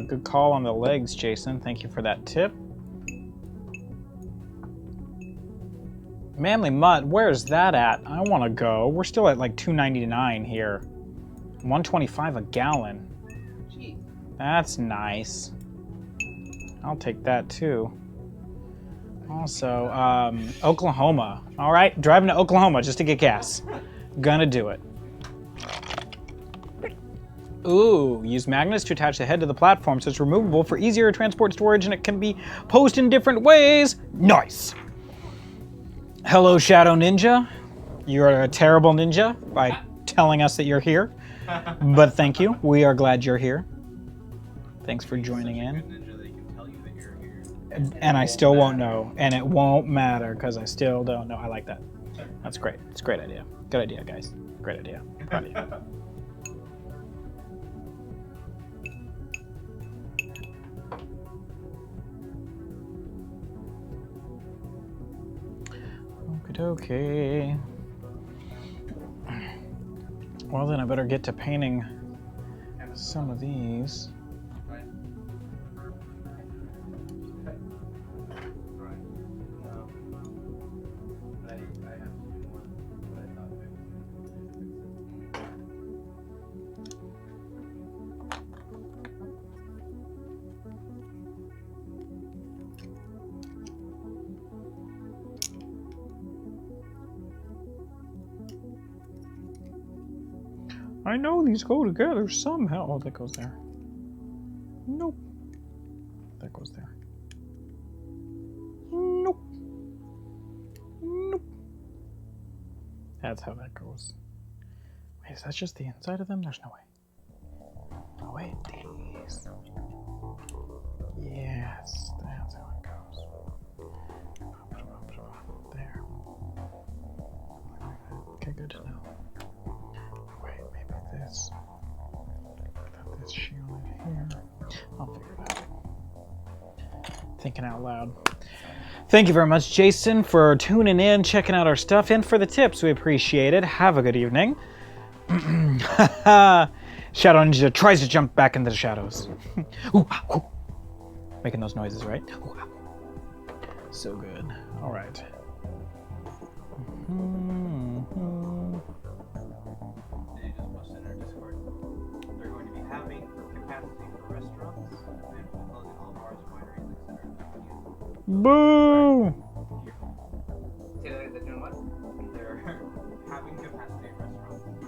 Good call on the legs, Jason. Thank you for that tip. Manly Mutt, where's that at? I want to go. We're still at like $2.99 here. $1.25 a gallon. Gee. That's nice. I'll take that too. Also, Oklahoma. All right, driving to Oklahoma just to get gas. Gonna do it. Ooh, use magnets to attach the head to the platform so it's removable for easier transport storage and it can be posed in different ways. Nice. Hello, Shadow Ninja. You're a terrible ninja by telling us that you're here. But thank you. We are glad you're here. Thanks for joining in. Ninja that he can tell you that you're here. And I still won't know. And it won't matter because I still don't know. I like that. That's great. It's a great idea. Good idea, guys. Great idea. Proud of you. Okay. Well, then I better get to painting some of these. Right. Right. No. I have to do more than what I thought I I know these go together somehow. Oh, that goes there. Nope. That goes there. Nope. Nope. That's how that goes. Wait, is that just the inside of them? There's no way. Oh, wait, these. Yes, that's how it goes. There. Okay, good to know. This. Put this shield in here. I'll figure it out. Thinking out loud. Thank you very much, Jason, for tuning in, checking out our stuff, and for the tips. We appreciate it. Have a good evening. Shadow Ninja tries to jump back into the shadows. Ooh, ooh. Making those noises, right? Ooh, so good. All right. Did you just post in our Discord? They're going to be having capacity for restaurants and closing all bars, wineries, etc. Boo! Say that they're doing what? They're having capacity at restaurants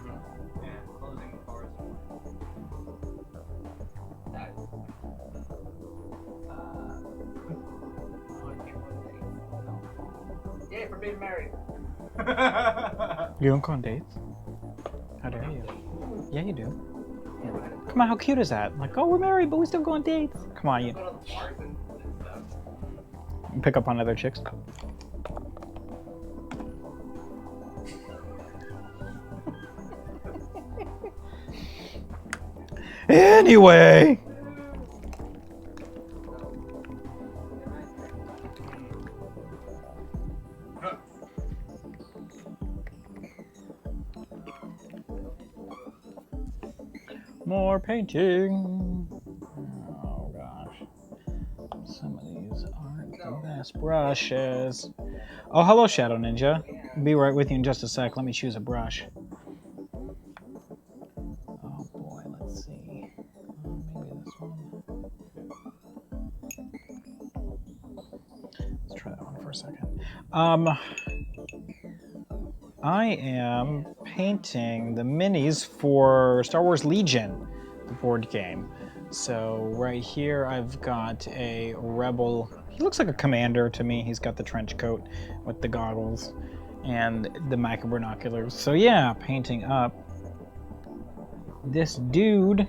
and closing bars and wineries. That is. Yay for being married. You don't go on dates? How dare you? Yeah, you do. Come on, how cute is that? Like, oh, we're married, but we still go on dates. Come on, you Go to the bars and stuff. pick up on other chicks. Anyway. More painting. Oh gosh. Some of these aren't the best brushes. Oh, hello, Shadow Ninja. Be right with you in just a sec. Let me choose a brush. Oh boy, let's see. Maybe this one. Let's try that one for a second. I am painting the minis for Star Wars Legion, the board game. So right here I've got a rebel. He looks like a commander to me. He's got the trench coat with the goggles and the micro binoculars. So yeah, painting up this dude.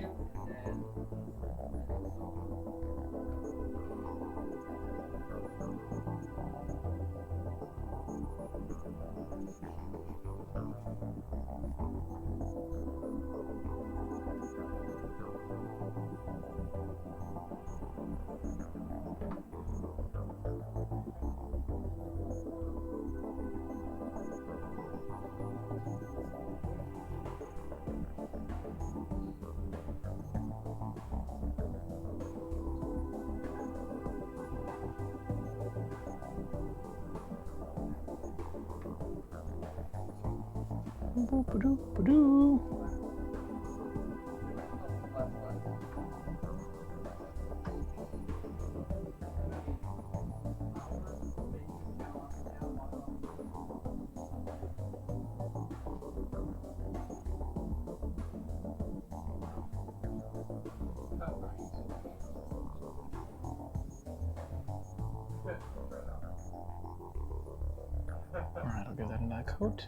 Alright, I'll give that another coat.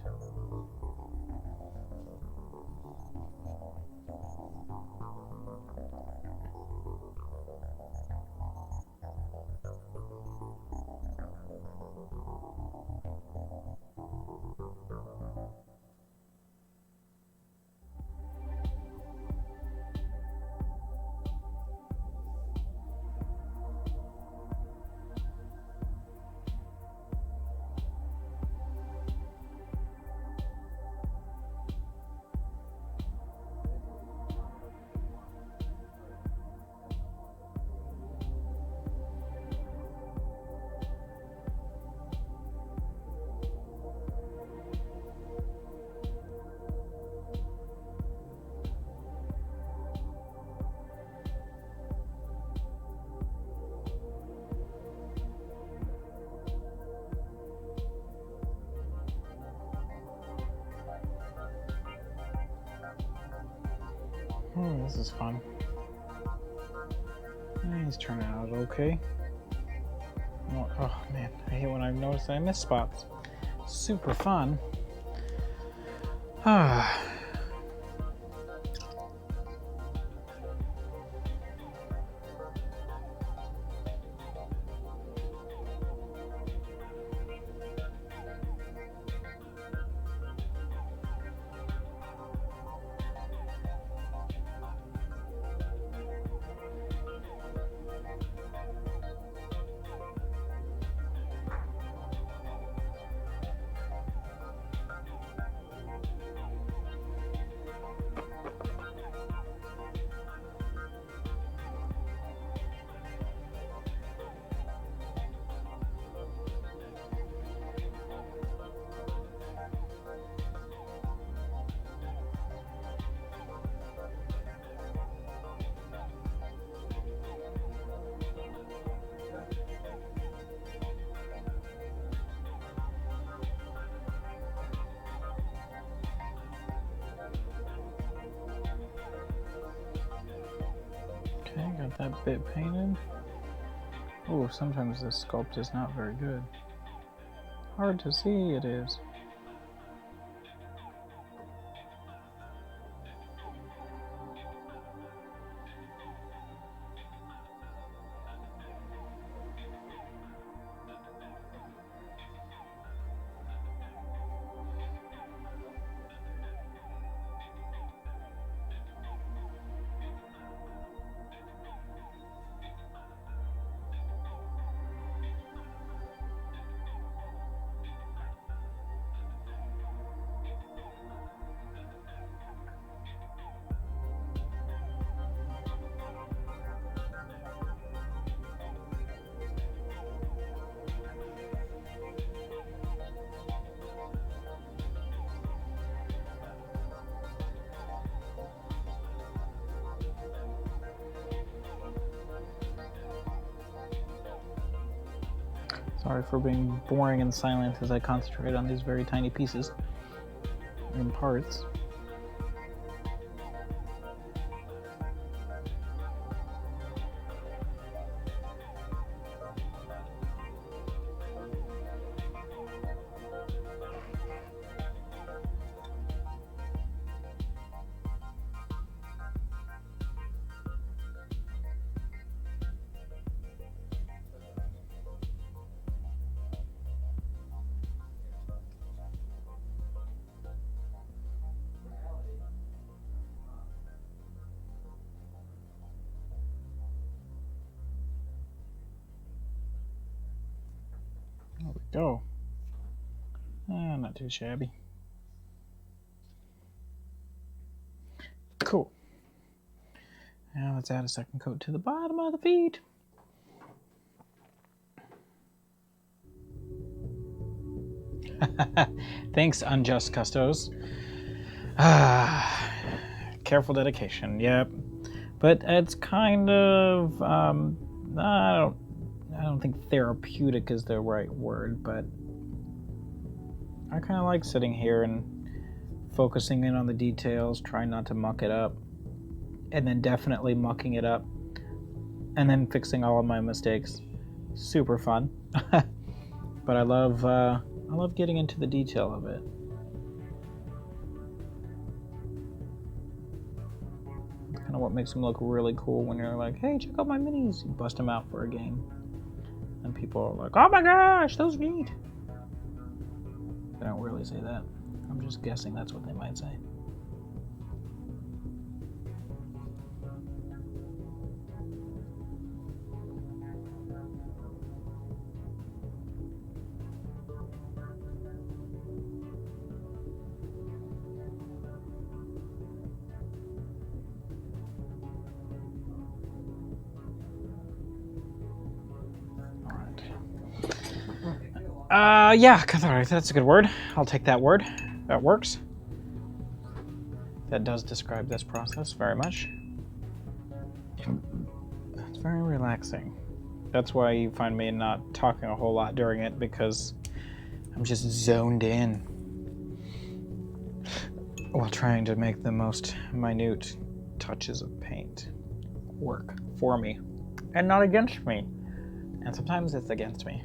This is fun. He's turning out okay. Oh man, I hate when I notice I miss spots. Super fun. Ah. Okay, got that bit painted. Oh, sometimes this sculpt is not very good. Hard to see it is. Sorry for being boring and silent as I concentrate on these very tiny pieces and parts. There we go. Not too shabby. Cool. Now let's add a second coat to the bottom of the feet. Thanks, Unjust Custos. Careful dedication, yep. But it's kind of, I don't think therapeutic is the right word, but I kind of like sitting here and focusing in on the details, trying not to muck it up, and then definitely mucking it up, and then fixing all of my mistakes. Super fun. But I love getting into the detail of it. Kind of what makes them look really cool when you're like, hey, check out my minis. You bust them out for a game. And people are like, oh my gosh, those are neat. They don't really say that. I'm just guessing that's what they might say. Yeah, cathartic. That's a good word. I'll take that word. That works. That does describe this process very much. It's very relaxing. That's why you find me not talking a whole lot during it, because I'm just zoned in while trying to make the most minute touches of paint work for me and not against me. And sometimes it's against me.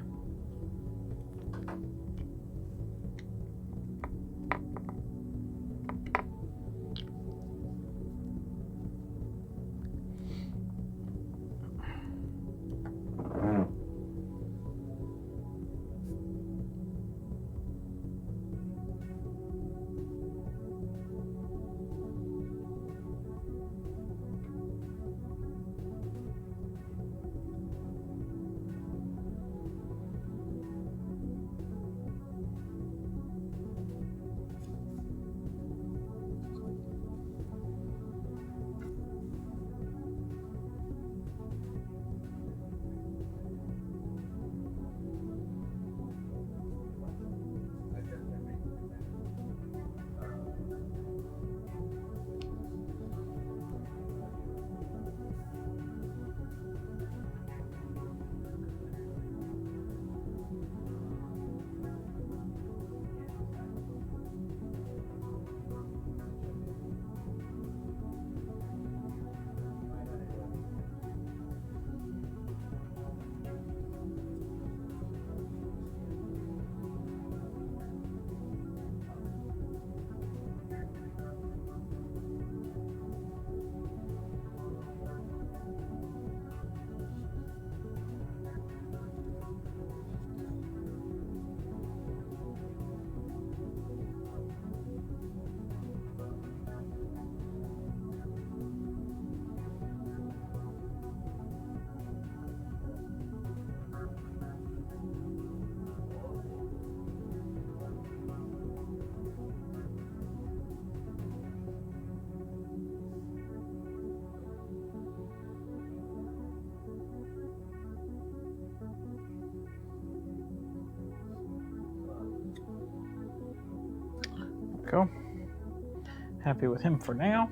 Happy with him for now.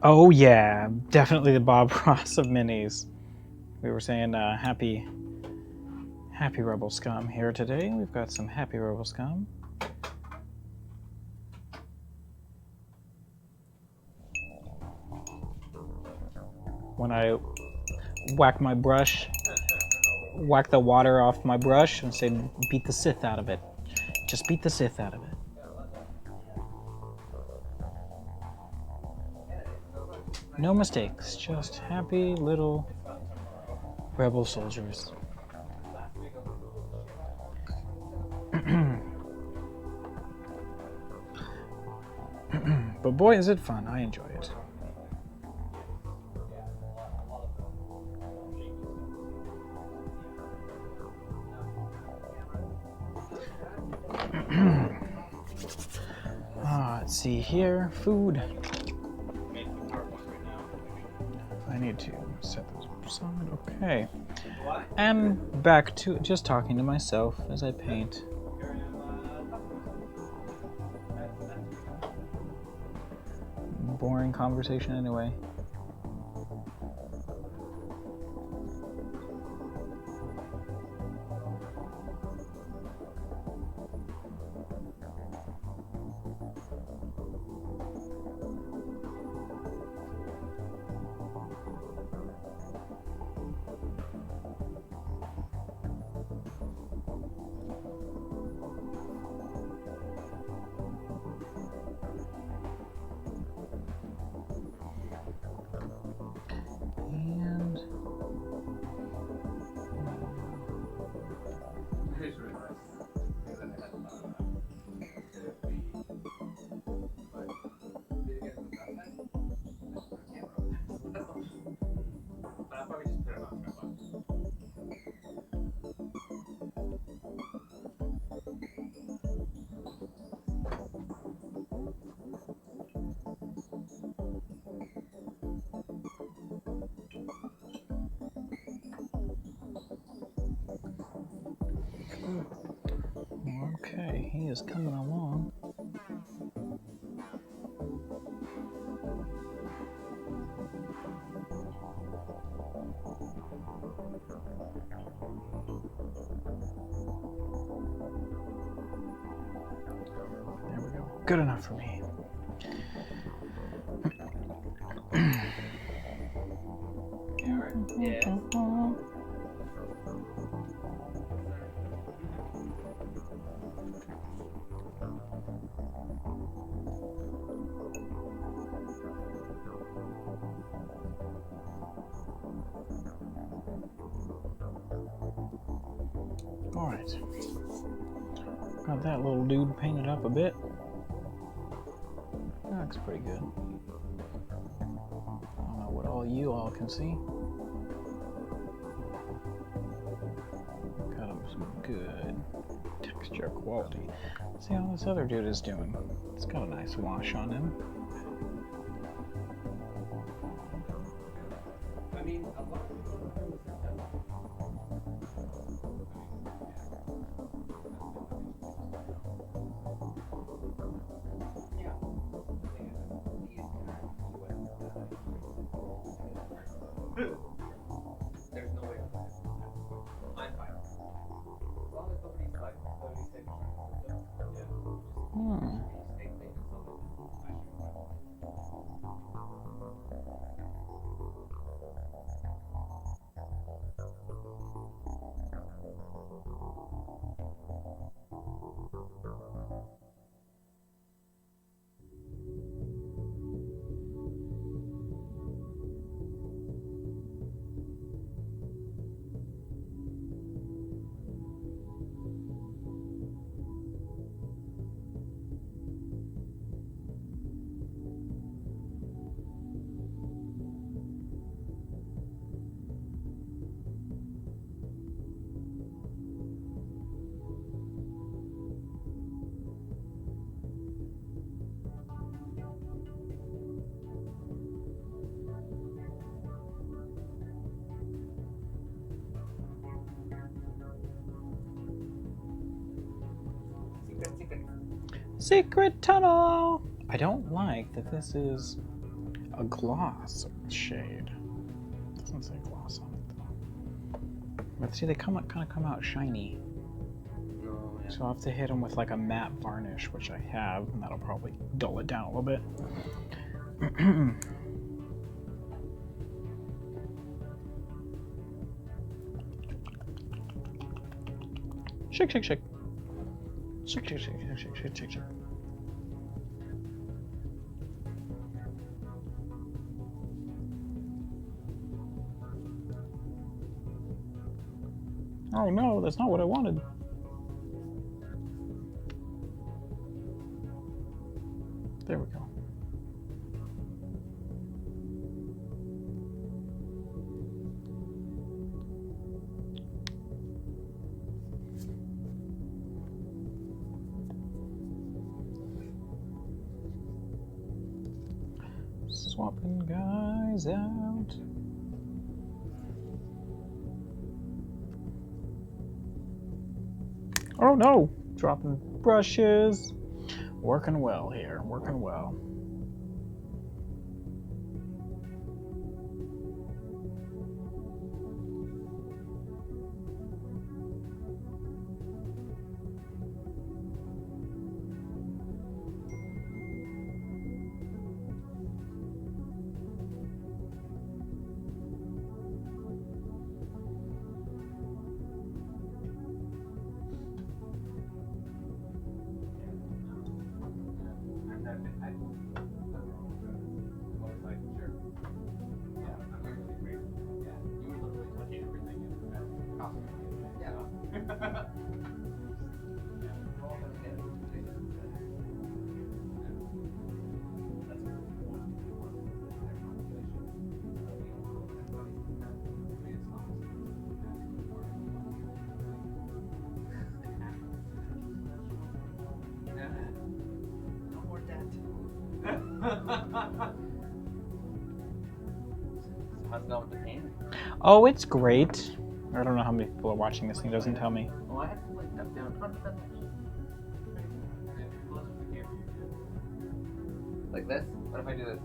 Oh yeah, definitely the Bob Ross of minis. We were saying happy Rebel Scum here today. We've got some happy Rebel Scum. When I whack my brush, whack the water off my brush and say, beat the Sith out of it. Just beat the Sith out of it. No mistakes, just happy little rebel soldiers. But boy, is it fun. I enjoy it. Let's see here. Food. I need to set this aside. Okay. And back to just talking to myself as I paint. Boring conversation anyway. Okay, he is coming along. There we go. Good enough for me. Alright. Got that little dude painted up a bit. That looks pretty good. I don't know what all you all can see. Got him some good texture quality. Let's see how this other dude is doing. It's got a nice wash on him. I mean, a lot of people there's no way I'm fine. As long as nobody's like 36 Secret tunnel. I don't like that this is a gloss shade. It doesn't say gloss on it though. But see, they kind of come out shiny. No, yeah. So I'll have to hit them with like a matte varnish, which I have, and that'll probably dull it down a little bit. Shake, shake, shake. Shake, shake, shake, shake, shake, shake, shake, shake. Oh no, that's not what I wanted. There we go. Swapping guys out. Oh no! Dropping brushes. Working well here, working well. How's it going with the paint? Oh, it's great. I don't know how many people are watching this thing, doesn't tell me. Oh, I have to like up down. Like this? What if I do this?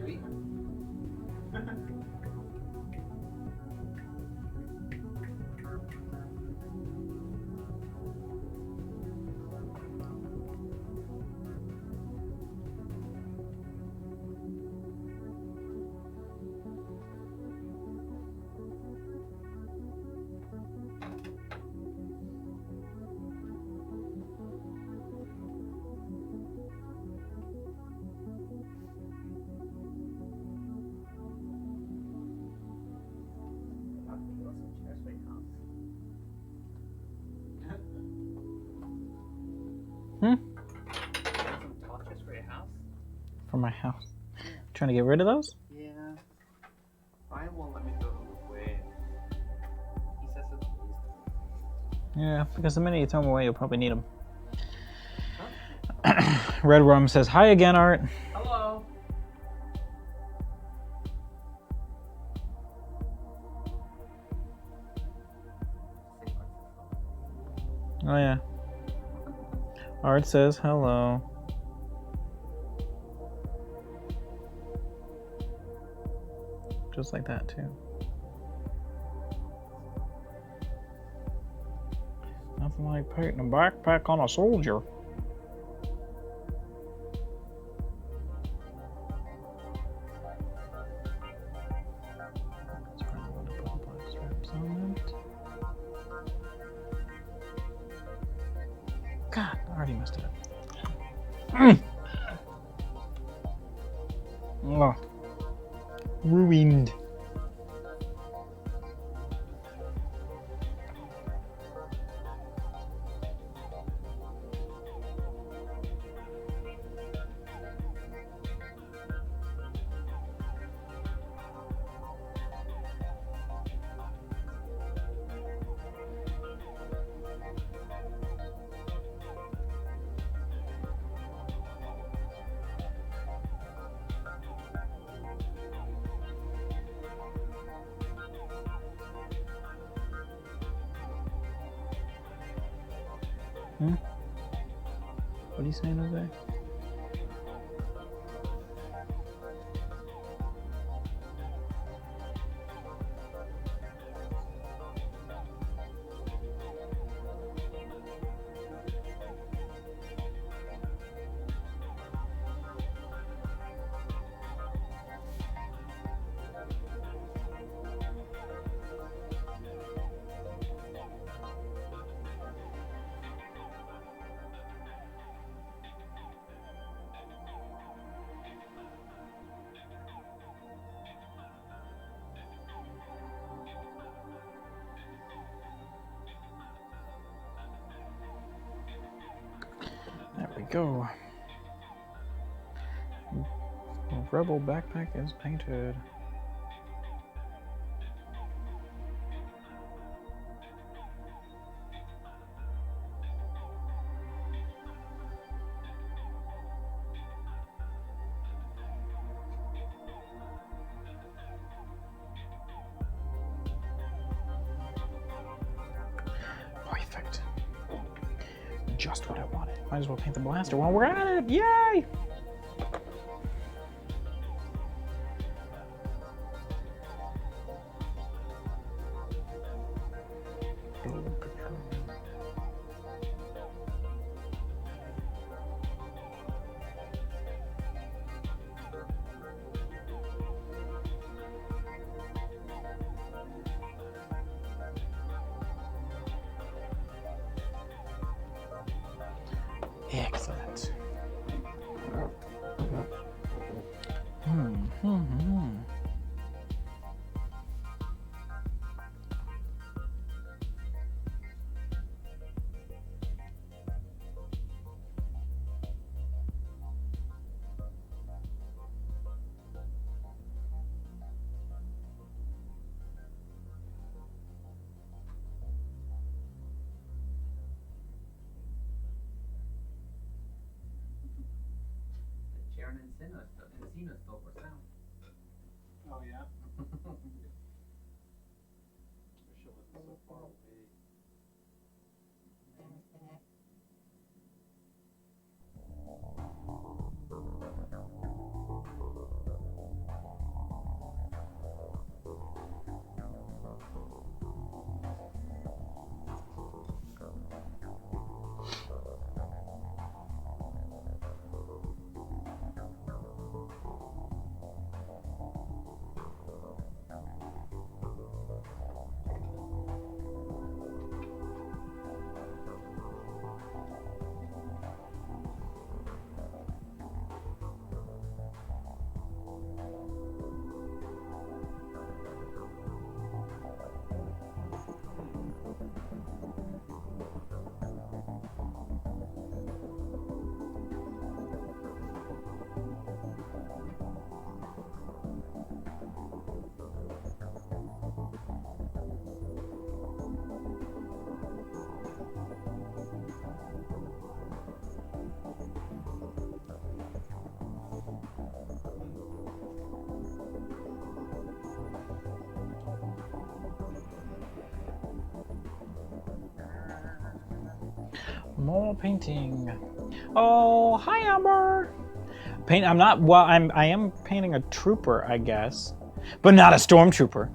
Sweet. For my house. Trying to get rid of those? Yeah. Ryan won't let me throw them away. He says it's waste. Yeah, because the minute you throw them away, you'll probably need them. Red Rum says, hi again, Art. Hello. Oh, yeah. Art says, hello. Just like that, too. Nothing like putting a backpack on a soldier. God, I already messed it up. Oh. Ruined. What are you saying, Jose? There we go. Rebel backpack is painted. Perfect. Just what I wanted. Might as well paint the blaster while we're at it. Yay! Excellent. Sharon and Cena still for sound. Oh yeah. Wish it wasn't so far away. More painting. Oh, hi Amber. I'm not. Well, I am painting a trooper, I guess, but not a stormtrooper.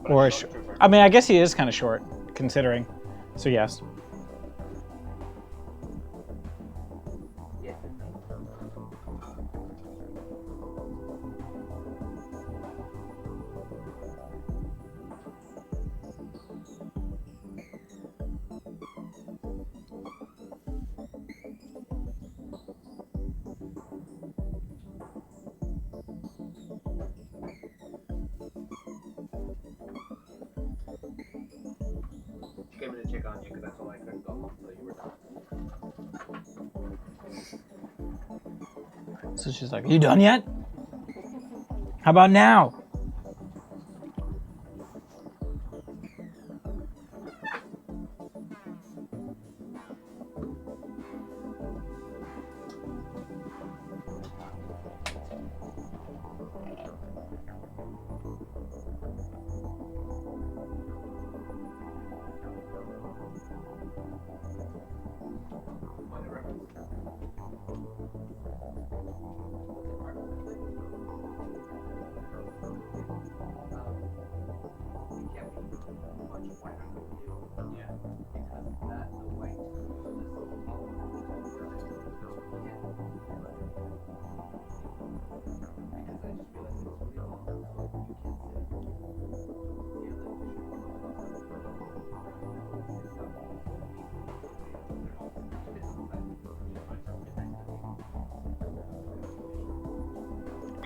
Or a Stormtrooper. I mean, I guess he is kind of short, considering. So yes. Yes. She came in to check on you because I told her I couldn't go home until you were done. So she's like, "You done yet? How about now?"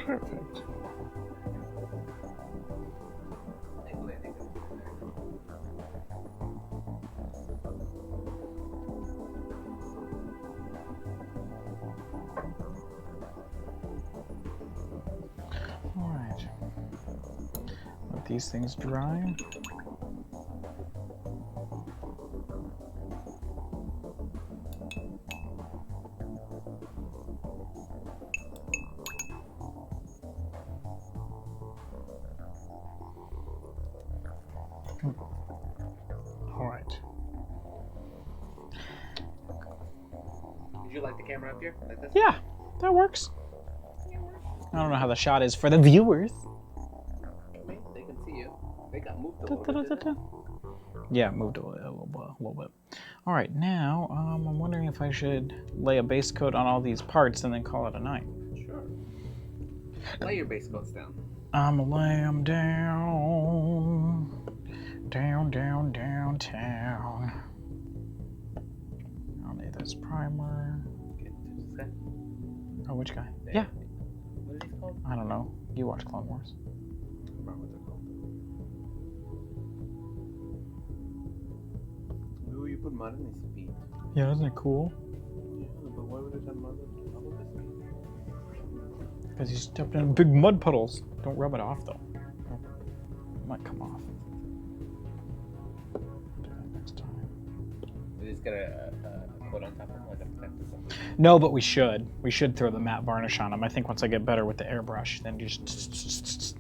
Perfect. All right. Let these things dry. All right. Did you like the camera up here? Like this? Yeah, that works. I don't know how the shot is for the viewers. They can see you. They got moved a little bit. didn't they? Yeah, moved a little bit. All right, now I'm wondering if I should lay a base coat on all these parts and then call it a night. Sure. Lay your base coats down. I'm gonna lay them down, downtown. I'll need this primer. Okay, this guy. Oh, which guy? There. Yeah, What are these called? I don't know. You watch Clone Wars. I don't remember what they're called. Ooh, you put mud in his feet. Yeah, isn't it cool? Yeah, but why would it have mud on his feet? Because he stepped in big mud puddles. Don't rub it off though. It might come off. Do that next time. We just gotta put on top of him like a protective something. No, but we should. We should throw the matte varnish on them. I think once I get better with the airbrush, then just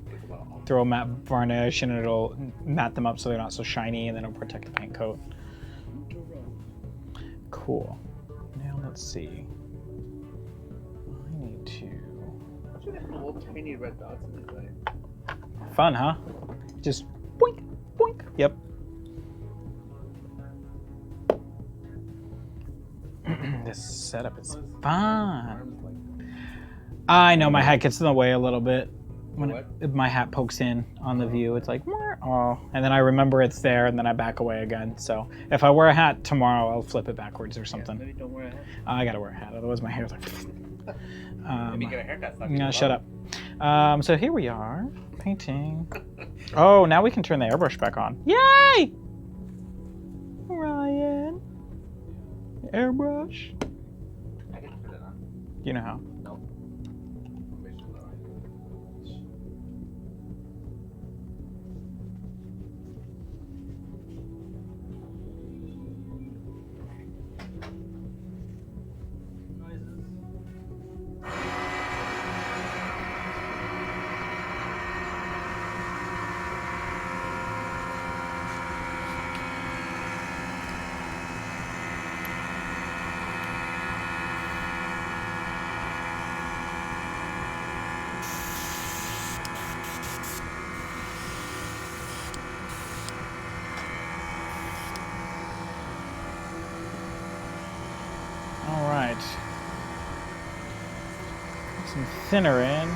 throw a matte varnish and it'll matte them up so they're not so shiny, and then it'll protect the paint coat. Cool. Now let's see. I need to. Why'd you have little tiny red dots in his eye? Fun, huh? Just boink, boink. Yep. This setup is fun. Arms like I know my hat gets in the way a little bit. When What? my hat pokes in on the view, it's like, oh, and then I remember it's there, and then I back away again. So if I wear a hat tomorrow, I'll flip it backwards or something. maybe don't wear a hat. I gotta wear a hat, otherwise my hair's like. Maybe get a haircut. No, shut up. So here we are, painting. Oh, now we can turn the airbrush back on. Yay! Ryan, airbrush. I can put it on. You know how? No. All right. Put some thinner in.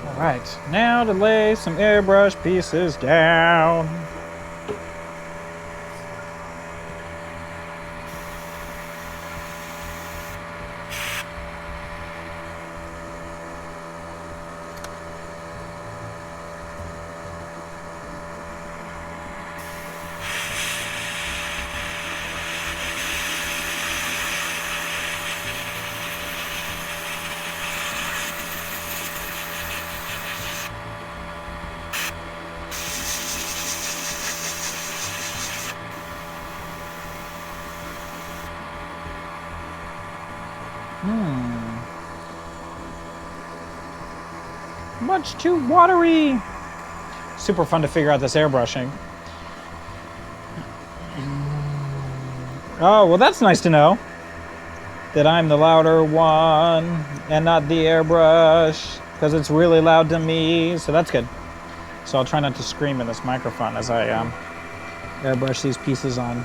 All right, now to lay some airbrush pieces down. Much too watery. Super fun to figure out this airbrushing. Oh, well, that's nice to know. That I'm the louder one and not the airbrush, because it's really loud to me, so that's good. So I'll try not to scream in this microphone as I airbrush these pieces on.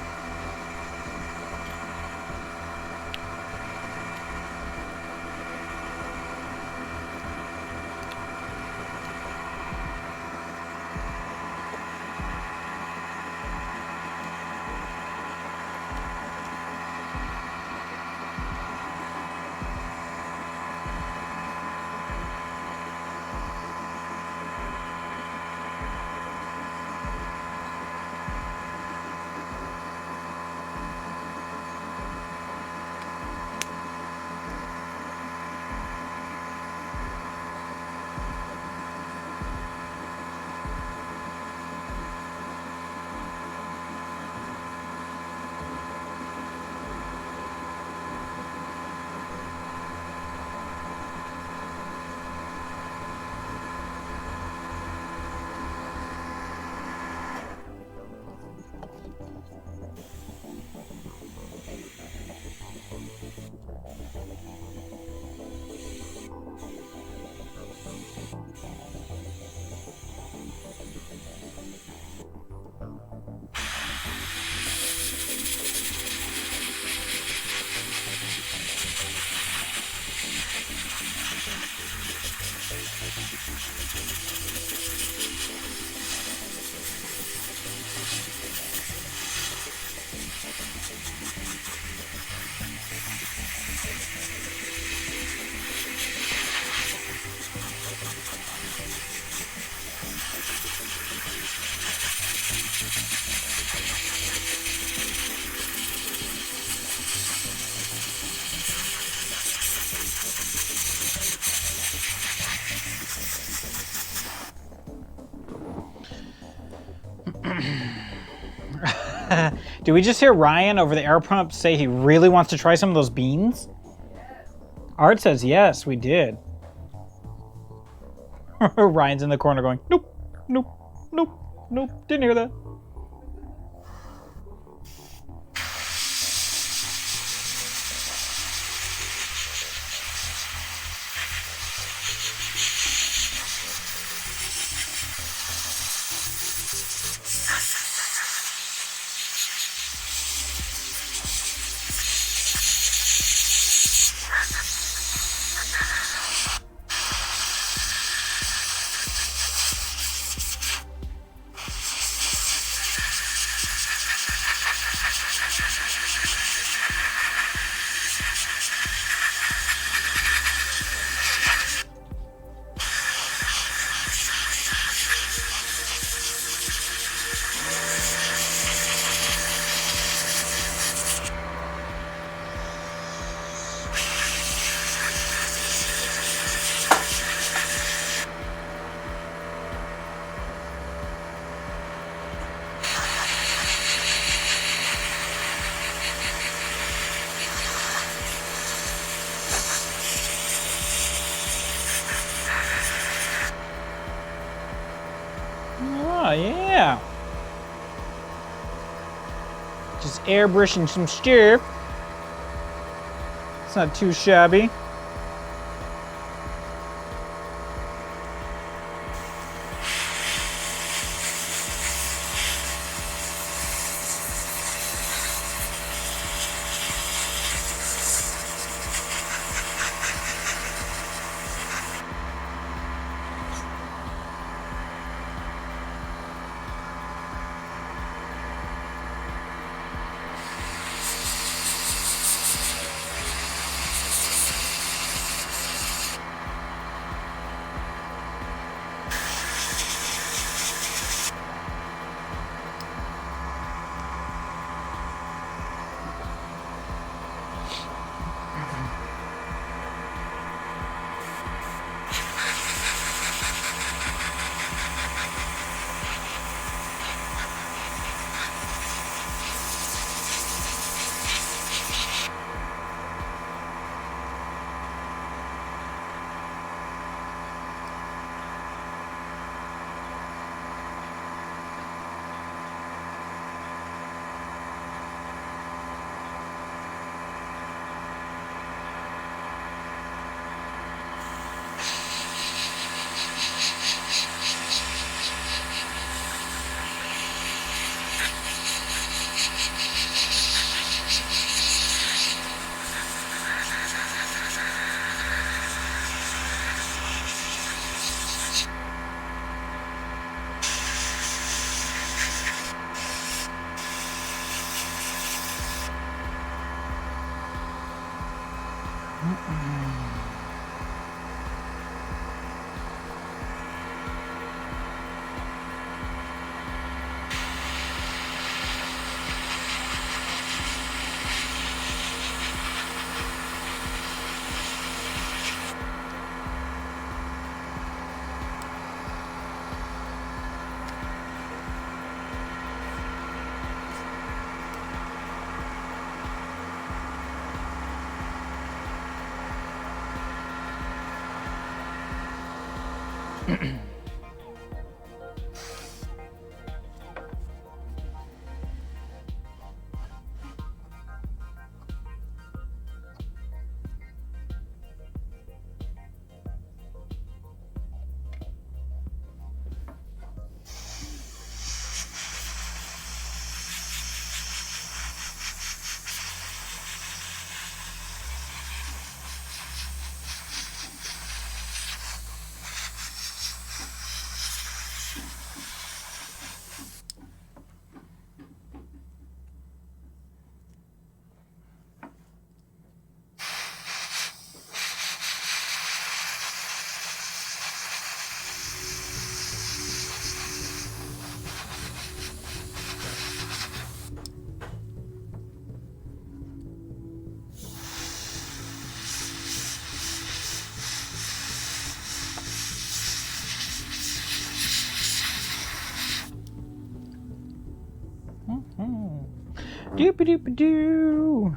Did we just hear Ryan over the air pump say he really wants to try some of those beans? Yes. Art says yes, we did. Ryan's in the corner going, nope, nope, nope, nope, didn't hear that. Oh, yeah. Just airbrushing some stuff. It's not too shabby. Doop-a-doop-a-doo.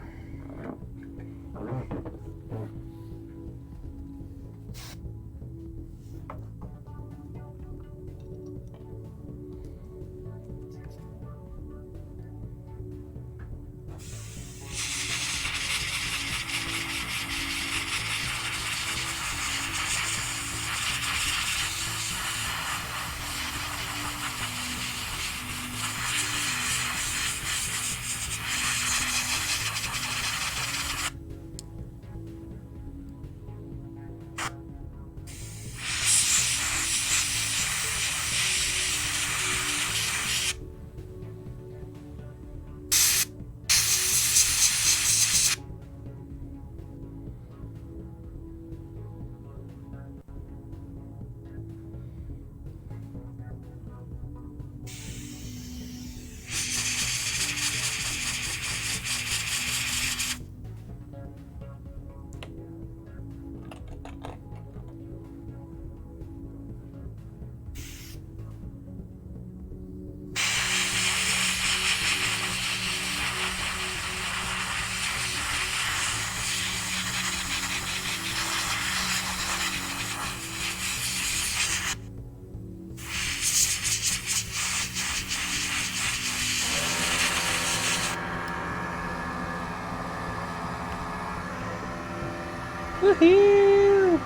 Woohoo!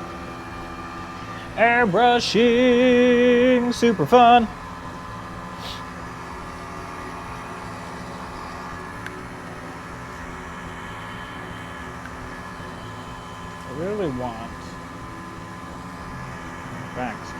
Airbrushing, super fun. I really want facts.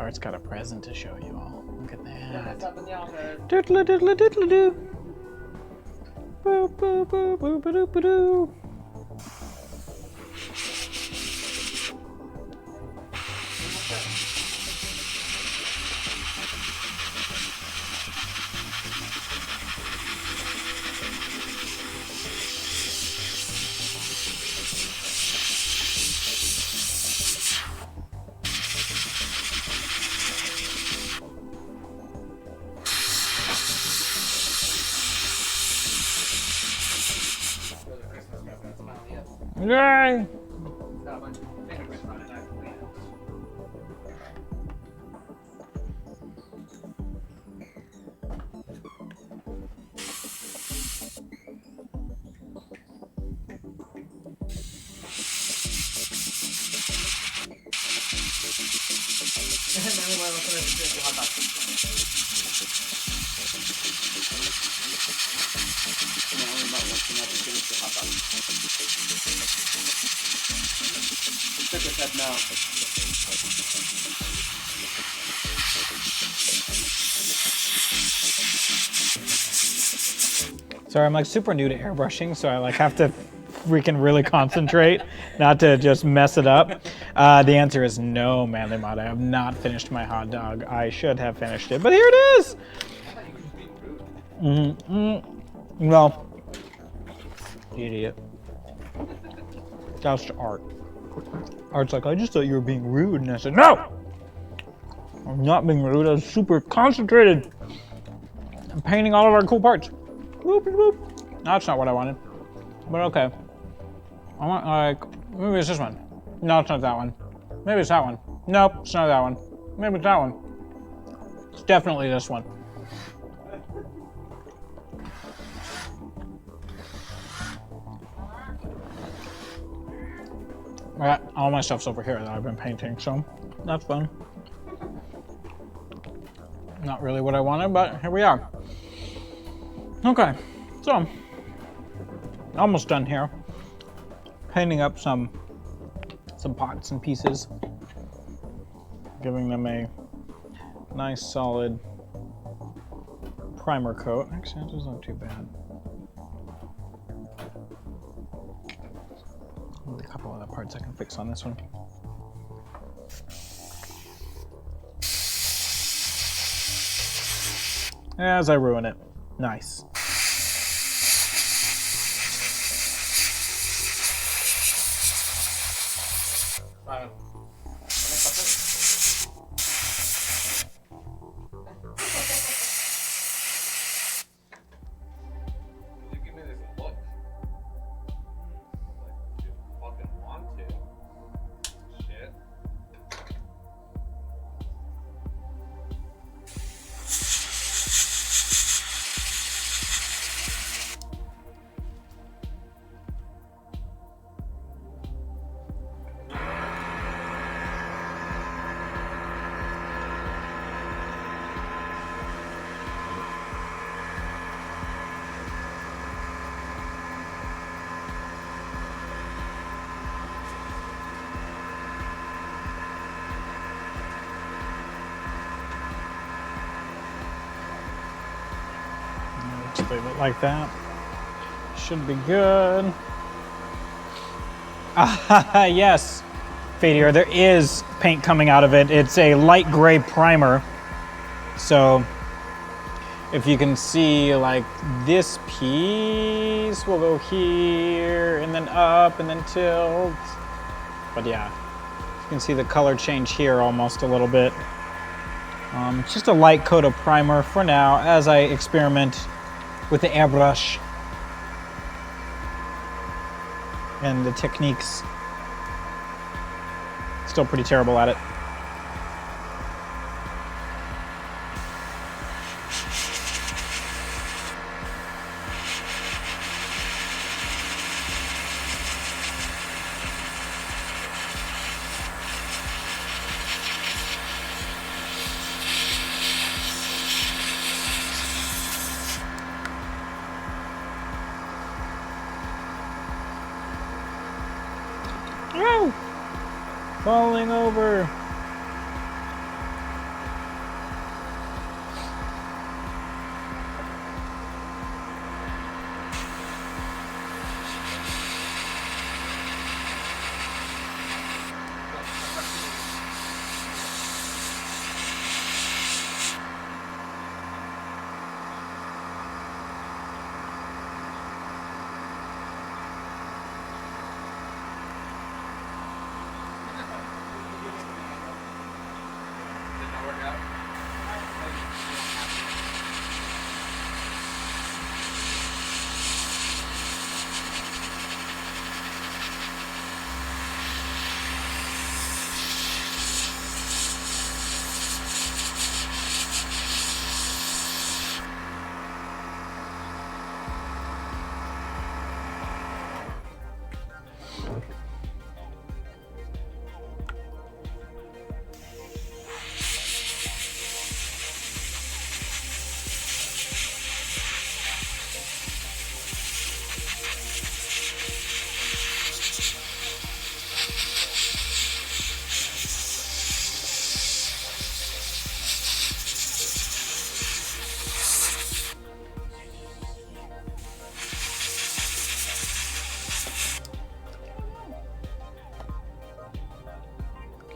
Art's got a present to show you all. Look at that. Up in the office. Doodle doodle doodle doo. Boo boo boo boo boo doo boo doo. There's a Christmas present. Smile, yes. Yay! That one. Merry Christmas. Sorry, I'm like super new to airbrushing, so I like have to freaking really concentrate not to just mess it up. The answer is no, Manly Mod. I have not finished my hot dog. I should have finished it, but here it is. No. Idiot. That's Art. Art's like, I just thought you were being rude, and I said, no! I'm not being rude, I was super concentrated. I'm painting all of our cool parts. Boop, boop, boop. No, that's not what I wanted. But okay. I want like, maybe it's this one. No, it's not that one. Maybe it's that one. Nope, it's not that one. Maybe it's that one. It's definitely this one. Alright, all my stuff's over here that I've been painting, so that's fun. Not really what I wanted, but here we are. Okay, so almost done here. Painting up some pots and pieces, giving them a nice solid primer coat. Actually, that doesn't look too bad. There's a couple other parts I can fix on this one. As I ruin it. Nice. You give me this look. Like you fucking want to. Shit. Just leave it like that. Should be good. Ah, yes, Fadier, there is paint coming out of it. It's a light gray primer. So if you can see, like, this piece will go here and then up and then tilt. But yeah, you can see the color change here almost a little bit. It's just a light coat of primer for now as I experiment with the airbrush and the techniques. Still pretty terrible at it. Falling over.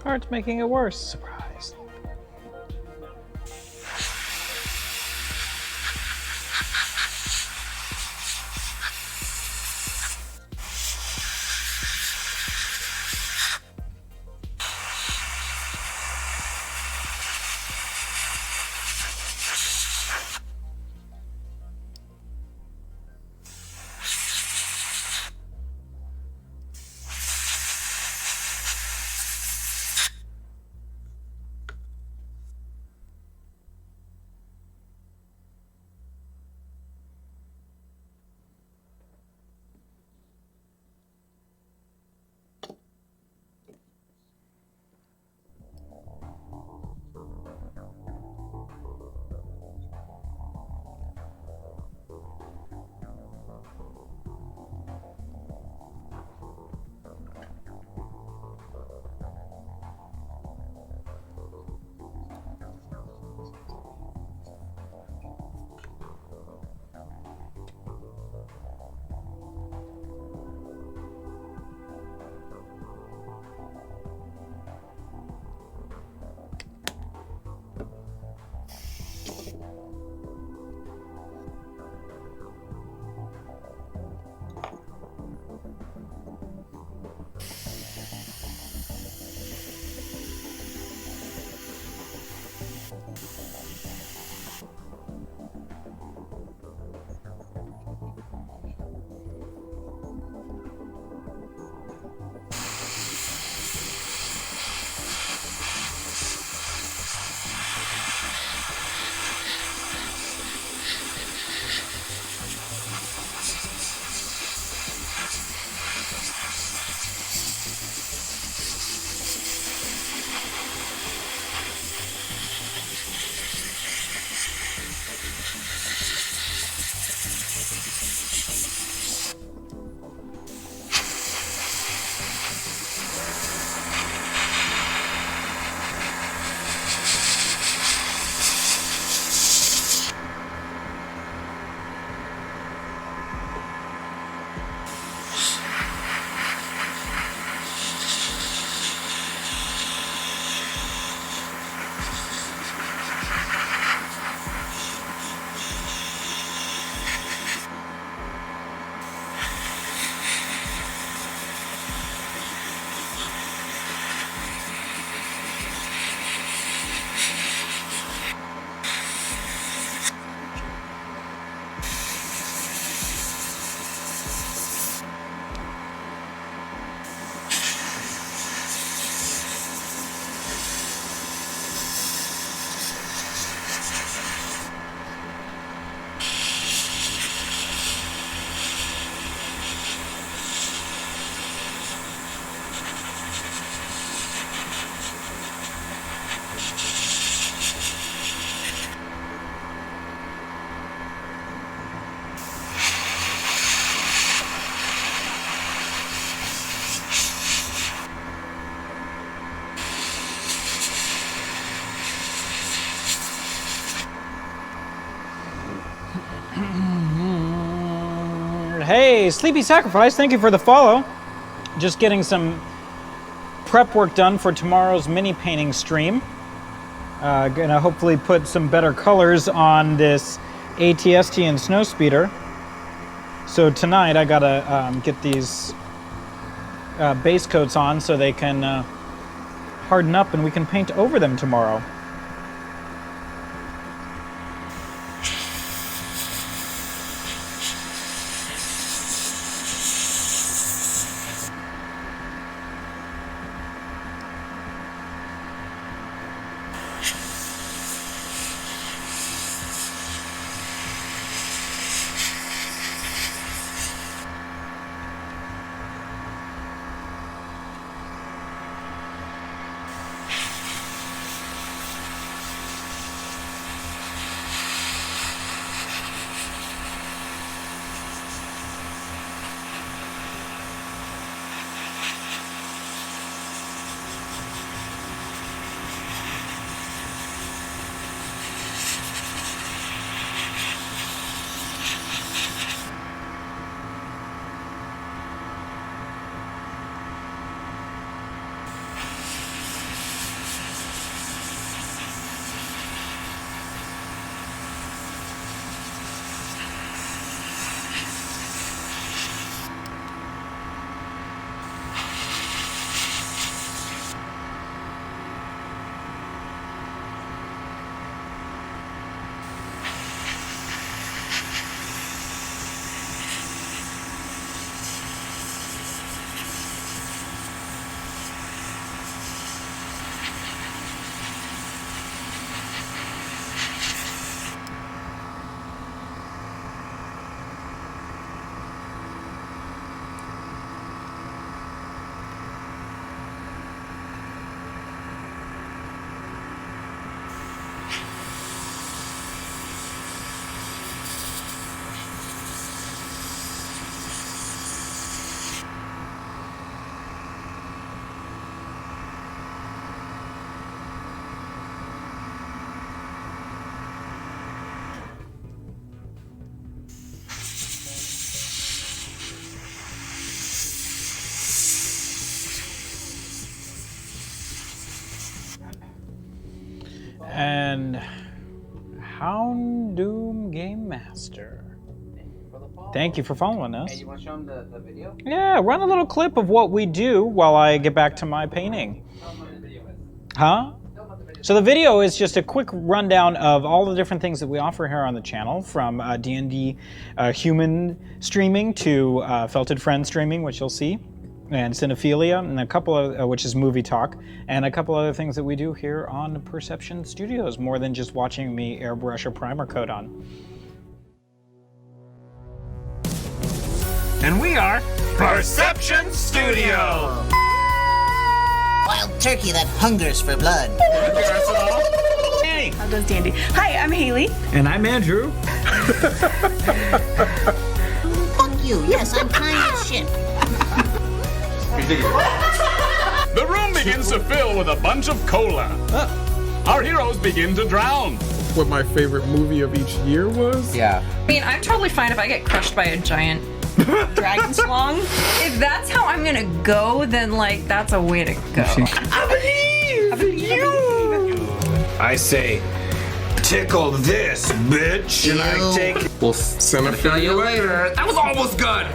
Heart's making it worse. Surprise. Hey, Sleepy Sacrifice, thank you for the follow. Just getting some prep work done for tomorrow's mini painting stream. Gonna hopefully put some better colors on this ATST and Snowspeeder. So tonight I gotta get these base coats on so they can harden up and we can paint over them tomorrow. And Houndoom Game Master. Thank you for following us. Hey, you want to show them the video? Yeah, run a little clip of what we do while I get back to my painting. Huh? So the video is just a quick rundown of all the different things that we offer here on the channel, from D&D human streaming to Felted Friend streaming, which you'll see, and Cinephilia, and a couple of, which is movie talk, and a couple other things that we do here on Perception Studios, more than just watching me airbrush a primer coat on. And we are Perception Studio. Wild turkey that hungers for blood. Hey. How goes D&D? Hi, I'm Haley. And I'm Andrew. Fuck you. Yes, I'm kind as shit. The room begins to fill with a bunch of cola. Our heroes begin to drown. What my favorite movie of each year was? Yeah. I mean, I'm totally fine if I get crushed by a giant dragon slong. If that's how I'm gonna go, then like that's a way to go. I believe you. I say, tickle this, bitch, and I take. We'll cinephilia you later. That was almost good.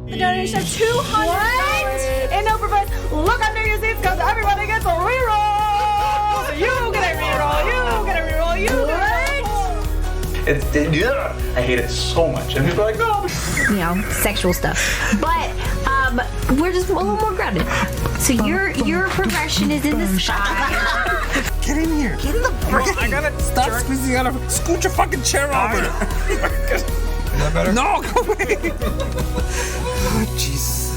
The donation of $200 in overpriced. Look under your seats because everybody gets a reroll. You get a reroll. You get a reroll. You get a reroll. I hate it so much. And people are like, no. You know, sexual stuff. But we're just a little more grounded. So your progression is in the sky. Get in here. Get in the brain. I gotta stop squeezing. You gotta scoot your fucking chair over. Is that better? No, go away. Oh, jeez.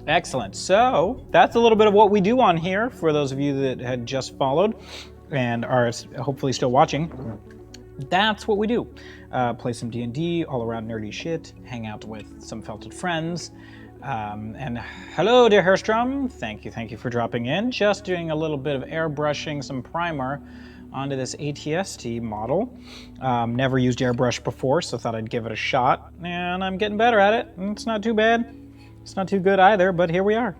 Excellent. So that's a little bit of what we do on here for those of you that had just followed and are hopefully still watching. That's what we do. Play some D&D, all around nerdy shit, hang out with some Felted friends. And hello, dear Herstrom. Thank you for dropping in. Just doing a little bit of airbrushing some primer onto this ATST model. Never used airbrush before, so thought I'd give it a shot. And I'm getting better at it. It's not too bad. It's not too good either, but here we are.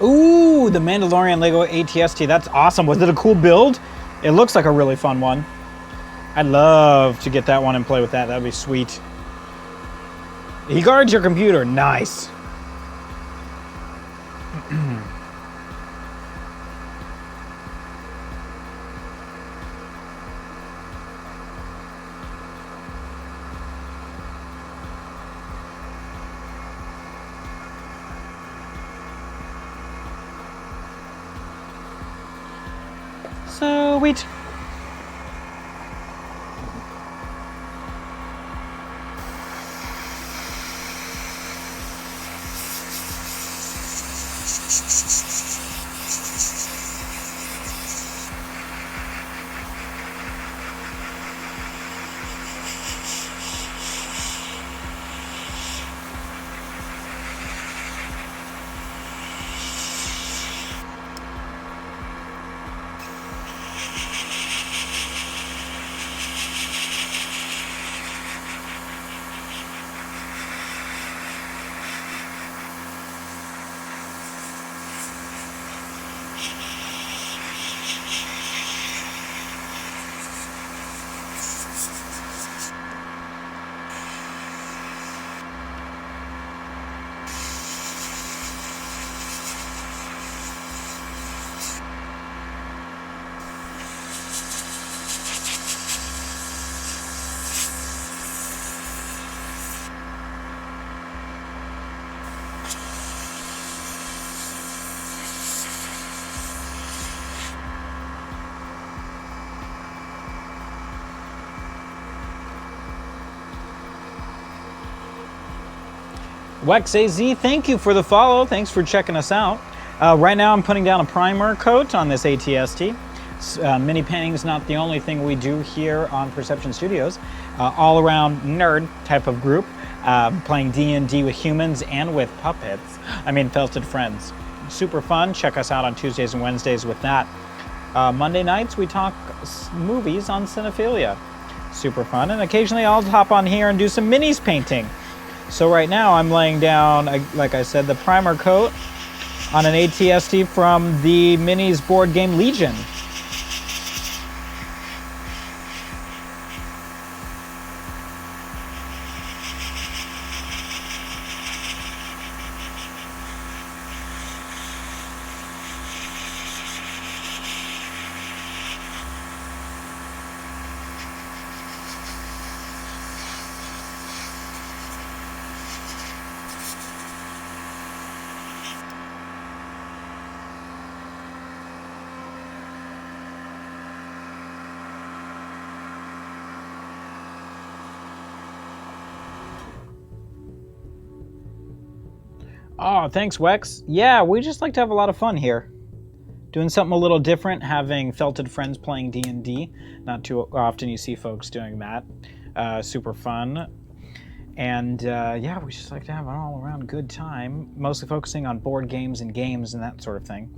Ooh, the Mandalorian Lego ATST. That's awesome. Was it a cool build? It looks like a really fun one. I'd love to get that one and play with that. That'd be sweet. He guards your computer. Nice. Sweet. WexAZ, thank you for the follow. Thanks for checking us out. Right now I'm putting down a primer coat on this ATST. Mini painting is not the only thing we do here on Perception Studios. All around nerd type of group, playing D&D with humans and with puppets. I mean, felted friends. Super fun. Check us out on Tuesdays and Wednesdays with that. Monday nights we talk movies on Cinephilia. Super fun. And occasionally I'll hop on here and do some minis painting. So right now I'm laying down, like I said, the primer coat on an ATST from the minis board game Legion. Oh, thanks, Wex. Yeah, we just like to have a lot of fun here. Doing something a little different, having felted friends playing D&D. Not too often you see folks doing that. Super fun. And yeah, we just like to have an all-around good time, mostly focusing on board games and that sort of thing.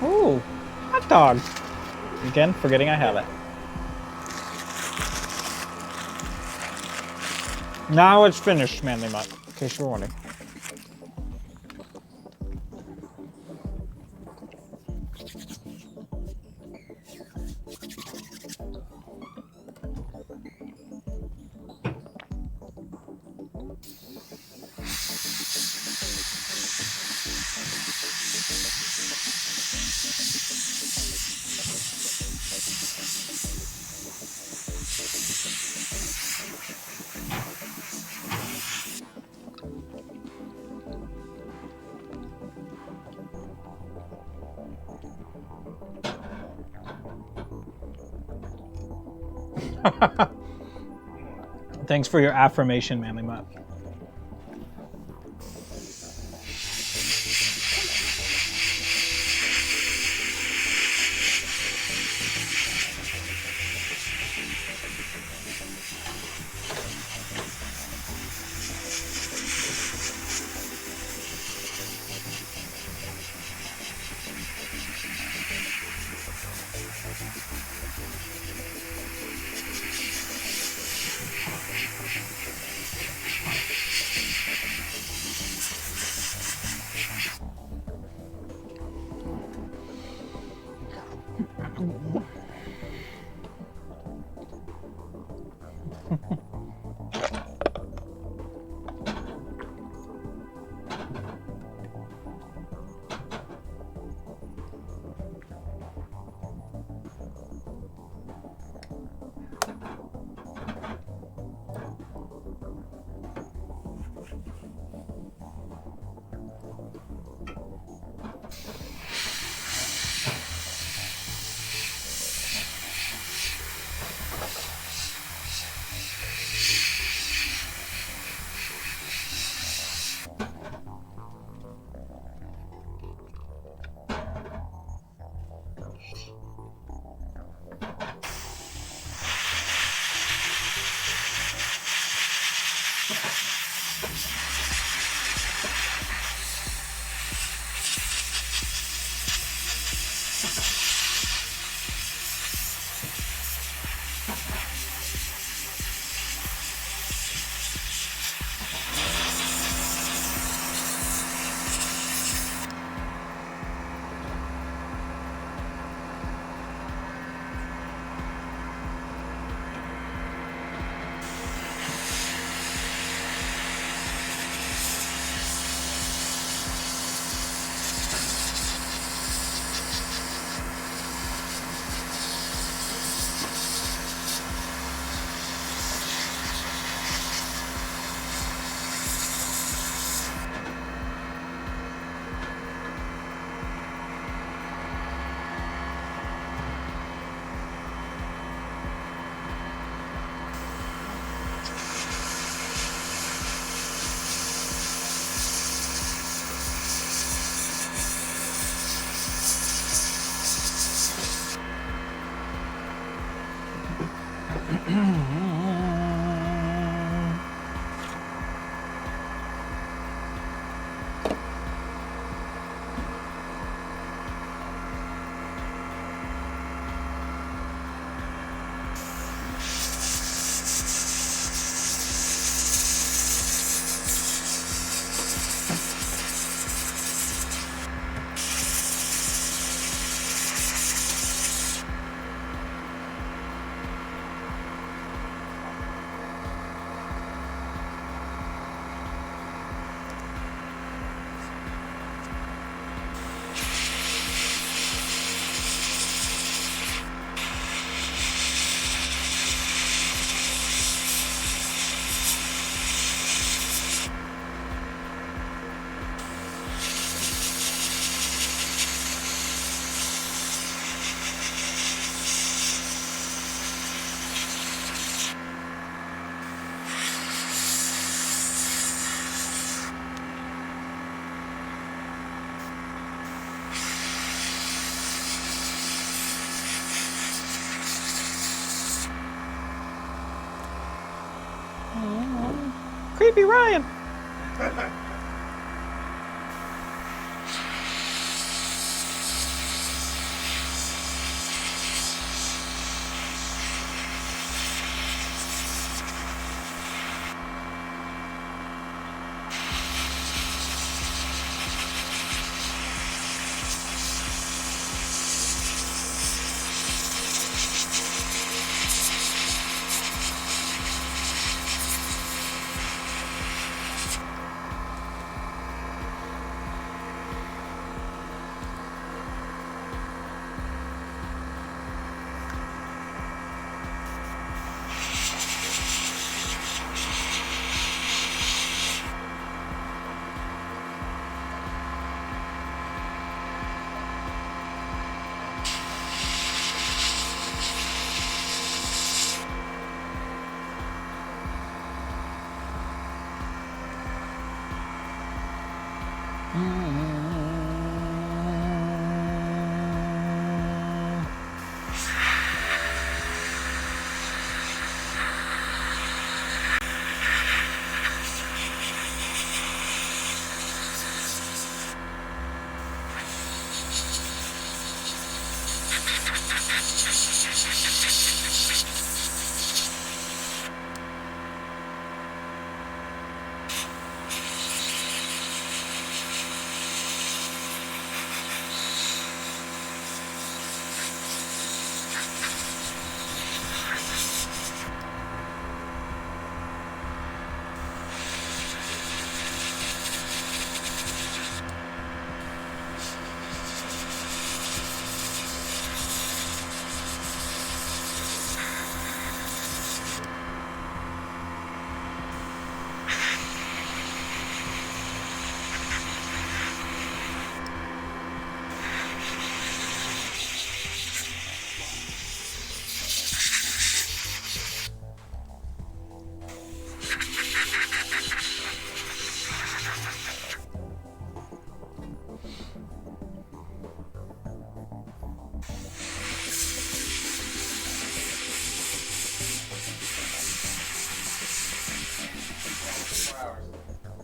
Ooh, hot dog. Again, forgetting I have it. Now it's finished, Manly Mutt. In case you're wondering. Thanks for your affirmation, Manly Mutt. baby Ryan.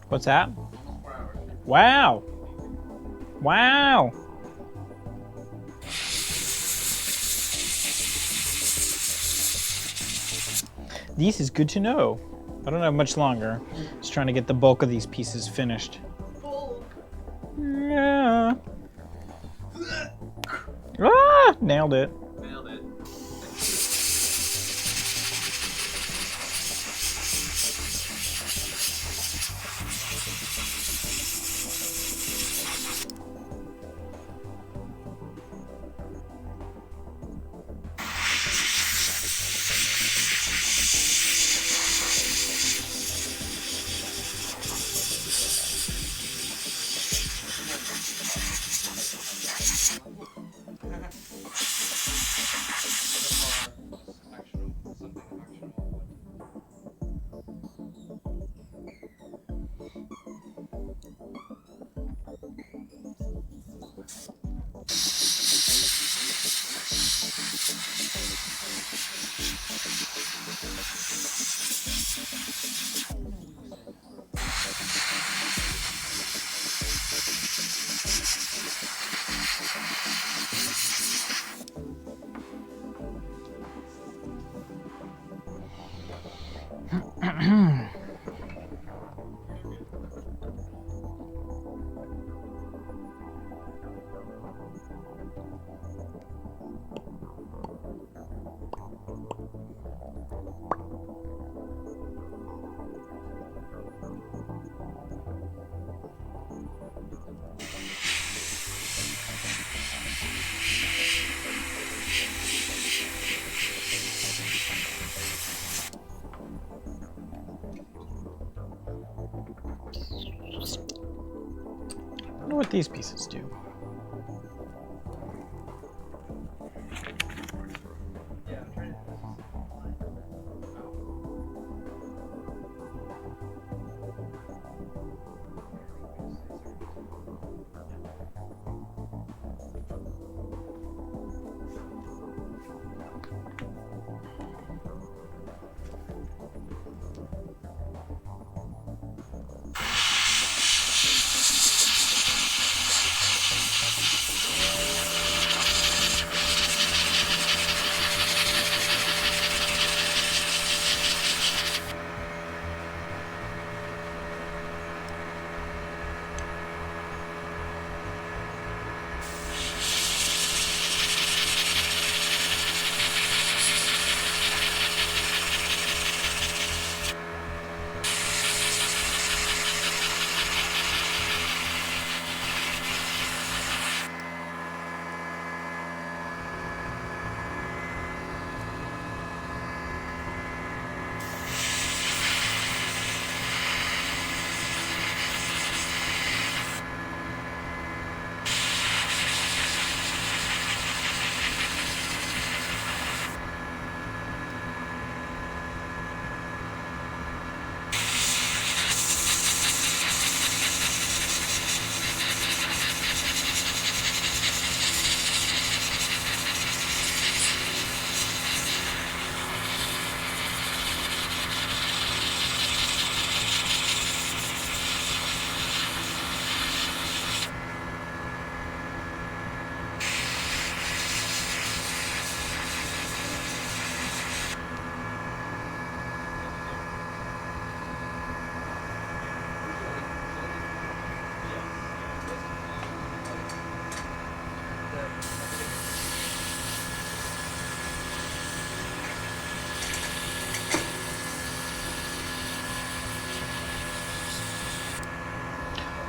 What's that? 4 hours. Wow. Wow. This is good to know. I don't have much longer. Just trying to get the bulk of these pieces finished. Yeah. Ah, nailed it. Nailed it. I wonder what these pieces do. Yeah, I'm trying to.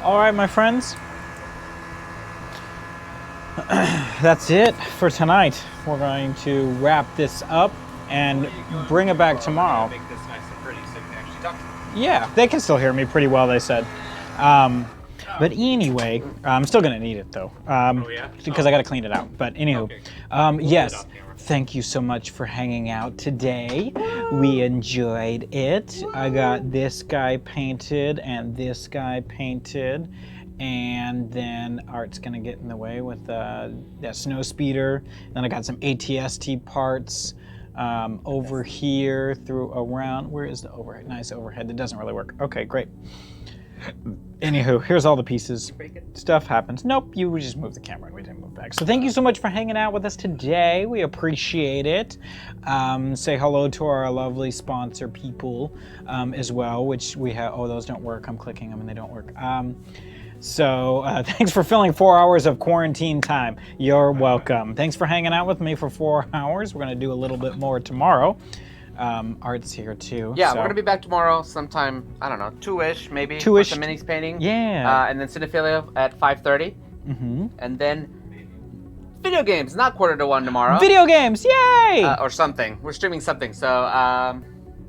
All right, my friends. That's it for tonight. We're going to wrap this up and bring it back tomorrow. Make this nice and pretty so you can actually talk to them. Yeah, they can still hear me pretty well, they said. But anyway, I'm still gonna need it though, because I gotta clean it out. But anywho, yes, thank you so much for hanging out today. We enjoyed it. I got this guy painted and this guy painted. And then Art's gonna get in the way with that snow speeder. Then I got some ATST parts over here through around. Where is the overhead? Nice overhead. That doesn't really work. Okay, great. Anywho, here's all the pieces. Stuff happens. Nope, we just moved the camera and we didn't move back. So thank you so much for hanging out with us today. We appreciate it. Say hello to our lovely sponsor people as well, which we have. Oh, those don't work. I'm clicking them and they don't work. So thanks for filling 4 hours of quarantine time. You're welcome. Thanks for hanging out with me for 4 hours. We're gonna do a little bit more tomorrow. Art's here too. Yeah, so. we're gonna be back tomorrow sometime, I don't know, 2-ish maybe. 2-ish. For the minis painting. Yeah. And then Cinephilia at 5:30. Mm-hmm. And then video games, not 1:45 tomorrow. Video games, yay! Or something. We're streaming something, so yeah.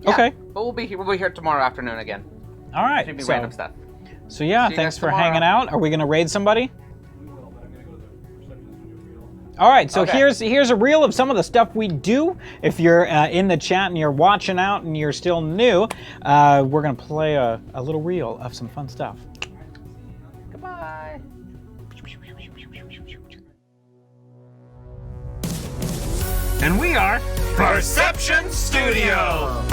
Okay. But we'll be here tomorrow afternoon again. All right. Streaming So, random stuff. so yeah, See you thanks guys for tomorrow. hanging out. Are we gonna raid somebody? We will, but I'm gonna go to the receptionist and do a reel. All right, so Okay. here's a reel of some of the stuff we do. If you're in the chat and you're watching out and you're still new, we're gonna play a little reel of some fun stuff. Goodbye. And we are Perception Studio.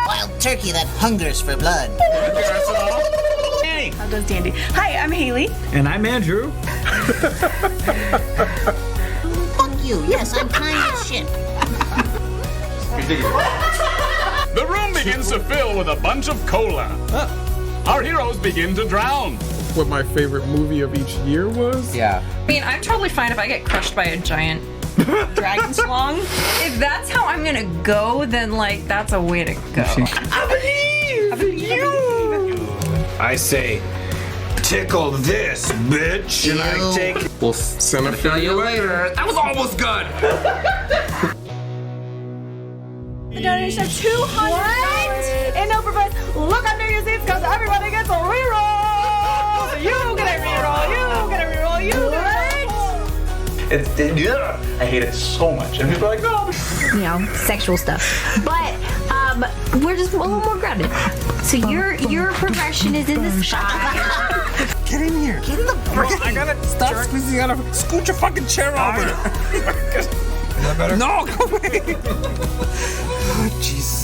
Wild turkey that hungers for blood. How does Dandy? Hi, I'm Haley. And I'm Andrew. Fuck you. Yes, I'm kind as shit. The room begins to fill with a bunch of cola. Our heroes begin to drown. What my favorite movie of each year was? Yeah. I mean, I'm totally fine if I get crushed by a giant dragon slong. If that's how I'm gonna go, then like that's a way to go. I believe you. I say, tickle this, bitch. And I take. We'll Cinephilia you later. That was almost good. The donors have $200 in overpriced. Look under your seats because everybody gets a reroll. So you get a reroll. You get a reroll. You get a reroll. I hate it so much. And people are like, no. You know, sexual stuff. But we're just a little more grounded. So your progression is in the sky. Get in here. Get in the brain. I gotta stop squeezing out of. Scoot your fucking chair over. Is that better? No, go away. Oh, Jesus.